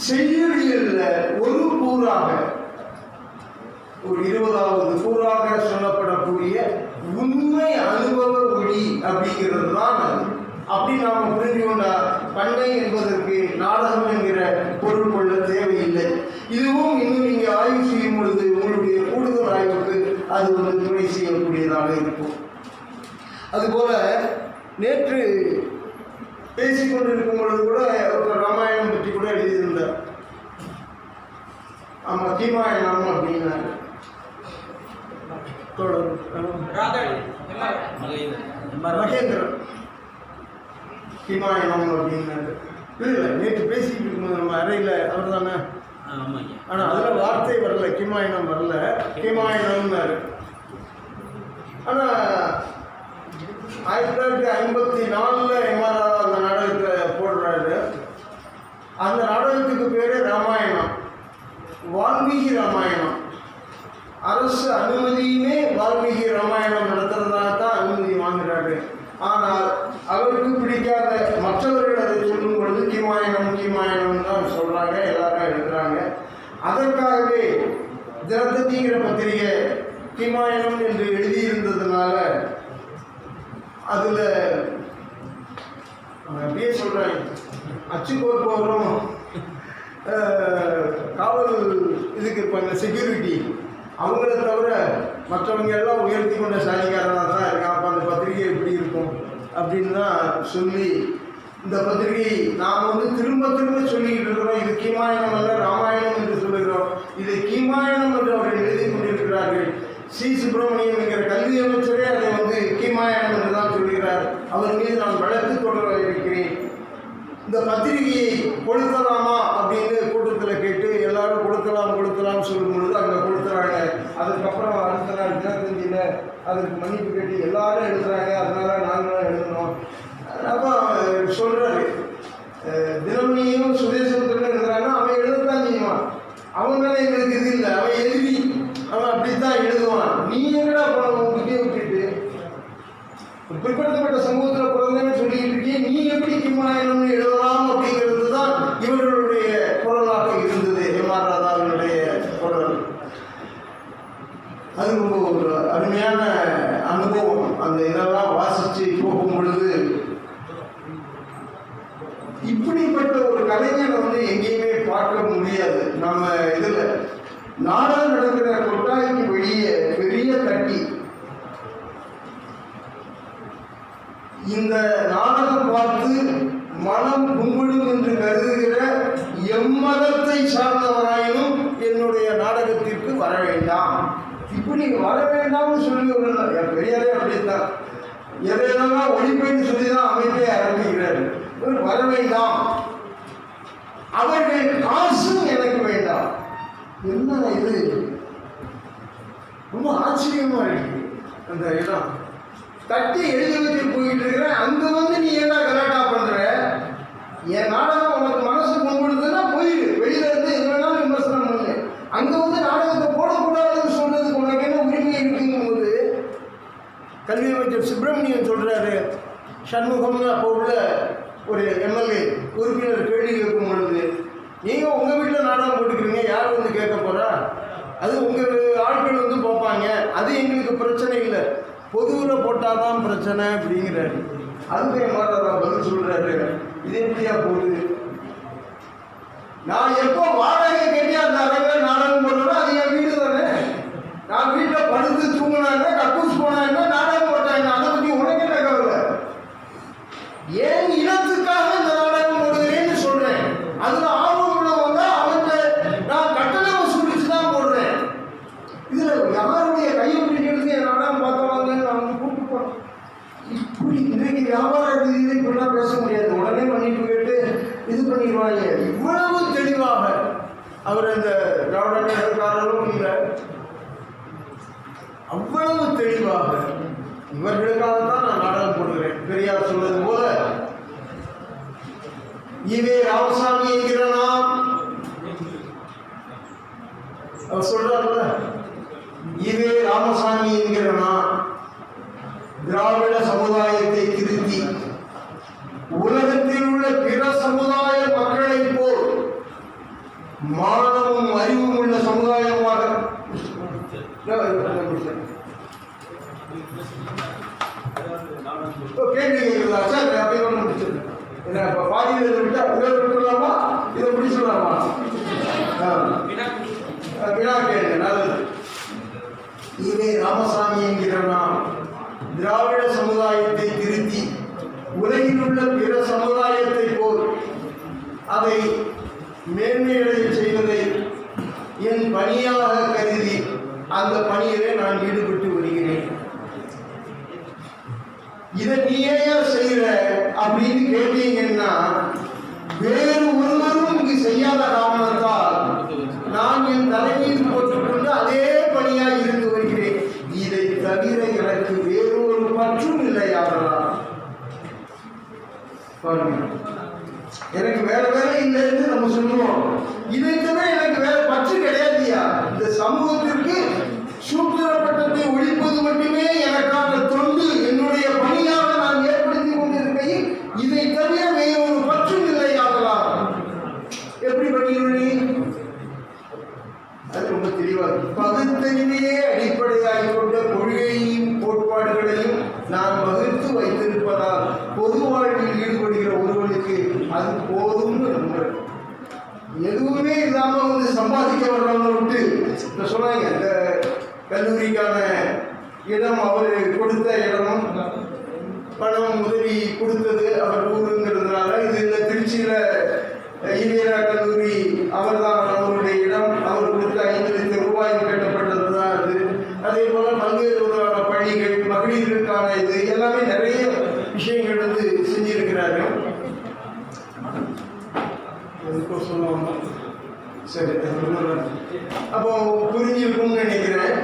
செய்யுளியல்ல ஒரு கூறாக, ஒரு 20வது கூறாக சொல்லப்படக்கூடிய உண்மை அனுபவ ஒளி அப்படிங்கிறது தான் அது. அப்படி நாம் புரிந்து கொண்டா பண்ணை என்பதற்கு நாடகம் என்கிற பொருள் கொள்ள தேவையில்லை. இதுவும் இன்னும் நீங்கள் ஆய்வு செய்யும் பொழுது உங்களுடைய கூடுதல் ஆய்வுக்கு அது துணை செய்யக்கூடியதாக இருக்கும். அதுபோல நேற்று பேசிக்கொண்டிருக்கும் பொழுது கூட ஒரு ராமாயணம் பற்றி கூட எழுதியிருந்தார். ஆமாம், கீமாயணம் அப்படின்னாரு. மகேந்திரன் கீமாயணம் அப்படின்னாரு. இல்லை, நேற்று பேசிக்கிட்டு இருக்கும்போது நம்ம அறையில் அவர் தானே. ஆனால் அதில் வார்த்தை வரல, கீமாயணம் வரல, கீமாயணம்னாரு. ஆனால் 1954 எம்ஆர்ஆர் அந்த நாடகத்தை போடுறாரு. அந்த நாடகத்துக்கு பேர் ராமாயணம், வால்மீகி ராமாயணம். அரசு அனுமதியுமே வால்மீகி ராமாயணம் நடத்துறதாக தான் அனுமதி வாங்குறாரு. ஆனால் அவருக்கு பிடிக்காத மற்றவர்கள் அதை சொல்லும் பொழுது கீமாயணம் கீமாயணம் தான் சொல்றாங்க, எல்லாரும் எழுதுறாங்க. அதற்காகவே தினத்தந்திங்கிற பத்திரிகை கீமாயணம் என்று எழுதியிருந்ததுனால அதில் அப்படியே சொல்கிறாங்க, அச்சுக்கோர்ப்பவரும் காவல் இதுக்கு இருப்பாங்க செக்யூரிட்டி, அவங்கள தவிர மற்றவங்க எல்லாம் உயர்த்தி கொண்ட சாதிக்காரனாக தான் இருக்கான். அப்போ அந்த பத்திரிகை எப்படி இருக்கும் அப்படின்னு தான் சொல்லி இந்த பத்திரிகை நாம் திரும்ப திரும்ப சொல்லிக்கிட்டு இருக்கிறோம். இது கீமாயணம் அல்ல ராமாயணம் என்று சொல்லுகிறோம். இதை கீமாயணம் என்று அவர்கள் எழுதி கொண்டிருக்கிறார்கள். சி. சுப்பிரமணியம் என்கிற கல்வி அமைச்சரே அதை கீமாயணம் என்று தான் சொல்கிறார். அவர் மீது நான் வழக்கு தொடர இருக்கிறேன். இந்த பத்திரிகையை கொடுக்கலாமா அப்படின்னு கூட்டத்தில் கேட்டு எல்லாரும் கொடுக்கலாம் சொல்லும் பொழுது அங்கே கொடுத்துறாங்க. அதுக்கப்புறம் அடுத்த நாள் தினத்தந்தியில் அதுக்கு மன்னிப்பு கேட்டு எல்லாரும் எழுதுறாங்க. அதனால நாங்களும் எழுதணும். அப்போ சொல்கிறாரு, தினமணியும் சுதேசத்துடன் எழுதுறாங்க. அவன் எழுதத்தான் செய்வான், அவன் மேலே எங்களுக்கு இது இல்லை, அவன் எழுதி அவன் அப்படித்தான் எழுதுவான். நீ என்னடா உன் புத்தியை விட்டுட்டு பிற்படுத்தப்பட்ட சமூகத்தில் பிறந்தேன்னு சொல்லிட்டு இருக்கீங்க, நீ எப்படி கீமாயணம்னு எழுதலாம் அப்படிங்கிறது தான் இவர்களுடைய குரலாக இருந்தது. எம்ஆர் ராதாவினுடைய குரல். அது ரொம்ப ஒரு அருமையான அனுபவம். அந்த இதெல்லாம் வாசித்து போகும் பொழுது இப்படிப்பட்ட ஒரு கலைஞரை எங்கேயுமே பார்க்க முடியாது. நம்ம இதில் நாடகம் நடக்கிற கொட்டாய்க்கு வெளியே பெரிய தட்டி இந்த நாடகம் பார்த்து மனம் கும்பிடும் என்று கருதுகிற எம்மதத்தை சார்ந்தவராயினும் என்னுடைய நாடகத்திற்கு வர வேண்டாம், இப்படி வர வேண்டாம்னு சொல்லி ஒரு பெரியாரே அப்படித்தான் எதையெல்லாம் ஒழிப்பேன்னு சொல்லி தான் அமைப்பே ஆரம்பிக்கிறாரு. வர வேண்டாம், அவர்கள் காசும் எனக்கு வேண்டாம். என்ன இது ரொம்ப ஆச்சரியமா இருக்கு. அந்த இடம் தட்டி எழுதி வச்சு போயிட்டு இருக்கிற அங்க நீ ஏன்னா கலாட்டா பண்ற, என் நாடகம் உனக்கு மனசு கும்பிடுதுன்னா போயிடு, வெளியில இருந்து எது வேணாலும் விமர்சனம் பண்ணு. அங்க நாடகத்தை போடக்கூடாதுன்னு சொல்றதுக்கு உனக்கு என்ன உரிமை இருக்குங்கும் போது கல்வி அமைச்சர் சுப்பிரமணியன் சொல்றாரு. சண்முகம்னு அப்போ உள்ள ஒரு எம்எல்ஏ உறுப்பினர் கேள்வி கேட்கும் பொழுது, நீங்கள் உங்கள் வீட்டில் நாடகம் போட்டுக்கிறீங்க, யார் கேட்க போகிறா? அது உங்கள் ஆட்கள் பார்ப்பாங்க, அது எங்களுக்கு பிரச்சனை இல்லை, பொதுவில் போட்டால் தான் பிரச்சனை அப்படிங்கிறாரு. அதுக்கு என் மாட்டாரா பதில் சொல்கிறாரு, இது எப்படியா போகுது? நான் எப்போ வாடகை கட்டி அந்த அறையில் நாடகம் போடுறேன், அது என் வீடு தானே. நான் வீட்டில் படுத்து தூங்கினாங்க, கக்கூஸ் போனாங்க, நாடகம் போட்டாங்க. அதை பற்றி உனக்கு என்ன கவலை? ஏன் இனத்துக்காக இந்த நாடகம் போடுகிறேன்னு சொல்றேன். அதுல ஆர்வம் உள்ளவங்க அவங்க நான் கட்டண வசூலிச்சு தான் போடுறேன். இதுல யாருடைய கையை பிடிக்கிறதுக்கு என் நாடகம் பார்த்தவாங்கன்னு நான் வந்து கூப்பிட்டு போறேன். இப்படி இன்றைக்கு வியாபார ரீதியில இப்படிலாம் பேச முடியாது. உடனே பண்ணிட்டு போயிட்டு இது பண்ணிடுவாங்க. இவ்வளவு தெளிவாக அவர் இந்த திராவிட கழகக்காரரும் இல்லை, அவ்வளவு தெளிவாக இவர்களுக்காக தான் நான் நாடகம் போடுகிறேன். பெரியார் சொல்வது போல ஈவே ராமசாமி என்கிற நாம், அவர் சொல்றாருல, ஈவே ராமசாமி என்கிற நாம் திராவிட சமுதாயத்தை திருத்தி உலகத்தில் உள்ள பிற சமுதாய மக்களை போல் மானமும் அறிவும் உள்ள சமுதாயமாக கேள்வி கேட்கிறதா சார்? அப்படி ஒன்று முடிச்சிருக்கேன். என்ன இப்போ பாதியில் இதை விட்டா இதை விட்டுலாமா, இதை முடிச்சிடலாமா? வினா கேளுங்க, நல்லது. ஈவே ராமசாமி என்கிற நாம் திராவிட சமுதாயத்தை திருத்தி உலகில் உள்ள பிற சமுதாயத்தை போல் அதை மேன்மையடைய செய்வதை என் பணியாக கருதி அந்த பணியிலே நான் ஈடுபட்டு வருகிறேன். இதை நீயே செய்யற அப்படின்னு கேட்டீங்கன்னா, வேறு ஒருவரும் இங்கு செய்யாத காரணத்தால் நான் என் தலைமையில் போட்டுக்கொண்டு அதே பணியாக இருந்து வருகிறேன். இதை தவிர எனக்கு வேறு ஒரு பற்றும் இல்லையாகலாம். எனக்கு வேற வேலை இல்லைன்னு நம்ம சொல்லுவோம். இதை தவிர எனக்கு வேற பற்று கிடையாதுயா. இந்த சமூகத்திற்கு சூத்திர பட்டத்தை ஒழிப்பது மட்டுமே எனக்கான தொண்டு, என்னுடைய பணியாக நான் ஏற்படுத்தி கொண்டிருக்கையில் இதை தவிர வேறு ஒரு பற்றும் இல்லையாகலாம். எப்படி பண்ணிடுவேன்? அது ரொம்ப தெளிவாக பகுத்தறிவையே அடிப்படையாக கொண்ட கொள்கையையும் கோட்பாடுகளையும் நான் வகுத்து வைத்திருப்பதால் பொது வாழ்வில் ஈடுபடுகிற ஒருவனுக்கு அது போதும்னு நம்புறேன். எதுவுமே இல்லாம வந்து சம்பாதிக்க வர்றவங்க விட்டு இப்ப சொன்னாங்க, இந்த கல்லூரிக்கான இடம் அவர் கொடுத்த இடமும் பணம் உதவி கொடுத்தது அவர் ஊருங்கிறதுனால, இது இந்த திருச்சியில ஈவேரா கல்லூரி அவர் தான் அவருடைய இடம், அவர் கொடுத்த 5 லட்சம் ரூபாய் கட்டப்பட்டது தான் அது. அதே போல பல்வேறு விதமான பள்ளிகள், மகளிர்களுக்கான இது எல்லாமே நிறைய விஷயங்கள் வந்து செஞ்சிருக்கிறாரு. சொல்லுவாங்க. சரி, அப்போ புரிஞ்சிருக்கும்னு நினைக்கிறேன்.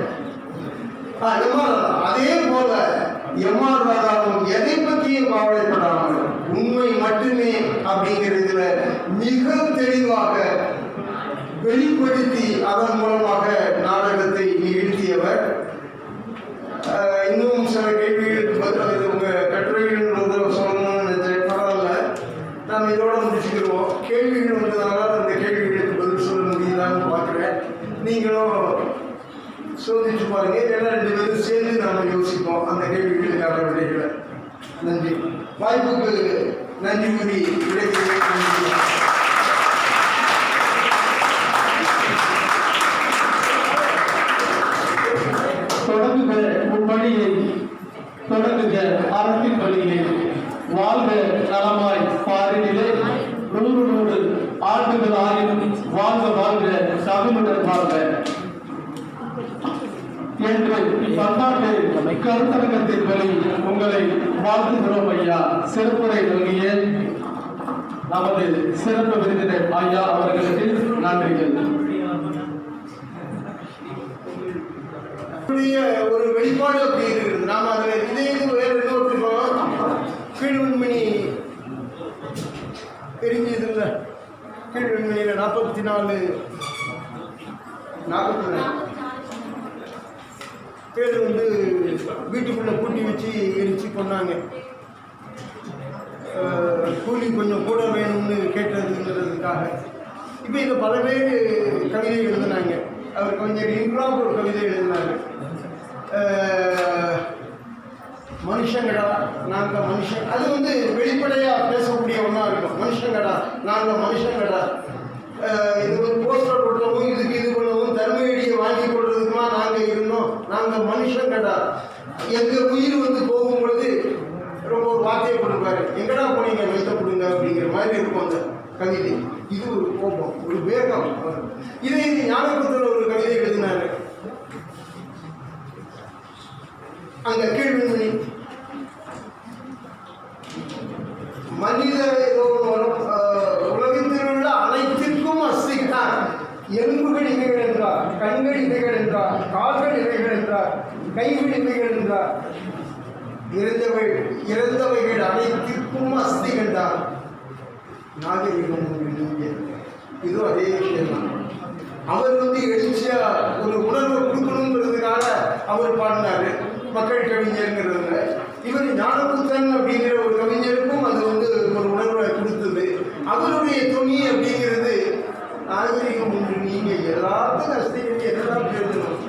அதே போல எம்ஆர் ராதாவும் எதை பற்றியும் கவலைப்படாமல் உண்மை மட்டுமே அப்படிங்கிறதுல மிக தெளிவாக வெளிப்படுத்தி அதன் மூலமாக நாடகத்தை நிகழ்த்தியவர். இன்னும் சில கேள்விகளுக்கு பதில் உங்க கட்டுரைகள் சொல்லணும்னு நினைச்சேன். பரவாயில்ல, நாம் இதோட முடிச்சுக்கிடுவோம். கேள்விகள் வந்ததுனால அந்த கேள்விகளுக்கு பதில் சொல்ல முடியுதான்னு பார்க்குறேன். நீங்களும் சோதிச்சு பாருங்க. ஏன்னா 2 பேரும் சேர்ந்து நாம் யோசிப்போம் அந்த கேள்விகளுக்கான விடைகளை. நன்றி. வாய்ப்புக்கு நன்றி கூறி தொடங்குக உன்பணியை, தொடங்குக அறத்தின் வழியை, வாழ்க நலமாய் பாரினிலே 100 ஆண்டுகள் ஆயினும் வாழ்க வாழ்க தமிழுடன் வாழ்க என்று பன்னாட்டு கருத்தரங்கத்தின் வழி உங்களை வாழ்த்துகிறோம் ஐயா. சிறப்புரை நல்கிய நமது சிறப்பு விருந்தினர் ஐயா அவர்களுக்கு நன்றிகள். ஒரு வெளிப்பாடு அப்படி இருக்குது. நாம் அதில் இதே வேறு இன்னொருத்தருக்கோம். கீழ்வெண்மணி தெரிஞ்சது இல்லை, கீழ்வெண்மணியில் 44 பேர் வந்து வீட்டுக்குள்ளே பூட்டி வச்சு எரிச்சு கொண்டாங்க. கூலி கொஞ்சம் கூட வேணும்னு கேட்டதுங்கிறதுக்காக. இப்போ இங்கே பல பேர் கவிதை எழுதினாங்க. அவர் கொஞ்சம் இன்ட்ராப் ஒரு கவிதை எழுதினாங்க. மனுஷங்கடா நாங்கள் மனுஷன், அது வந்து வெளிப்படையாக பேசக்கூடிய ஒன்றா இருக்கும். மனுஷங்கடா நாங்கள் மனுஷங்கடா, இது ஒரு போஸ்டர் போட்டவும் இதுக்கு இது பண்ணவும் தர்மேடியை வாங்கி கொள்றதுக்குமா நாங்கள் இருந்தோம். நாங்கள் மனுஷன் கேட்டா எங்கள் உயிர் வந்து போகும் பொழுது ரொம்ப ஒரு வார்த்தையை கொடுப்பாரு, எங்கடா போனீங்க வைத்தப்படுங்க அப்படிங்கிற மாதிரி இருக்கும் அந்த கவிதை. இது ஒரு கோபம், ஒரு வேகம். இதை ஞானபுத்தர் ஒரு கவிதை எழுதினாரு. அங்க கீழ்விண்மணி மனித உலகத்தில் உள்ள அனைத்திற்கும் அஸ்திகார், எலும்புகள் இவைகள் என்றார், கண்கள் இவைகள் என்றார், கால்கள் இவைகள் என்றார், கைகள் இவைகள் என்றார், இறந்தவைகள் அனைத்திற்கும் அஸ்தி கண்டார். நாகரிகம் இது அதே விஷயம். அவர் வந்து எழுச்சியா ஒரு உணர்வை கொடுக்கணுங்கிறதுனால அவர் பாடினாரு மக்கள் கவிஞருங்கிறதுல. இவர் ஞானபுத்தன் அப்படிங்கிற ஒரு கவிஞருக்கும் அது வந்து ஒரு உணர்வை கொடுத்தது. அவருடைய துணி அப்படிங்கிறது நாகரிகம் ஒன்று, நீங்க எல்லாத்தையும் அஸ்திக்கு எல்லாம் எழுதணும்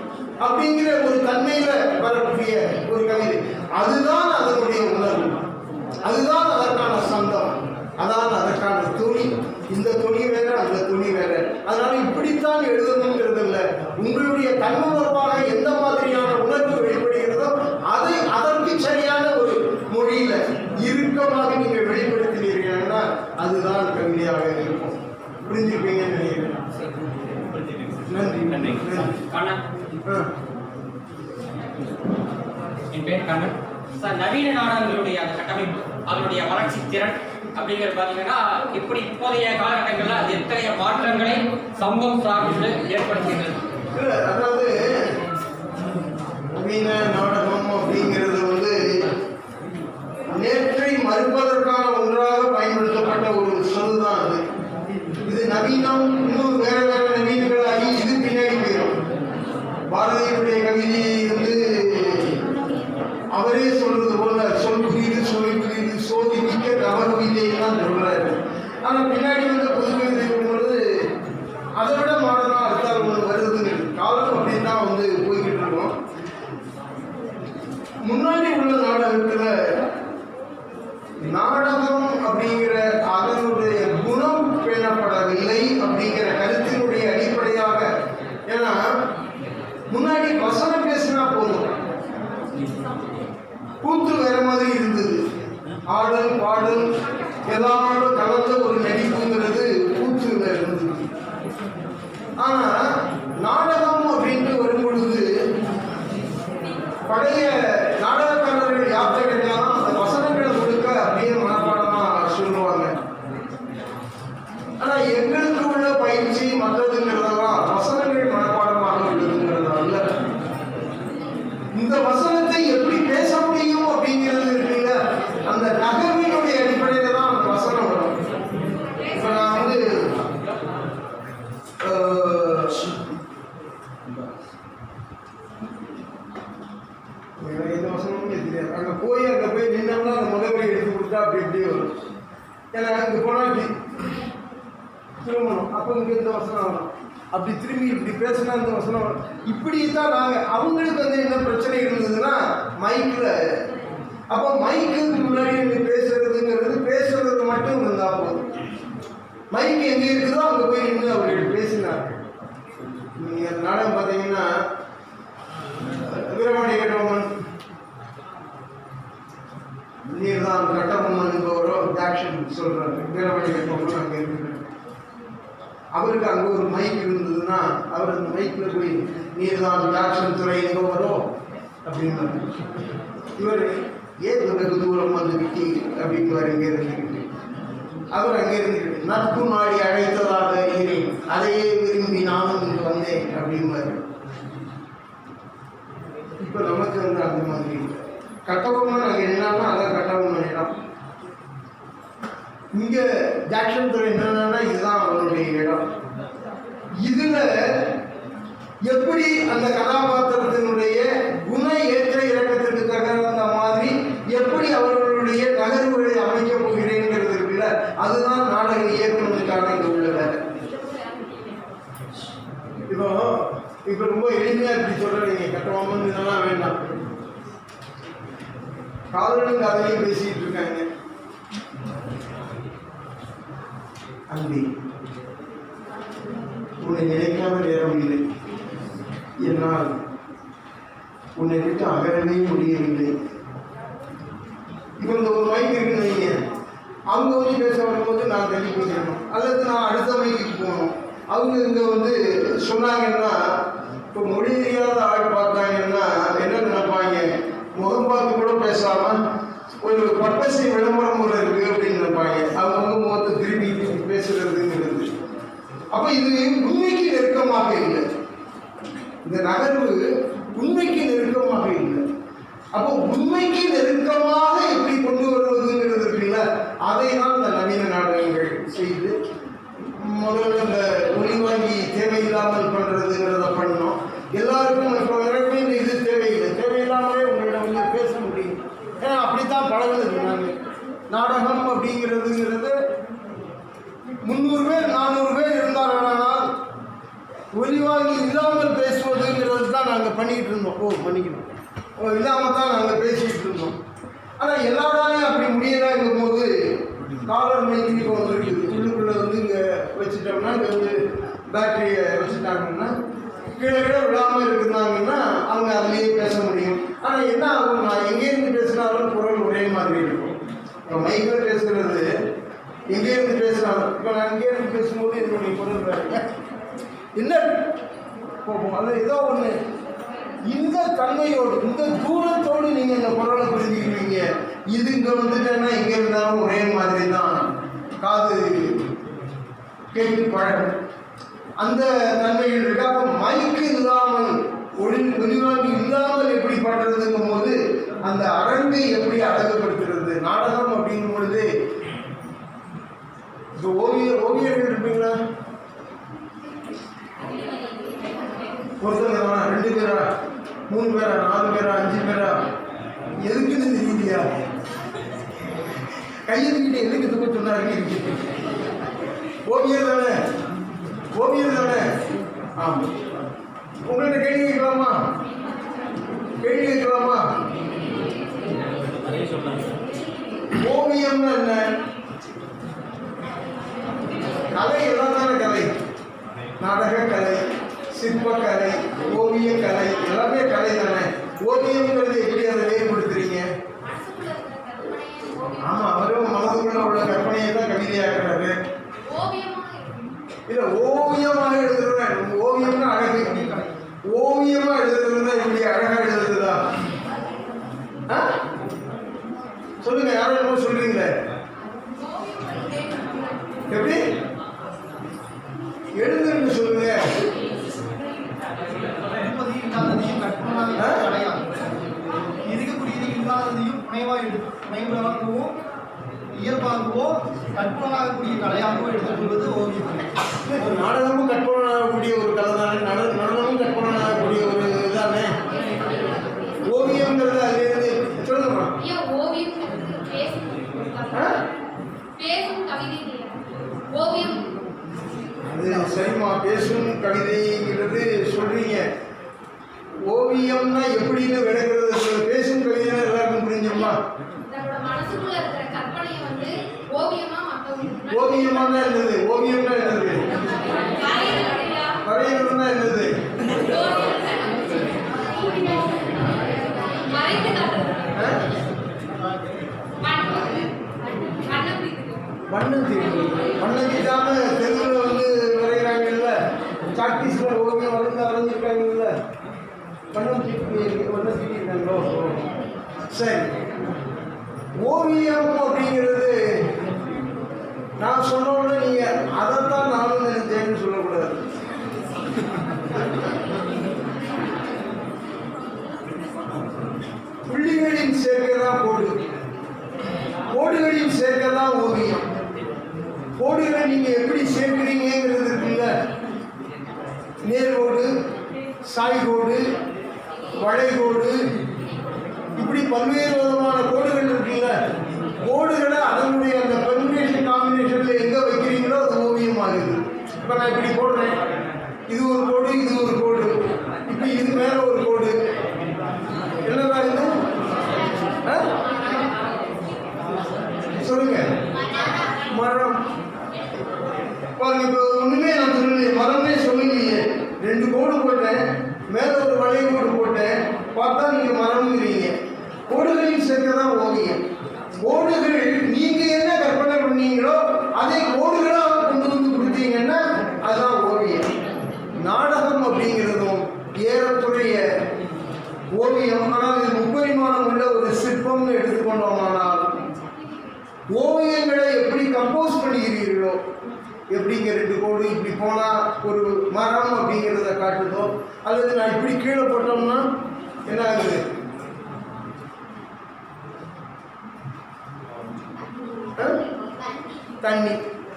அப்படிங்கிற ஒரு தன்மையில வரக்கூடிய ஒரு கவிதை. அதுதான் அதனுடைய உணர்வு, அதுதான் அதற்கான சந்தம், அதான் அதற்கான துணி. இந்த துணி வேற, அந்த துணி வேற. அதனால இப்படித்தான் எழுதணுங்கிறது இல்லை. உங்களுடைய தன்னுணர்வாக எந்த மாதிரியான உணர்வு வெளிப்படுகிறதோ அதை அதற்கு சரியான ஒரு மொழியில இறுக்கமாக நீங்கள் வெளிப்படுத்தினீர்கள்னா அதுதான் கவிதையாக இருக்கும். புரிஞ்சுப்பீங்கன்னு நினைக்கிறேன். நன்றி. நன்றி. என் பேர் கண்ணன் சார். நவீன நாடகங்களுடைய அந்த கட்டமைப்பு, அதனுடைய வளர்ச்சி திறன் அப்படிங்கிறது பார்த்தீங்கன்னா இப்படி இப்போதைய காலகட்டங்களில் அது எத்தகைய மாற்றங்களை சமூகம் சார்ந்து ஏற்படுத்துகிறது? அதாவது நவீன நாடகம் அப்படிங்கிறது வந்து நேற்றை மறுப்பதற்கான ஒன்றாக பயன்படுத்தப்பட்ட ஒரு சொல் தான் அது. இது நவீனம் இன்னும் வேற வேற நவீனங்களாகி இது பின்னாடி போயிடும். பாரதியுடைய கவிதை வந்து அவரே சொல்றது போல சொல் புரியுது, சொல் புரியுது, சோதி மிக்க நவகவிதையை தான் சொல்றாரு. ஆனால் பின்னாடி வந்து புது கவிதை பொழுது அதை விட மாடனா அர்த்தம் ஒன்று வருதுன்னு காலம் அப்படின்னு தான் வந்து போய்கிட்டு இருக்கோம். முன்னாடி உள்ள நாடகத்துல நாடகம் அப்படிங்கிற அதனுடைய குணம் பேணப்படவில்லை அப்படிங்கிற கருத்தினுடைய அடிப்படையாக. ஏன்னா முன்னாடி வசனம் பேசினா போதும், கூத்து வேற மாதிரி இருந்தது. ஆடல் பாடல் எல்லாரோட கலந்த ஒரு நடிப்புங்கிறது கூத்துல இருந்தது. ஆனா நாடகம் அப்படின்ட்டு வரும் பொழுது பழைய நாடகக்காரர்கள் யாத்திரை கிடையாதான் அந்த வசனங்களை கொடுக்க அப்படியே மனப்பாடமா சொல்லுவாங்க. ஆனா எங்களுக்கு உள்ள பயிற்சி மற்றதுங்கிறதெல்லாம் வசனங்கள் மனப்பாடமாக உள்ளதுங்கிறதா இல்ல. இந்த வசனத்தை எப்படி பேச முடியும் அப்படிங்கிறது இருக்குல்ல, அந்த நகர்வினுடைய அடிப்படையில தான் அந்த வசனம் வரும். இப்ப நான் வந்து எந்த வசனமும் தெரியாது. அங்க போய் நின்னோம்னா அந்த முதல்வரை எடுத்து கொடுத்தா அப்படி எப்படி வரும். ஏன்னா அங்கே போனால் திரும்பணும், அப்போ இங்கே இந்த வசனம் வரும். அப்படி திரும்பி இப்படி பேசினா இந்த வசனம் வரும். இப்படி தான் நாங்கள் அவங்களுக்கு வந்து என்ன பிரச்சனை இருந்ததுன்னா மைக்கில். அப்போ மைக்குக்கு முன்னாடி பேசுறதுங்கிறது பேசுறது மட்டும் இருந்தால் போதும். மைக்கு எங்கே இருக்குதோ அங்கே போய் நின்று அவர்கள் பேசினார். நீங்கள் நாடகம் பார்த்தீங்கன்னா வீரபாண்டி கட்டபொம்மன் நீர்தான் கட்டபொம்மன் என்பவரோ ஆக்ஷன் சொல்றாரு. வீரபாண்டி கட்டபொம்மன் அங்கே இருக்கிறார். அவருக்கு அங்கே ஒரு மைக் இருந்ததுன்னா அவர் அந்த மைக்கில் போய் நீர்தான் ஆக்ஷன் துறை என்பவரோ அப்படின்னா இவர் ஏன் வெகு தூரம் வந்து விட்டி அப்படிங்குவார். இங்கே இருந்துக்கிட்டு அவர் அங்கே இருந்துக்கிட்டு நட்பு நாடி அழைத்ததாக அறிகிறேன், அதையே விரும்பி நானும் இங்கு வந்தேன் அப்படிங்குவார். இப்போ நமக்கு வந்து அந்த மாதிரி கட்டபொம்மன் அங்கே என்னன்னா அதான் கட்டபொம்மன் இடம். இங்க ஜாக்சன் துறை என்னன்னா இதுதான் அவருடைய இடம். இதுல எப்படி அந்த கதாபாத்திரத்தினுடைய குண ஏற்ற இறக்கத்திற்கு தகுந்த மாதிரி எப்படி அவர்களுடைய நகர்வுகளை அமைக்கப் போகிறேங்கிறது இருக்குல்ல, அதுதான் நாடக இயக்குனதுக்கான இங்க உள்ள வேலை. இப்போ ரொம்ப எளிமையா இப்படி சொல்றீங்க, கட்டபொம்மன் இதெல்லாம் வேண்டாம். காதலும் காதலையும் பேசிட்டு இருக்காங்க. அன்பி உன்னை நினைக்காத நேரம் இல்லை, என்னால் உன்னை விட்டு அகலவே முடியவில்லை. இப்போ இந்த ஒரு மைக் இருக்குன்னு வைங்க, அவங்க வந்து பேச வரும்போது நான் தள்ளி போயிடணும், அல்லது நான் அடுத்த மைக்கு போகணும். அவங்க இங்கே வந்து சொன்னாங்கன்னா, இப்போ மொழி தெரியாத ஆள் பார்த்தாங்கன்னா என்ன நினைப்பாங்க, முகம் பார்த்து கூட பேசாமல் ஒரு பர்பஸை விளம்பரம் போல இருக்குது அப்படின்னு நினைப்பாங்க. அவங்க முகத்தை திருப்பி பேசுறதுங்கிறது. அப்போ இது உண்மைக்கு நெருக்கமாக இல்லை, இந்த நகர்வு உண்மைக்கு நெருக்கமாக இல்லை. அப்போ உண்மைக்கு நெருக்கமாக எப்படி கொண்டு வருவதுங்கிறது இருக்குல்ல, அதை தான் இந்த நவீன நாடகங்கள் செய்து முதல்ல இந்த ஒளிவாங்கி தேவையில்லாமல் பண்ணுறதுங்கிறத பண்ணோம். எல்லாருக்கும் இப்போ வரைக்கும் இந்த இது தேவையில்லை, தேவையில்லாமலே உங்களிடம் வந்து பேச முடியும். ஏன்னா அப்படித்தான் பழகுது. நாங்கள் நாடகம் அப்படிங்கிறதுங்கிறது 300 பேர் 400 பேர் இருந்தார்களானால் ஒளிவாங்கி இல்லாமல் பேசுவதுங்கிறது தான் நாங்கள் பண்ணிக்கிட்டு இருந்தோம். பண்ணிக்கணும் இல்லாமல் தான் நாங்கள் பேசிக்கிட்டு இருந்தோம். ஆனால் எல்லாராலையும் அப்படி முடியலாங்கும் போது காலர் மைக்கு இப்போ வந்துருக்குது. உள்ளுக்குள்ளே வந்து இங்கே வச்சுட்டோம்னா, இங்கே வந்து பேட்டரியை வச்சுட்டாங்கன்னா கீழே விடாமல் இருந்தாங்கன்னா அவங்க அதுலேயே பேச முடியும். ஆனால் என்ன ஆகும், நான் எங்கேருந்து பேசினாலும் குரல் ஒரே மாதிரி இருக்கும். இப்போ மைக்கில் பேசுகிறது எங்கேருந்து பேசினாலும், இப்போ நான் எங்கேருந்து பேசும்போது என்னுடைய குரல் என்ன போகும், அது ஏதோ ஒன்று இந்த தன்மையோடு இந்த தூரத்தோடு நீங்கள் இந்த குரலை புரிஞ்சுக்கிறீங்க. இது இங்கே வந்துட்டேன்னா எங்கே இருந்தாலும் ஒரே மாதிரி தான் காது கேட்டு பழகும். அந்த தன்மைகள் இருக்கு. அப்போ மைக்கு இல்லாமல் ஒளிவாங்கி இல்லாமல் எப்படி பண்ணுறதுங்கும் போது அந்த அரங்கை எப்படி அழகுபடுத்துறது. நாடகம் அப்படிங்கும் பொழுது இப்போ ஓவியர்கள் இருப்பீங்களா, ஒருத்தங்க தானா, 2 பேரா, 3 பேரா, 4 பேரா, 5 பேரா, எதுக்குன்னு தெரியலையா? கையெழுக்கிட்ட எதுக்கு தூக்க சொன்னாரு? ஓவியர் தானே, ஓவியர் தானே. ஆமாம், உங்கள்கிட்ட கேள்வி கேட்கலாமா? கேள்வி கேட்கலாமா? ஓவியம்னா என்ன? கலை எல்லாம் தானே கலை. நாடக கலை, சிற்பக்கலை, ஓவிய கலை எல்லாமே கலை தானே. ஓவியம்ங்கிறது எப்படி அதை வேறுபடுத்துறீங்க? ஆமா, அவரும் மனதுக்குள்ள உள்ள கற்பனையை தான் கவிதையாக்குறாரு. இல்ல ஓவியமாக எழுதுறேன். ஓவியம்னா அழகு, ஓவியமா எழுதுறதுன்னா இப்படி அழகா எழுதுறதா? சொல்லுங்க, யாரும் என்ன சொல்றீங்களே? எப்படி எழுதுன்னு சொல்லுங்க. இருக்கக்கூடியது இல்லாததையும் புனைவாகவோ இயல்பாகவோ கற்பனாகக்கூடிய கலையாகவோ எடுத்துக்கொள்வது ஓவியம். ஒரு நாடகமும் கற்பனாகக்கூடிய ஒரு கலை தானே, நடனமும் கற்பனாகக்கூடிய ஒரு இதானே ஓவியம்ங்கிறது. அது சொல்லுங்கம்மா. அது சரிம்மா, பேசும் கவிதைங்கிறது சொல்றீங்க. ஓவியம்னா எப்படின்னு விளக்குறது? பேசும் கவிதைனா எல்லாருக்கும் புரிஞ்சுமா? ஓவியமா தான் இருந்தது. ஓவியம்னா என்னது? வரையணும்னா என்னது? வண்ணம் தீட்டு. வண்ணம் தீட்டாம தெருவில் வந்து வரைகிறாங்கல்ல, சாக்பீஸில் ஓவியம் வரைஞ்சிருக்காங்கல்ல, வண்ணம் தீட்டிருக்காங்களோ? சரி, ஓவியம் அப்படிங்கிறது நான் சொன்ன உடனே நீங்கள் அதைத்தான் நானும் நினைச்சேன்னு சொல்லக்கூடாது. புள்ளிகளின் சேர்க்கை தான் கோடு, கோடுகளின் சேர்க்கை தான் ஓவியம். கோடுகளை நீங்கள் எப்படி சேர்க்கிறீங்கிறது இருக்குல்ல, நேர்கோடு, சாய்கோடு, வளைகோடு, இப்படி பல்வேறு விதமான கோடுகள் இருக்குல்ல. கோடுகளை அதனுடைய அந்த பெர்முடேஷன் காம்பினேஷனில் எங்கே வைக்கிறீங்களோ அது ஓவியம் ஆகுது. இப்போ நான் இப்படி போடுறேன், இது ஒரு கோடு, இது ஒரு கோடு, இப்போ இது மேலே ஒரு கோடு, என்னதான் இது? சொல்லுங்க. மரம் பாருங்க, இப்போ ஒன்றுமே நான் சொல்லலையே, மரமே சொல்ல 2 கோடு போட்டேன், மேலே ஒரு வளைய கோடு போட்டேன், பார்த்தா நீங்கள் மரம்ங்கிறீங்க. கோடுகளின் சேர்க்கை தான் ஓவியம். கோடுகள் நீங்கள் என்ன கற்பனை பண்ணீங்களோ அதை கோடுகளாக கொண்டு வந்து கொடுத்தீங்கன்னா அதுதான் ஓவியம். நாடகம் அப்படிங்கிறதும் ஏறக்குறைய ஓவியம். ஆனால் இது முப்பரிமாணம் உள்ள ஒரு சிற்பம்னு எடுத்துக்கொண்டோமானால் ஓவியங்களை எப்படி கம்போஸ் பண்ணுகிறீர்களோ, எப்படிங்க 2 கோடு இப்படி போனால் ஒரு மரம் அப்படிங்கிறத காட்டுதோ, அல்லது நான் இப்படி கீழே போட்டோம்னா என்ன ஆகுது? தண்ணி.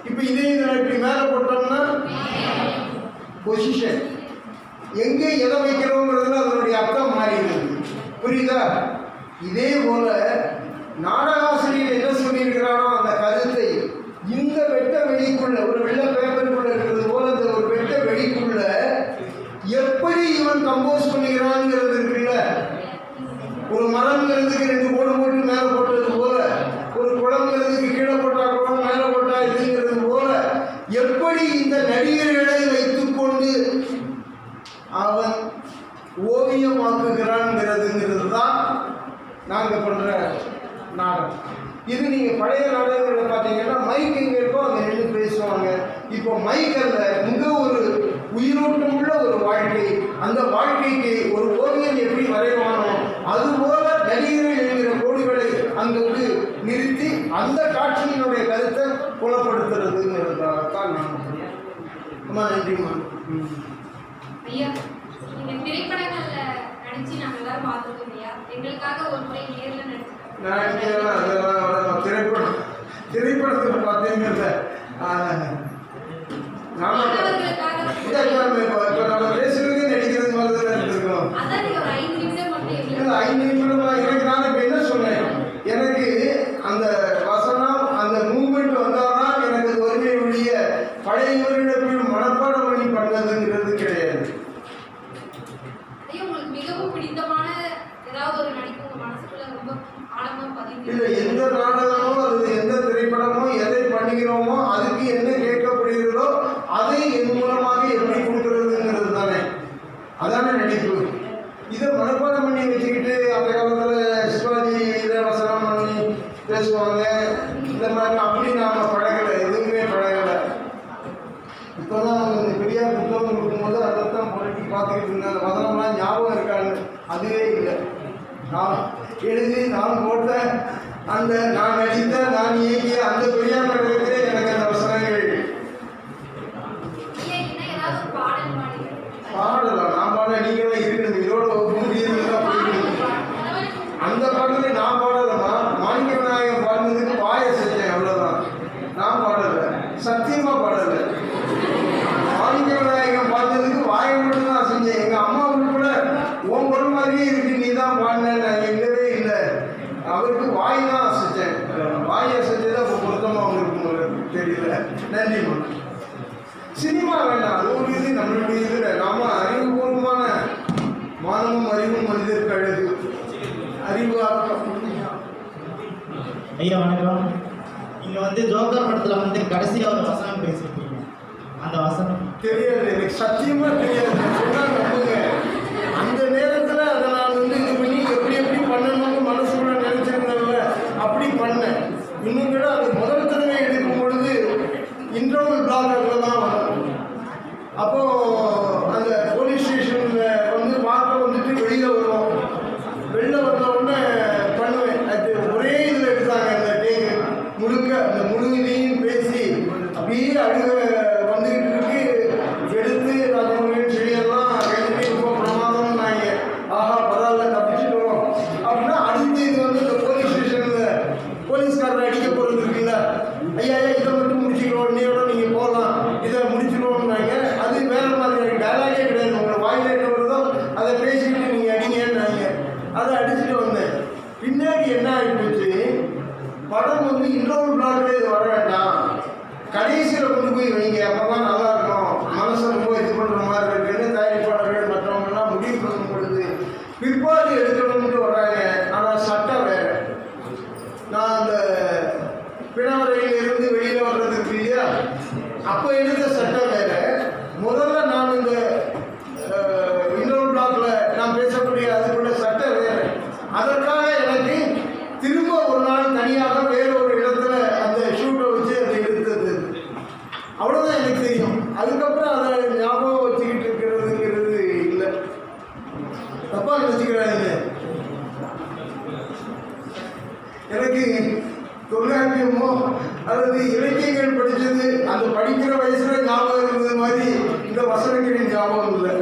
இப்போ இதே நான் இப்படி மேலே போட்டோம்னா பொசிஷன், எங்கே எதை வைக்கிறோங்கிறதுல அதனுடைய அர்த்தம் மாறிடுது. புரியுதா? இதே போல நாடகாசிரியர் என்ன சொல்லியிருக்கிறானோ அந்த கருத்தை இந்த வெட்ட வெளிக்குள்ள, ஒரு வெள்ளை பேப்பருக்குள்ள இருக்கிறது போல இந்த ஒரு வெட்ட வெளிக்குள்ள எப்படி இவன் கம்போஸ் பண்ணுகிறான்ங்கிறது இருக்குல்ல. ஒரு மரம்ங்கிறதுக்கு 2 கோடு போட்டு மேலே போட்டது போல, ஒரு குளம்ங்கிறதுக்கு கீழே போட்டா குளம், மேலே போட்டா இதுங்கிறது போல எப்படி இந்த நடிகர்களை வைத்துக்கொண்டு அவன் ஓவியமாக்குகிறான்ங்கிறதுங்கிறது தான் நாங்கள் பண்ணுற நாடகம். இது நீங்கள் பழைய நாடகங்களில் பார்த்தீங்கன்னா மைக் எங்கே இருக்கோ அங்கே நின்று பேசுவாங்க. இப்போ மைக் அல்ல, மிக ஒரு உயிரோட்டம் உள்ள ஒரு வாழ்க்கை. அந்த வாழ்க்கைக்கு ஒரு ஓவியம் எப்படி வரைவானோ அதுபோல நடிகர்கள் என்கிற கோடுகளை அங்குக்கு நிறுத்தி அந்த காட்சியினுடைய கருத்தை புலப்படுத்துறதுங்கிறதுக்காகத்தான் நான் ரொம்ப நன்றிம்மா. ஐயா, நீங்க திரைப்படங்கள்ல நடிச்சு நாங்க எல்லாரும் பார்த்துருக்கோம் ஐயா. எங்களுக்காக ஒரு முறை நேர்ல நடிச்சிருக்கோம். திரைப்படத்தில் பார்த்தீங்கல்ல, நாம பேசுறதுக்கு நடிக்கிறது மாதிரி தான் இருக்கோம். அதான் நீங்க ஒரு 5 நிமிஷம் மட்டும் 5 நிமிஷம் எனக்கு நான் இப்போ என்ன சொன்னேன், எனக்கு அந்த வசனம் அந்த மூமெண்ட் வந்தால்தான் எனக்கு ஒருமை ஒழிய பழையவரிடத்தில் மனப்பாடம் பண்ணி பண்ணதுங்கிறது கிடையாது. ஐயா, உங்களுக்கு மிகவும் பிடித்தமான ஏதாவது ஒரு நடிப்பு உங்க மனசுக்குள்ள ரொம்ப ஆழமா பதிவு இல்லை, எந்த நாடகமோ அல்லது எந்த திரைப்படமோ எதை பண்ணுகிறோமோ அதுக்கு என்ன கேட்கப்படுகிறதோ அதை என் மூலமாக எப்படி கொடுக்கறதுங்கிறது தானே, அதானே நடிப்பு. இதை மனப்பாடம் பண்ணி வச்சுக்கிட்டு அந்த காலத்தில் சிவாஜி இதை வசனம் பண்ணி பேசுவாங்க, இந்த மாதிரி அப்படி நாம் பழகலை, எதுவுமே பழகலை. இப்போ தான் பெரியார் புத்தகம் கொடுக்கும்போது அதைத்தான் புரட்டி பார்த்துக்கிட்டு இருந்தேன். அந்த வசனம்லாம் ஞாபகம் இருக்கான்னு அதுவே இல்லை. நான் எழுதி நான் போட்ட அந்த நான் நடித்த நான் இயக்கிய அந்த பெரியார் நாடகத்திலே எனக்கு அந்த வசனங்கள் பாடலாம். நான் பாட நீங்களும் இருக்கணும், இதோட முடியலாம் போயிருக்கணும். அந்த பாடலை நான் பாடலமா, மாணிக்க விநாயகர் பாடுனதுக்கு பாய செஞ்சேன், அவ்வளோதான். நான் பாடலை, சத்தியமா பாடலை. மாணிக்க விநாயகன் பாடுனதுக்கு வாயை மட்டும் தான் செஞ்சேன். எங்கள் அம்மா கூட உன் குரல் மாதிரியே இருக்கு, நீ தான் பாடினேன், நான் இல்லவே இல்லை. அவருக்கு வாய் தான் அசைச்சேன். வாயை அசைச்சதை இப்போ பொருத்தமாக அவங்களுக்கு தெரியல. நன்றிமா. சினிமா வேண்டாம், அது ஒரு இது நம்மளுடைய இதில் நாம அறிவுபூர்வமான மானமும் அறிவும் மனிதருக்கு அழகு அறிவாக்கம். ஐயா வணக்கம். நீங்கள் வந்து ஜோக்கர் படத்தில் வந்து கடைசியாக ஒரு வசனம் பேசியிருக்கீங்க, அந்த வசனம் தெரியாது, எனக்கு சத்தியமாக தெரியாது. சொன்னால் நம்புங்க. அந்த நேரத்தில் அதை நான் வந்து இது பண்ணி எப்படி எப்படி பண்ணணும்னு மனசுக்குள்ள நினச்சிருந்தேன்ல, அப்படி பண்ணேன். இன்னும் கூட அது முதல் தடவை எடுக்கும் பொழுது இன்டர்வல் பிளாக்கரில் தான் வரும். அப்போது அந்த போலீஸ் ஸ்டேஷனில் வந்து பார்க்க வந்துட்டு வெளியில் வருவோம். வெளியில் வந்த உடனே பண்ணுவேன். அது ஒரே இதில் எடுத்தாங்க அந்த டேக்கு முழுக்க, அந்த முழு இதையும் பேசி அப்படியே அழுக வந்துக்கிட்டு இருக்கு. எடுத்து ராஜமுருகன் செடியெல்லாம் எழுதி ரொம்ப பிரமாதம் நாங்க ஆஹா பரவாயில்ல தப்பிச்சுட்டோம் அப்படின்னா அடுத்து இது வந்து இந்த போலீஸ் ஸ்டேஷனில் போலீஸ்காரரை அடிக்க போகிறது இருக்குல்ல, ஐயா இதை மட்டும் முடிச்சுக்கிறோம், இன்னையோட நீங்கள் போகலாம், இதை முடிச்சுக்கணும்னாங்க. அது வேறு மாதிரி டைலாகே கிடையாது, உங்களை வாயில் என்ன வருதோ அதை பேசிக்கிட்டு நீங்கள் அடிங்கன்னாங்க. அதை அடிச்சுட்டு வந்தேன். பின்னாடி என்ன ஆகிப்போச்சு, படம் வந்து இன்னொரு பிளாக்ல இது வர வேண்டாம், கடைசியில் கொண்டு போய் வைங்க, அப்போதான் நல்லா இருக்கும், மனசை ரொம்ப இது பண்ணுற மாதிரி இருக்குன்னு தயாரிப்பாளர்கள் மற்றவங்கெல்லாம் முடிவு பண்ணும் பொழுது பிற்பாடு எடுக்கணும்னு வர்றாங்க. ஆனால் சட்டம் வேறு. நான் அந்த பிணவரையில் இருந்து வெளியில் வர்றதுக்கு இல்லையா, அப்போ எடுத்த சட்டம் வேறு. முதல்ல நான் இந்த தொல்காப்பியமோ அல்லது இலக்கியங்கள் படித்தது அந்த படிக்கிற வயசுல ஞாபகம் இருந்தது மாதிரி இந்த வசனங்களின் ஞாபகம் இல்லை.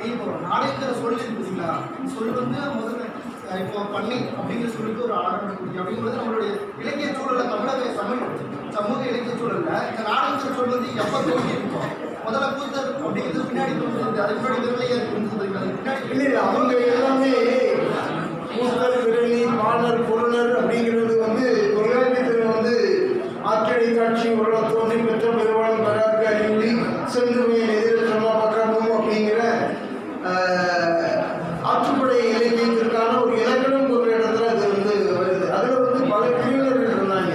இப்போ நாடகங்கிற சொல் இருக்குங்களா, சொல் வந்து முதல்ல இப்போ பண்ணை அப்படிங்கிற சொல்லுக்கு ஒரு ஆரம்பம் கொடுக்கும். அப்படிங்கிறது நம்மளுடைய இலக்கிய சூழலில் தமிழக சமூக இலக்கிய சூழலில் இந்த நாடகங்கிற சொல் வந்து எப்போ தோன்றி இருக்கும்? முதல்ல கூத்தர் அப்படிங்கிறது பின்னாடி தோன்றுறது, அதுக்கு முன்னாடி விரலையார் தோன்றுறது, அதுக்கு பின்னாடி இல்லை அவங்க எல்லாமே கூத்தர், விரலி, பாணர், பொருளர் அப்படிங்கிறது வந்து தொல்காப்பியத்தில் வந்து ஆற்றடை காட்சி உள்ள தோன்றி பெற்ற பெருவளம் பெறாருக்கு அறிவுடி சென்றுமையின் எதிர சொன்ன பக்கமும் அப்படிங்கிற ஆற்றுப்படை இலக்கியத்திற்கான ஒரு இலக்கணம் ஒரு இடத்துல அது வந்து வருது. அதில் வந்து பல பிரிவினர்கள் இருந்தாங்க.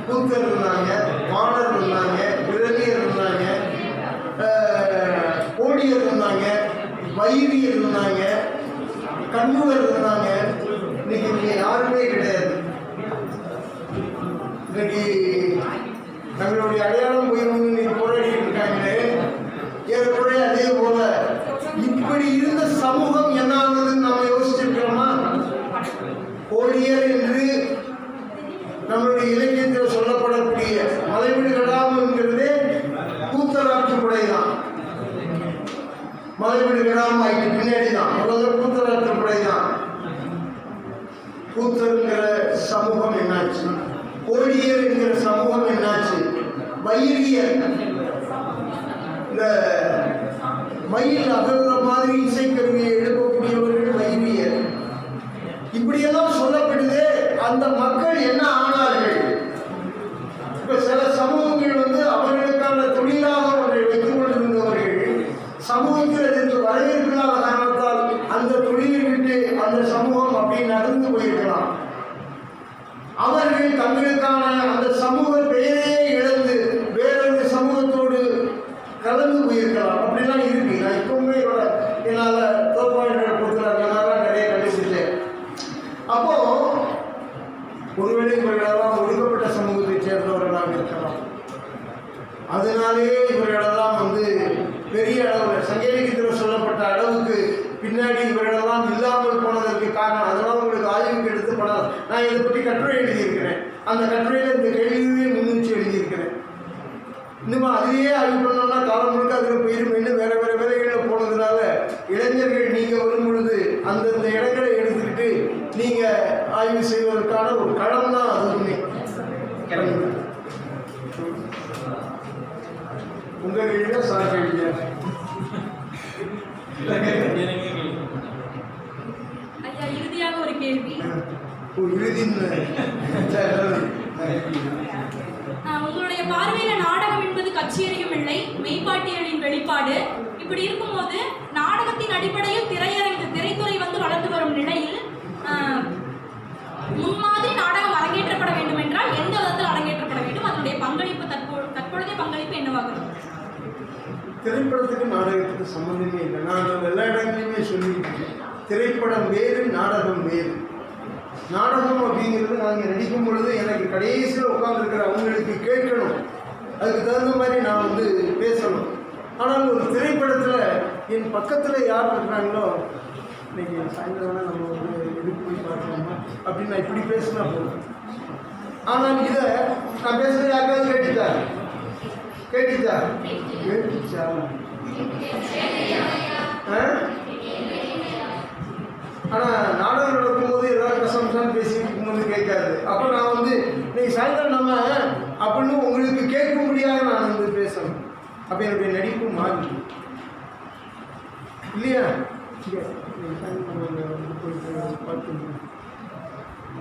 கூத்தர் இருந்தாங்க, பாணர் இருந்தாங்க, விரலியர் இருந்தாங்க, கோடியர் இருந்தாங்க, வைரியர் இருந்தாங்க, கண்ணுவர் இருந்தாங்க. இன்னைக்கு இங்கே யாருமே கிடையாது. இன்னைக்கு நம்மளுடைய அடையாளம் போயிடும் இன்னைக்கு போராடிட்டு இருக்காங்களே, ஏற்கனவே அதே போல இப்படி இருந்த சமூகம் என்ன ஆகுதுன்னு நம்ம யோசிச்சிருக்கிறோமா? கோடியர் என்று நம்மளுடைய இலக்கியத்தில் சொல்லப்படக்கூடிய மலைவிடு கடாமங்கிறதே கூத்தராற்றுப்படை தான். மலைவிடு கடாம ஆகிட்டு பின்னாடி தான் முதல்ல கூத்தராற்றுப்படை தான். கூத்தருங்கிற சமூகம் என்னாச்சு? கோடியர் என்கிற சமூகம் என்னாச்சு? வைரியர், இந்த மயில் அகன்ற மாதிரி இசைக்கருவியை எழுப்பக்கூடியவர்கள் வைரியர். இப்படியெல்லாம் சொல்லப்படுது. அந்த மக்கள் என்ன ஆனார்கள்? இப்ப சில சமூகங்கள் வந்து அவர்களுக்கான தொழிலாக அவர்கள் வைத்துக் கொண்டிருந்தவர்கள் சமூகத்தில் இதற்கு வரவேற்பில்லாத காரணத்தால் அந்த தொழிலை விட்டு அந்த சமூகம் அப்படி நடந்து போயிருக்கலாம். அவர்கள் தங்களுக்கான அந்த சமூக பெயரையே இழந்து வேறொரு சமூகத்தோடு கலந்து போயிருக்கலாம். அப்படிலாம் இருக்கு. நான் இப்பவுமே என்னால் தோற்பாடுகளை கொடுக்குறாங்கனால நிறைய கண்டுபிடிச்சேன். அப்போ ஒருவேளை இவர்களெல்லாம் ஒடுக்கப்பட்ட சமூகத்தை சேர்ந்தவர்களாக இருக்கலாம். அதனாலேயே இவர்களெல்லாம் வந்து பெரிய அளவில் சங்க இலக்கியத்தில் சொல்லப்பட்ட அளவுக்கு பின்னாடி இவர்களெல்லாம் இல்லாமல் போனதற்கு காரணம். அதெல்லாம் உங்களுக்கு ஆய்வுக்கு எடுத்து படம் நான் இதை பற்றி கட்டுரை எழுதியிருக்கிறேன். அந்த கட்டுரையில் இந்த கேள்வியே முன்னிச்சு எழுதியிருக்கிறேன். இன்னும் அதிலேயே ஆய்வு பண்ணோம்னா காலம் முழுக்க அதில் போயிரும். வேற வேற வேலைகளில் போனதுனால இளைஞர்கள் நீங்கள் வரும் பொழுது அந்தந்த இடங்களை எடுத்துக்கிட்டு நீங்கள் ஆய்வு செய்வதற்கான ஒரு களம் தான் அது உண்மை. உங்கள் கேள்வியா சார் கேள்வியா? ஐயா, இறுதியாக ஒரு கேள்வி. உங்களுடைய பார்வையில நாடகம் என்பது கச்சேரியும் இல்லை, மெய்ப்பாட்டியலின் வெளிப்பாடு. இப்படி இருக்கும்போது நாடகத்தின் அடிப்படையில் திரைத்துறை வந்து வளர்ந்து வரும் நிலையில் முன்மாதிரி நாடகம் அரங்கேற்றப்பட வேண்டும் என்றால் எந்த விதத்தில் அரங்கேற்றப்பட வேண்டும்? அதனுடைய பங்களிப்பு தற்பொழுதைய பங்களிப்பு என்னவாக? திரைப்படத்துக்கு நாடகத்துக்கு சம்மந்தமே இல்லை. நான் எல்லா இடங்களையுமே சொல்லியிருக்கேன். திரைப்படம் வேறு, நாடகம் வேறு. நாடகம் அப்படிங்கிறது நாங்கள் நடிக்கும் பொழுது எனக்கு கடைசியில் உட்காந்துருக்கிற அவங்களுக்கு கேட்கணும், அதுக்கு தகுந்த மாதிரி நான் வந்து பேசணும். ஆனால் ஒரு திரைப்படத்தில் என் பக்கத்தில் யார் இருக்கிறாங்களோ, இன்னைக்கு சாயந்தரம் நம்ம வந்து எதுக்கு போய் பார்க்கலாமா அப்படின்னு நான் இப்படி பேசினா போதும். ஆனால் இதை நான் பேசுகிறது யாருக்காவது கேட்டுச்சா? ஆனால் நாடகம் நடக்கும்போது ஏதாவது கசம்சான்னு பேசிட்டு இருக்கும்போது கேட்காது. அப்போ நான் வந்து இன்னைக்கு சாயந்தரம் நம்ம அப்படின்னு உங்களுக்கு கேட்க முடியாது நான் வந்து பேசணும். அப்போ என்னுடைய நடிப்பு மாறி இல்லையா?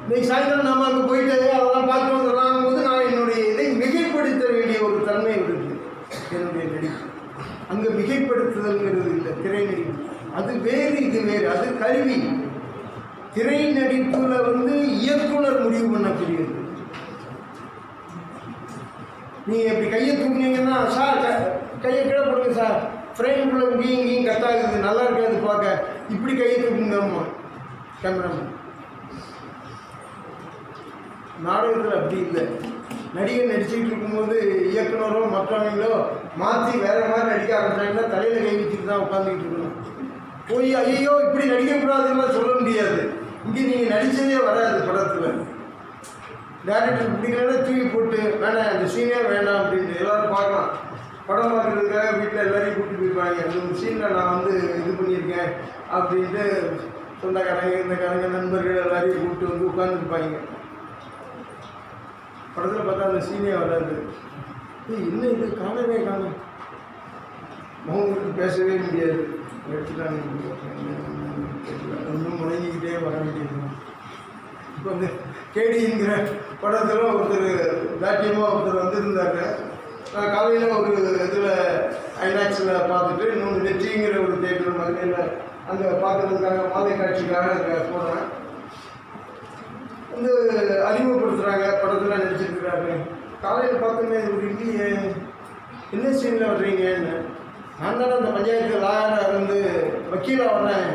இன்னைக்கு சாயந்தரம் நம்ம அங்கே போயிட்டு அதெல்லாம் பார்த்து வந்துடலாம் போது நான் என்னுடைய இதை மிகைப்படுத்த வேண்டிய ஒரு தன்மை இருக்குது. என்னுடைய நடிப்பு அங்கே மிகைப்படுத்துதல்ங்கிறது இல்லை. திரை நடிப்பு அது வேறு, இது வேறு. அது கருவி. திரை நடிப்புல வந்து இயக்குனர் முடிவு பண்ணக்கூடியது. நீங்க எப்படி கையை தூக்குனீங்கன்னா, சார் கையை கீழே போடுங்க சார், ஃப்ரேம்குள்ள இங்கேயும் இங்கேயும் கட் ஆகுது, நல்லா இருக்காது பார்க்க, இப்படி கையை தூக்குங்கம்மா கேமராமேன். நாடகத்தில் அப்படி இல்லை. நடிகர் நடிச்சுட்டு இருக்கும்போது இயக்குனரோ மற்றவங்களோ மாற்றி வேற மாதிரி நடிக்க ஆரம்பிச்சாங்கன்னா தலையில் கை வச்சுட்டு தான் உட்காந்துக்கிட்டு இருக்கணும். போய் ஐயோ இப்படி நடிக்கக்கூடாதுன்னு சொல்ல முடியாது. இங்கே நீங்கள் நடித்ததே வராது படத்தில். டேரக்டர் பிடிக்கலன்னா தூக்கி போட்டு வேணாம் அந்த சீனே வேணாம் அப்படின்ட்டு எல்லோரும் பார்க்கலாம். படம் பார்க்குறதுக்காக வீட்டில் எல்லாரையும் கூப்பிட்டு போயிருப்பாங்க. அந்த சீனில் நான் வந்து இது பண்ணியிருக்கேன் அப்படின்ட்டு சொந்தக்காரங்க இந்தக்காரங்க நண்பர்கள் எல்லாரையும் கூப்பிட்டு வந்து உட்காந்துருப்பாங்க. படத்தில் பார்த்தா அந்த சீனே வராது. என்ன இது காணவே காணும், முகங்களுக்கு பேசவே முடியாது, எடுத்துட்டாங்க ஒன்றும் முடங்கிக்கிட்டே வர வேண்டியது. இப்போ வந்து கேடிங்கிற படத்தில் ஒருத்தர் தாட்டியமாக ஒருத்தர் வந்திருந்தாங்க. நான் காலையில் ஒரு இதில் ஐநாக்ஸில் பார்த்துட்டு இன்னொன்று வெற்றிங்கிற ஒரு தேட்டர் மதுரையில் அங்கே பார்க்குறதுக்காக மாலை காட்சிக்காக அங்கே போனேன். வந்து அறிமுகப்படுத்துகிறாங்க, படத்தில் நடிச்சிருக்கிறாரு. காலையில் பார்த்தோன்னே ஒரு இல்லையே என்ன சீனில் வர்றீங்கன்னு. நான் தானே அந்த பஞ்சாயத்து லாயராக இருந்து வக்கீலாக வர்றேன்.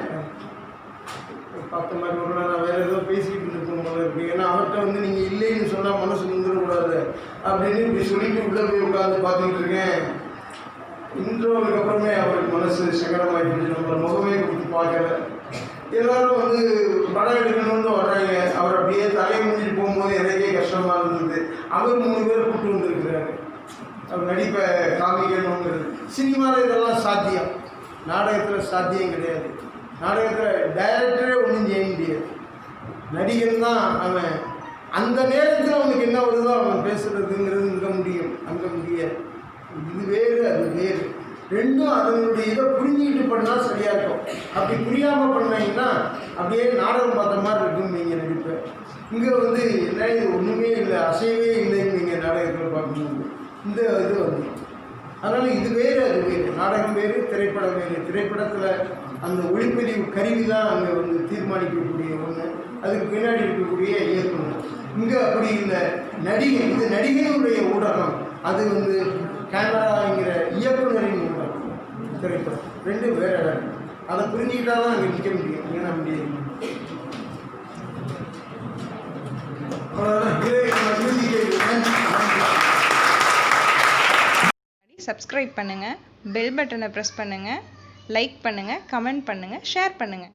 பார்த்த மாதிரி ஒரு நான் வேறு ஏதோ பேசிக்கிட்டு இருக்கணும் போல இருக்கு. ஏன்னா அவர்கிட்ட வந்து நீங்கள் இல்லைன்னு சொன்னால் மனசு நின்றுடக்கூடாது அப்படின்னு இப்படி சொல்லிட்டு உள்ளே போய் உட்காந்து பார்த்துக்கிட்டு இருக்கேன். இன்ட்ரோவுக்கு அப்புறமே அவருக்கு மனசு சங்கடமாகிடுச்சு. நம்மளை முகமே கொடுத்து பார்க்கல. எல்லோரும் வந்து படம் எடுக்கணும்னு வர்றாங்க. அவர் அப்படியே தலையை முடிஞ்சிட்டு போகும்போது எனக்கே கஷ்டமாக இருந்தது. அவர் 3 பேர் கூப்பிட்டு வந்துருக்கிறாரு. அவர் நடிப்பை காமிக்கணுங்கிறது. சினிமாவில் இதெல்லாம் சாத்தியம், நாடகத்தில் சாத்தியம் கிடையாது. நாடகத்தில் டைரக்டரே ஒன்றும் செய்ய முடியாது. நடிகன் தான் அவன் அந்த நேரத்தில் அவனுக்கு என்ன வருதோ அவன் பேசுகிறதுங்கிறது இங்கே முடியும், அங்கே முடியாது. இது வேறு அது வேறு. ரெண்டும் அதனுடைய இதை புரிஞ்சுக்கிட்டு பண்ணால் சரியாக இருக்கும். அப்படி புரியாமல் பண்ணீங்கன்னா அப்படியே நாடகம் பார்த்த மாதிரி இருக்கும் நீங்கள் நடிப்பேன். இங்கே வந்து என்ன இது ஒன்றுமே இல்லை, அசைவே இல்லைன்னு நீங்கள் நாடகத்தில் பார்க்கணும். இந்த இது வந்து அதனால் இது வேறு அது வேறு. நாடகம் வேறு, திரைப்படம் வேறு. திரைப்படத்தில் அந்த ஒளிப்பதிவு கருவி தான் அங்கே வந்து தீர்மானிக்கக்கூடிய ஒன்று, அதுக்கு பின்னாடி இருக்கக்கூடிய இயக்குனர். இங்கே அப்படி இல்லை, நடிகை. இது நடிகையுடைய ஊடகம், அது வந்து கேமராங்கிற இயக்குனரின் ஊடகம். திரைப்படம் ரெண்டும் வேறு இடம். அதை புரிஞ்சுக்கிட்டா தான் அங்கே நிற்க முடியும், ஏன்னா முடியாது. சப்ஸ்கிரைப் பண்ணுங்கள், பெல் பட்டனை ப்ரெஸ் பண்ணுங்கள், லைக் பண்ணுங்கள், கமெண்ட் பண்ணுங்கள், ஷேர் பண்ணுங்கள்.